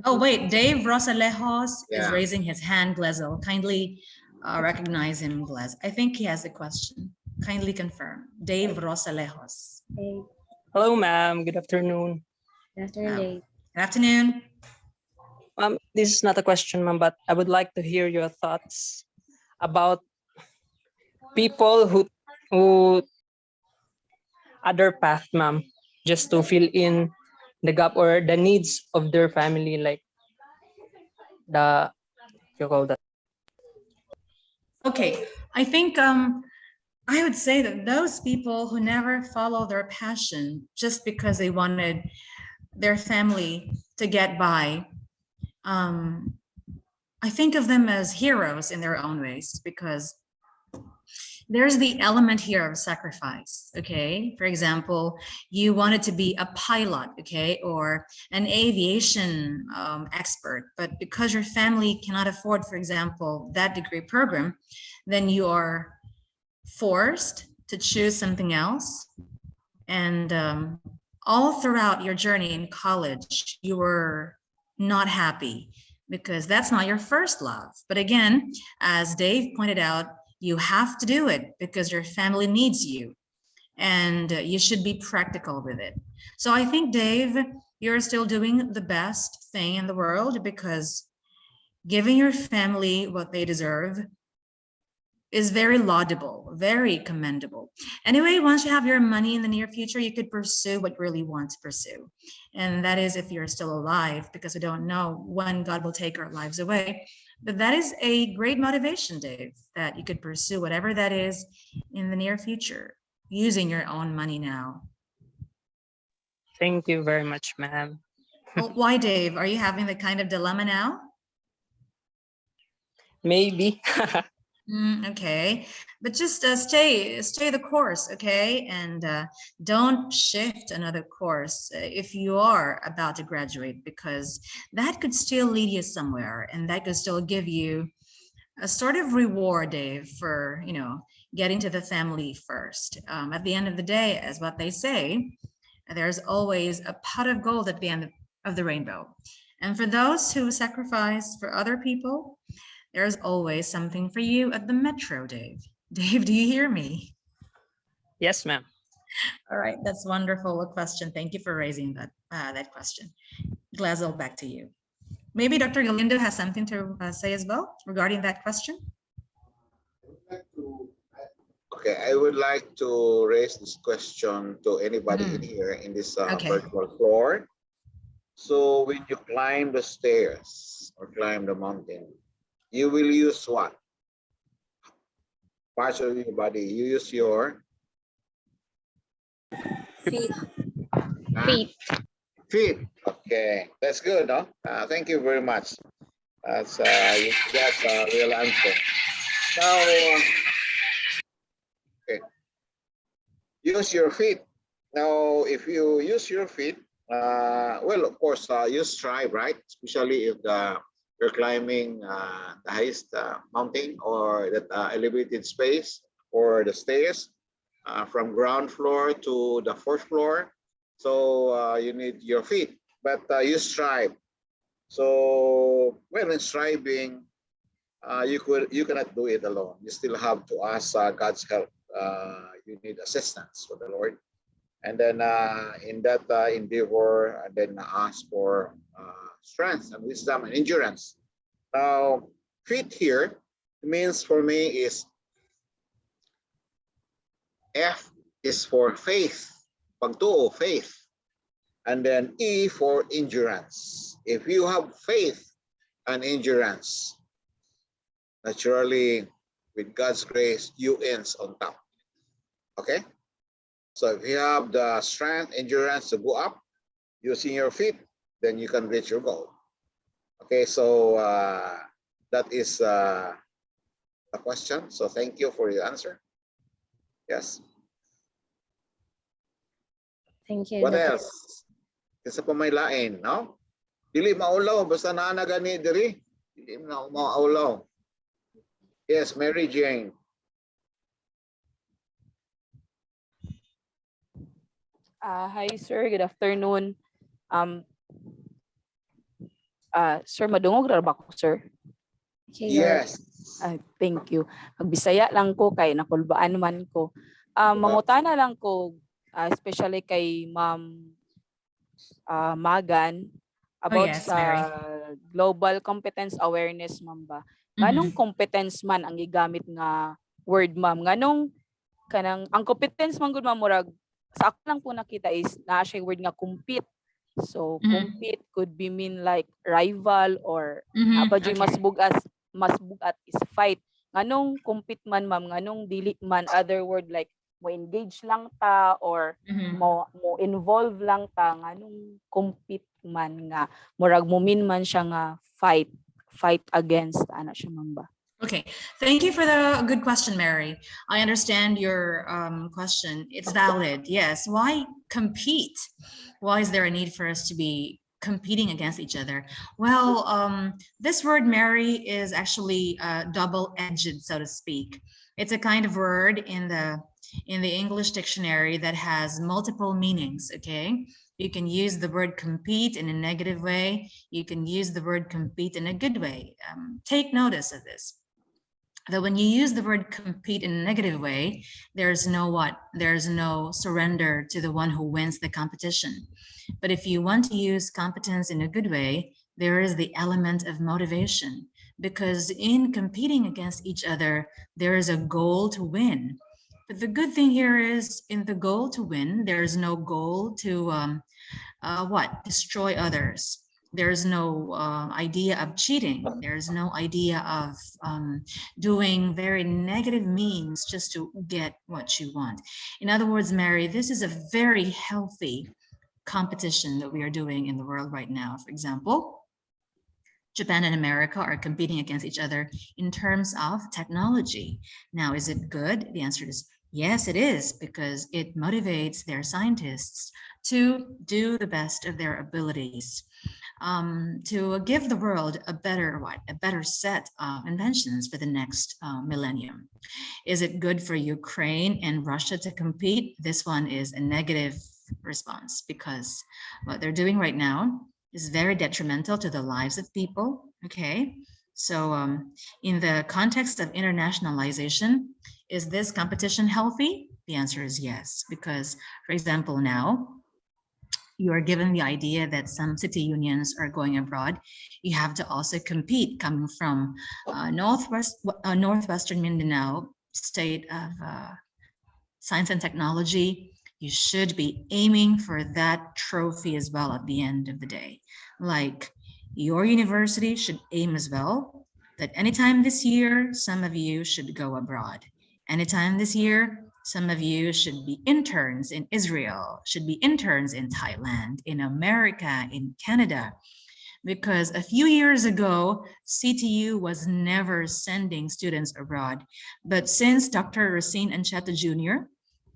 Oh, wait, Dave Rosalejos is Yeah. raising his hand, Glezel. Kindly recognize him, Glez. I think he has a question. Kindly confirm. Dave Rosalejos. Hey. Hello, ma'am. Good afternoon. Good afternoon, Dave. Good afternoon. This is not a question, ma'am, but I would like to hear your thoughts about people who other path, ma'am, just to fill in the gap or the needs of their family, like the, you call that. Okay, I think I would say that those people who never follow their passion just because they wanted their family to get by, I think of them as heroes in their own ways, because there's the element here of sacrifice, okay? For example, you wanted to be a pilot, okay, or an aviation expert, but because your family cannot afford, for example, that degree program, then you are forced to choose something else. And all throughout your journey in college, you were not happy because that's not your first love. But again, as Dave pointed out, you have to do it because your family needs you, and you should be practical with it. So I think, Dave, you're still doing the best thing in the world, because giving your family what they deserve is very laudable, very commendable. Anyway, once you have your money in the near future, you could pursue what you really want to pursue. And that is if you're still alive, because we don't know when God will take our lives away. But that is a great motivation, Dave, that you could pursue whatever that is in the near future, using your own money now. Thank you very much, ma'am. Well, why, Dave? Are you having the kind of dilemma now? Maybe. Okay, but just stay the course, okay? And don't shift another course if you are about to graduate, because that could still lead you somewhere, and that could still give you a sort of reward, Dave, for, you know, getting to the family first. At the end of the day, as what they say, there's always a pot of gold at the end of the rainbow. And for those who sacrifice for other people, there's always something for you at the metro, Dave. Dave, do you hear me? Yes, ma'am. All right, that's wonderful question. Thank you for raising that question. Glazel, back to you. Maybe Dr. Galindo has something to say as well regarding that question. Okay, I would like to raise this question to anybody in here in this Okay. virtual floor. So when you climb the stairs or climb the mountain, you will use what? Parts of your body. You use your Feet. feet. Feet. Okay, that's good, no? Thank you very much. That's a real answer. Now, okay. Use your feet. Now, if you use your feet, well, of course, you strive, right? Especially if you're climbing the highest mountain or that elevated space or the stairs from ground floor to the fourth floor. So you need your feet, but you strive. So, well, in striving, you cannot do it alone. You still have to ask God's help. You need assistance from the Lord, and then in that endeavor, and then ask for strength and wisdom and endurance. Now, faith here means for me is F is for faith, pagtuo, faith, and then E for endurance. If you have faith and endurance, naturally, with God's grace, you ends on top. Okay? So if you have the strength, endurance to go up using your feet, then you can reach your goal. Okay, so that is the question. So thank you for your answer. Yes. Thank you. What else? Isa pa may lain, no? Dili maulaw, basta naana gani diri. Dili na maulaw. Yes, Mary Jane. Hi, sir. Good afternoon. Sir, madungog ra ba ko, sir? Yes. Thank you. Magbisaya lang ko kay nakulbaan man ko. Mangutana lang ko, especially kay Ma'am Magan about yes, sa Mary. global competence awareness, ma'am ba? Nganong competence man ang gigamit nga word, ma'am? Nganong kanang ang competence man gud, ma'am, murag sa ako lang po nakita is naa siya word nga compete. So compete could be mean like rival or Okay. mas bugat is fight. Nganong compete man, ma'am? Nganong dili man other word like mo engage lang ta or mo involve lang ta, nganong compete man nga murag mo mean man siya nga fight against ana siya, ma'am ba? Okay, thank you for the good question, Mary. I understand your question. It's valid. Yes. Why compete? Why is there a need for us to be competing against each other? Well, this word, Mary, is actually double-edged, so to speak. It's a kind of word in the English dictionary that has multiple meanings. Okay. You can use the word compete in a negative way. You can use the word compete in a good way. Take notice of this. That when you use the word compete in a negative way, there's no what? There's no surrender to the one who wins the competition. But if you want to use competence in a good way, there is the element of motivation, because in competing against each other, there is a goal to win. But the good thing here is in the goal to win, there's no goal to destroy others. There's no idea of cheating. There's no idea of doing very negative means just to get what you want. In other words, Mary, this is a very healthy competition that we are doing in the world right now. For example, Japan and America are competing against each other in terms of technology. Now, is it good? The answer is yes, it is, because it motivates their scientists to do the best of their abilities. To give the world a better set of inventions for the next millennium. Is it good for Ukraine and Russia to compete? This one is a negative response, because what they're doing right now is very detrimental to the lives of people. Okay, so in the context of internationalization, is this competition healthy? The answer is yes, because, for example, now you are given the idea that some city unions are going abroad. You have to also compete coming from northwestern Mindanao, state of science and technology, you should be aiming for that trophy as well at the end of the day. Like your university should aim as well that anytime this year, some of you should go abroad. Anytime this year, some of you should be interns in Israel, should be interns in Thailand, in America, in Canada. Because a few years ago, CTU was never sending students abroad. But since Dr. Racine Ancheta Jr.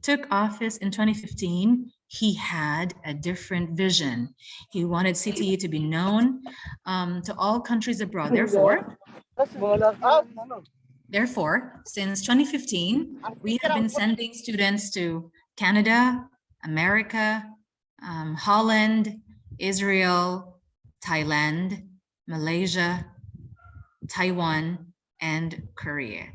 took office in 2015, he had a different vision. He wanted CTU to be known to all countries abroad. Therefore, since 2015, we have been sending students to Canada, America, Holland, Israel, Thailand, Malaysia, Taiwan, and Korea.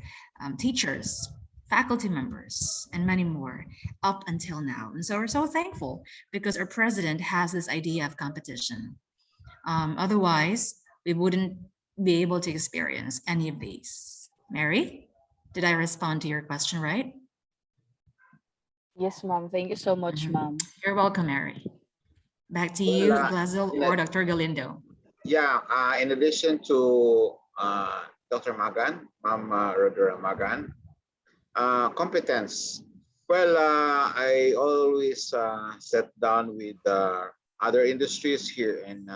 Teachers, faculty members, and many more up until now. And so we're so thankful because our president has this idea of competition. Otherwise, we wouldn't be able to experience any of these. Mary, did I respond to your question right? Yes, ma'am. Thank you so much, ma'am. You're welcome, Mary. Back to you, Glazil or Dr. Galindo. Yeah, in addition to Dr. Magan, Ma'am Rodora Magan, competence. Well, I always sit down with other industries here in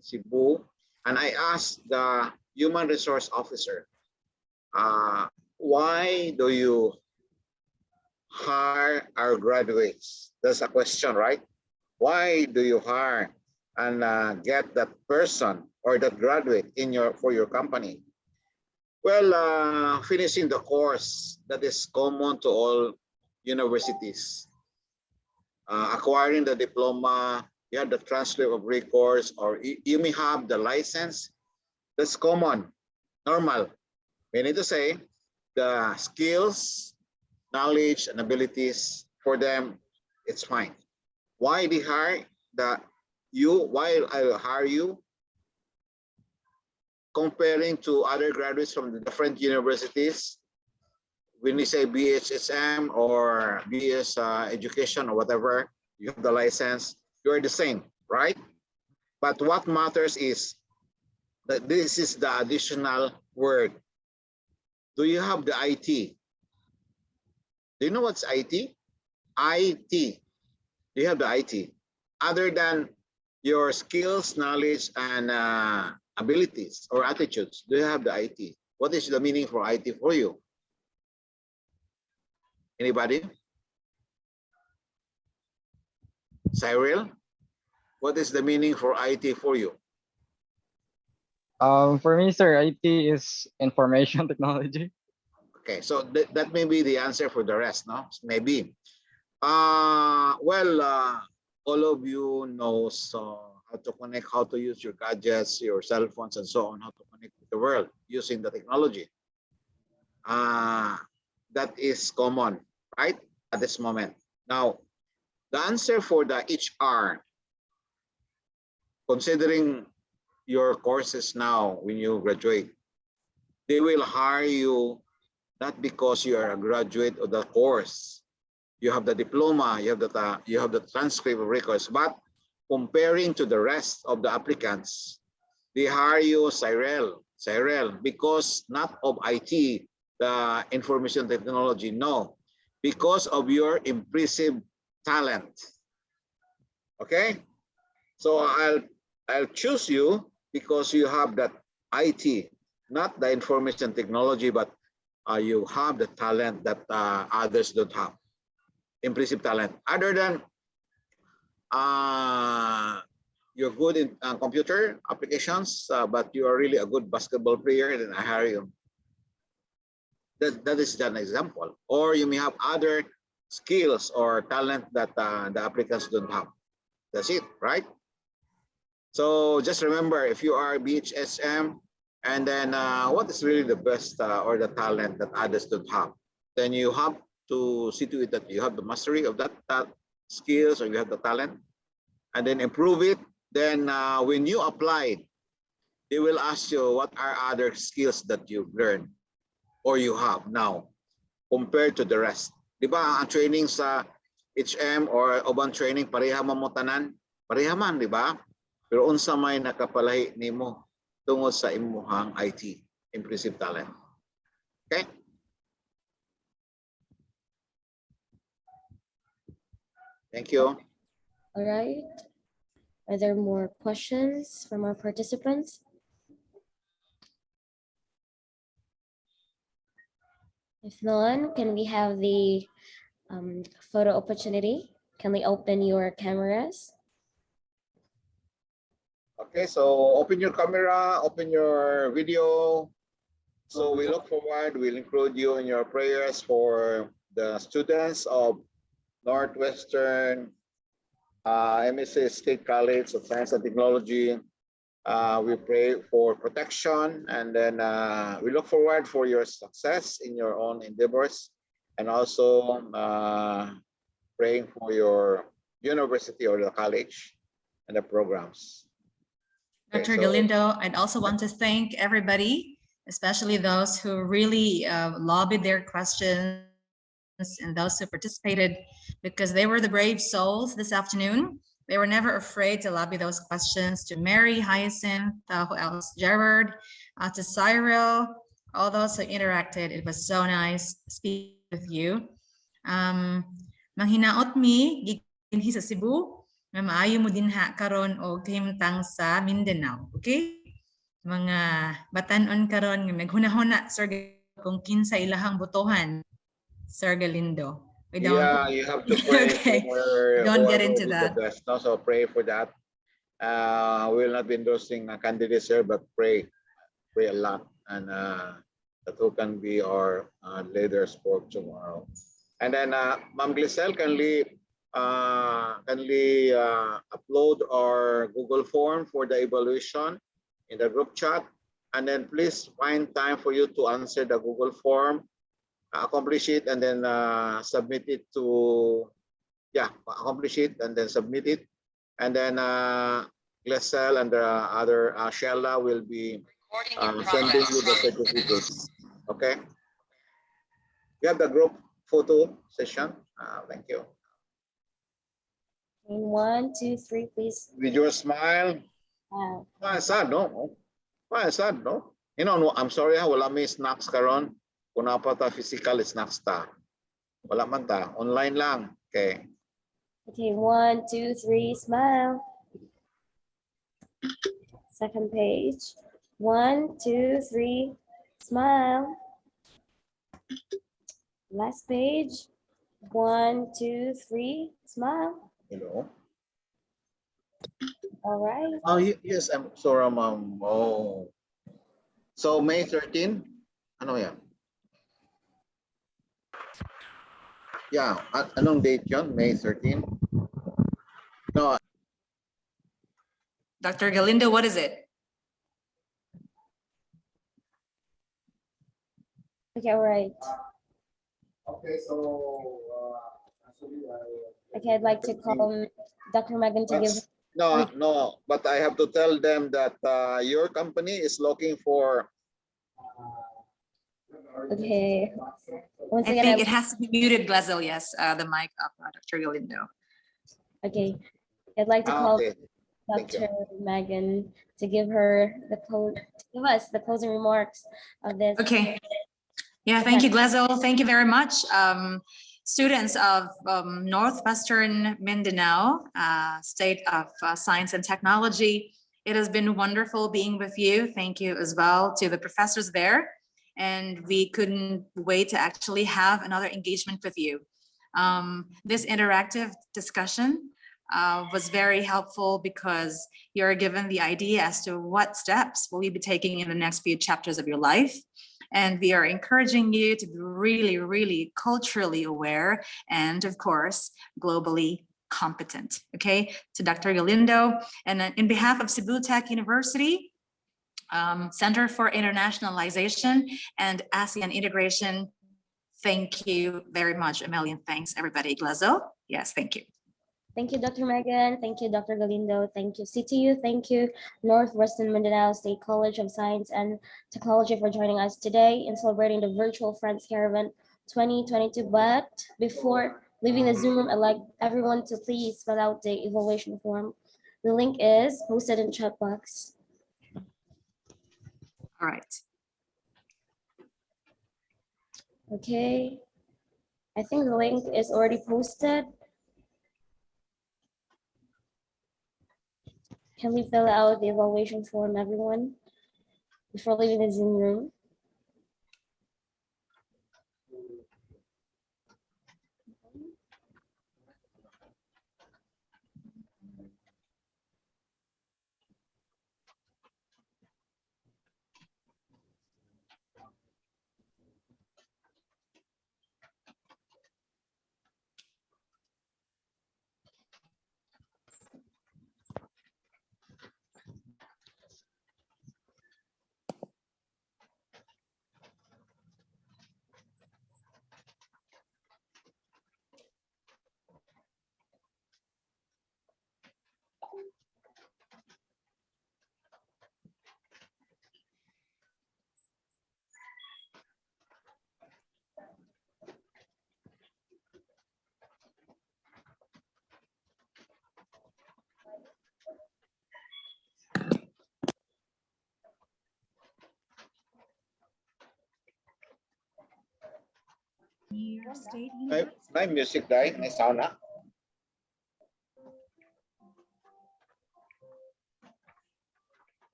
Cebu, and I asked the human resource officer, why do you hire our graduates? That's a question, right? Why do you hire and get that person or that graduate in for your company? Well, finishing the course that is common to all universities. Acquiring the diploma, you have the transcript of records, or you may have the license. That's common, normal. Meaning to say, the skills, knowledge, and abilities for them, it's fine. Why they hire why I hire you? Comparing to other graduates from the different universities, when we say BHSM or BS education or whatever, you have the license, you're the same, right? But what matters is that this is the additional word. Do you have the IT? Do you know what's IT? IT. Do you have the IT? Other than your skills, knowledge, and abilities or attitudes, do you have the IT? What is the meaning for IT for you? Anybody? Cyril, what is the meaning for IT for you? For me, sir, IT is information technology. Okay, so that may be the answer for the rest, no? Maybe. All of you knows how to connect, how to use your gadgets, your cell phones, and so on, how to connect with the world using the technology. That is common, right, at this moment. Now, the answer for the HR, considering your courses now when you graduate, they will hire you not because you are a graduate of the course. You have the diploma, you have the transcript of records, but comparing to the rest of the applicants, they hire you, Cyril, because not of IT, the information technology, no, because of your impressive talent. Okay, so I'll choose you because you have that IT, not the information technology, but you have the talent that others don't have. Impressive talent. Other than you're good in computer applications, but you are really a good basketball player, then I hire you. That is an example. Or you may have other skills or talent that the applicants don't have. That's it, right? So just remember, if you are BHSM, and then what is really the best or the talent that others don't have, then you have to see to it that you have the mastery of that skills, or you have the talent, and then improve it. Then when you apply, they will ask you what are other skills that you've learned or you have now compared to the rest. Di ba ang training sa HM or uban training pareha man mo tanan? Pareha man, di ba? Pero unsa may nakapalahi nimo tungod sa imuhang IT, impressive talent. Okay? Thank you. All right. Are there more questions from our participants? If none, can we have the photo opportunity? Can we open your cameras? Okay, so open your camera, open your video. So we look forward, we'll include you in your prayers for the students of Northwestern MSA State College of Science and Technology. We pray for protection, and then we look forward for your success in your own endeavors, and also praying for your university or the college and the programs. Dr. Galindo, I'd also want to thank everybody, especially those who really lobbied their questions and those who participated, because they were the brave souls this afternoon. They were never afraid to lobby those questions to Mary, Hyacinth, who else, Gerard, to Cyril, all those who interacted. It was so nice speaking with you. Manghinaot mi, gikinhi sa Cebu, nga maayo mo dinha karon og kahimtang sa Mindanao. Okay? Mga batanon karon nga naghunahuna, Sir, kung kinsa ilahang botohan, Sir Galindo. Yeah, you have to pray okay. for Don't get whoever into will that. the best. Also pray for that. We will not be endorsing candidates here, but pray a lot, and that who can be our leaders for tomorrow. And then Ma'am Glisel, kindly upload our Google form for the evaluation in the group chat, and then please find time for you to answer the Google form, accomplish it, and then submit it to, accomplish it and then submit it, and then Glisel and the other Shella will be sending you the certificates. Okay. You have the group photo session. Thank you. 1, 2, 3, please. With your smile. Why sad, no? Why sad, no? You know, I'm sorry, wala may snacks karon. Kung napata physical snacks ta. Wala man ta. Online lang. Okay. Okay, 1, 2, 3, smile. Second page. 1, 2, 3, smile. Last page. 1, 2, 3, smile. Hello. All right. Oh, yes, I'm sorry, ma'am. Oh. So May 13? Ano yan? Yeah, anong date yon? May 13? No. Dr. Galindo, what is it? Okay, all right. Okay, so Okay, I'd like to call Dr. Megan to give. No, but I have to tell them that your company is looking for. Okay. Once I again, think it has to be muted, Glasel. Yes, the mic of Dr. Galindo. Okay, I'd like to call Okay. Dr. Megan to give her give us the closing remarks of this. Okay. Yeah, thank you, Glasel. Thank you very much. Students of Northwestern Mindanao State of Science and Technology, it has been wonderful being with you. Thank you as well to the professors there. And we couldn't wait to actually have another engagement with you. This interactive discussion was very helpful because you're given the idea as to what steps will you be taking in the next few chapters of your life. And we are encouraging you to be really, really culturally aware and, of course, globally competent. Okay, to Dr. Galindo, and in behalf of Cebu Tech University, Center for Internationalization and ASEAN Integration, thank you very much. A million thanks, everybody. Glazo? Yes, thank you. Thank you, Dr. Megan. Thank you, Dr. Galindo. Thank you, CTU. Thank you, Northwestern Mindanao State College of Science and Technology for joining us today in celebrating the virtual Friends Caravan 2022. But before leaving the Zoom room, I'd like everyone to please fill out the evaluation form. The link is posted in chat box. All right. Okay. I think the link is already posted. Can we fill out the evaluation form, everyone, before leaving the Zoom room? State May music dahil, may sound na.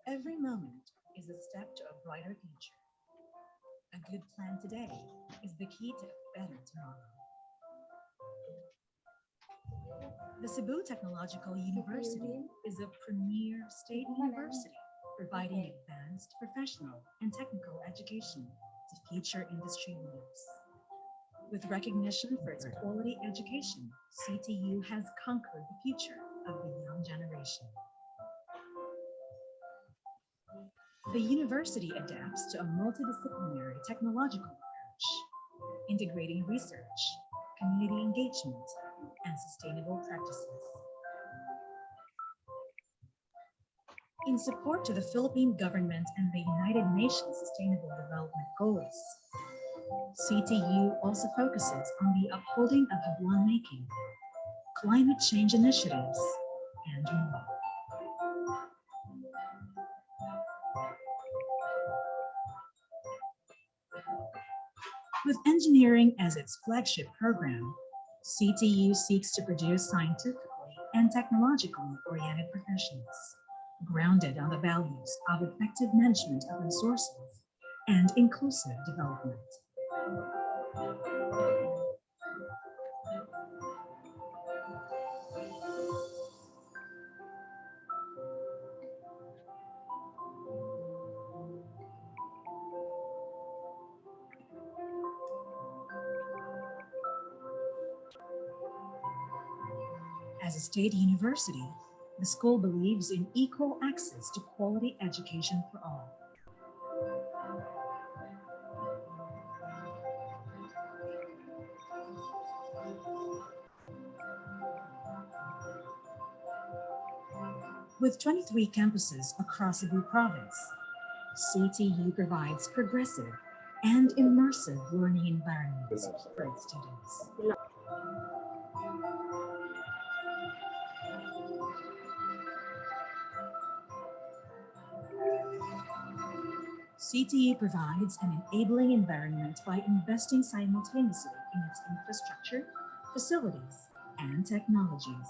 Every moment is a step to a brighter future. A good plan today is the key to a better tomorrow. The Cebu Technological University is a premier state university providing advanced professional and technical education to future industry leaders. With recognition for its quality education, CTU has conquered the future of the young generation. The university adapts to a multidisciplinary technological approach, integrating research, community engagement, and sustainable practices. In support to the Philippine government and the United Nations Sustainable Development Goals, CTU also focuses on the upholding of Habuan making, climate change initiatives, and more. With engineering as its flagship program, CTU seeks to produce scientifically and technologically oriented professionals, grounded on the values of effective management of resources and inclusive development. As a state university, the school believes in equal access to quality education for all. With 23 campuses across Cebu province, CTU provides progressive and immersive learning environments for its students. CTU provides an enabling environment by investing simultaneously in its infrastructure, facilities, and technologies.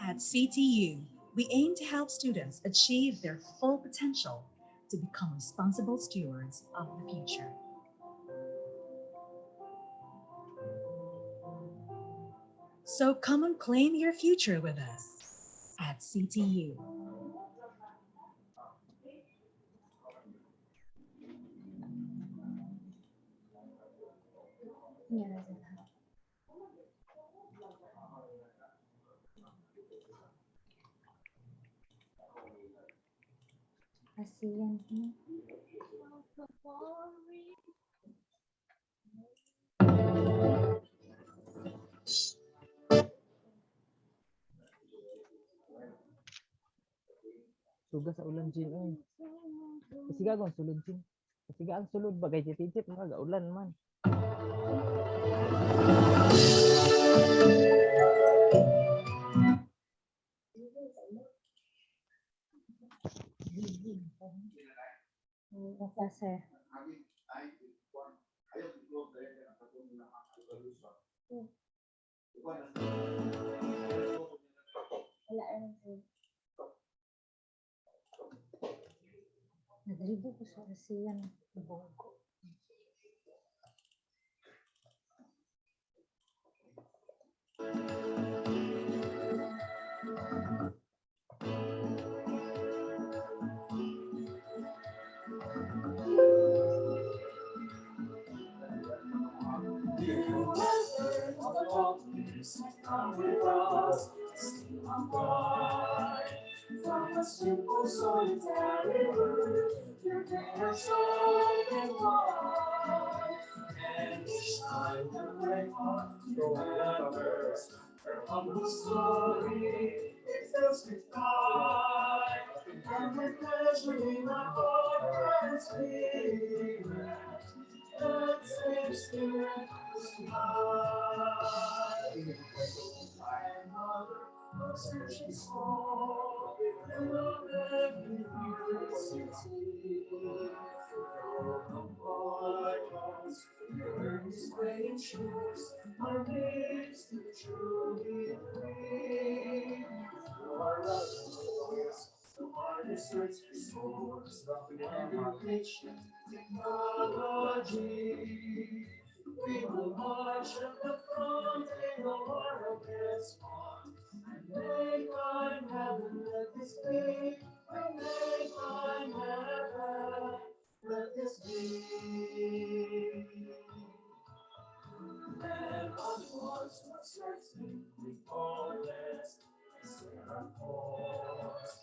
At CTU, we aim to help students achieve their full potential to become responsible stewards of the future. So come and claim your future with us at CTU. Kasihan. Suga sa ulan Jin oy. Kasi gagawin sulod Jin. Kasi ang sulod bagay jit mga gaulan man. Sir. Nagribo ko sa Asian. Bongko. Come with us, from a simple solitary word, your day shine and wide, and shine the bright heart forever. Her humble story, it fills with pride, and with pleasure in our heart and spirit, that same spirit was high. Searching for every university, from my house, your way ensures our ways to truly free. You are righteous, the hardest search for source, education, technology. We will march at the front in the war against one. Make thine heaven, let this be. Make thine heaven, let this be. And onwards, not searching, regardless, is there our course.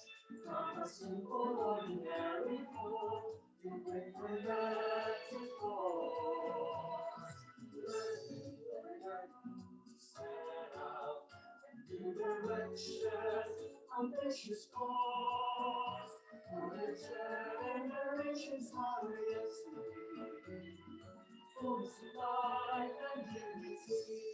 From a simple, ordinary hope to great romantic force. Learning, set out. New direction, ambitious cause, for the generations highest fullness of life and unity.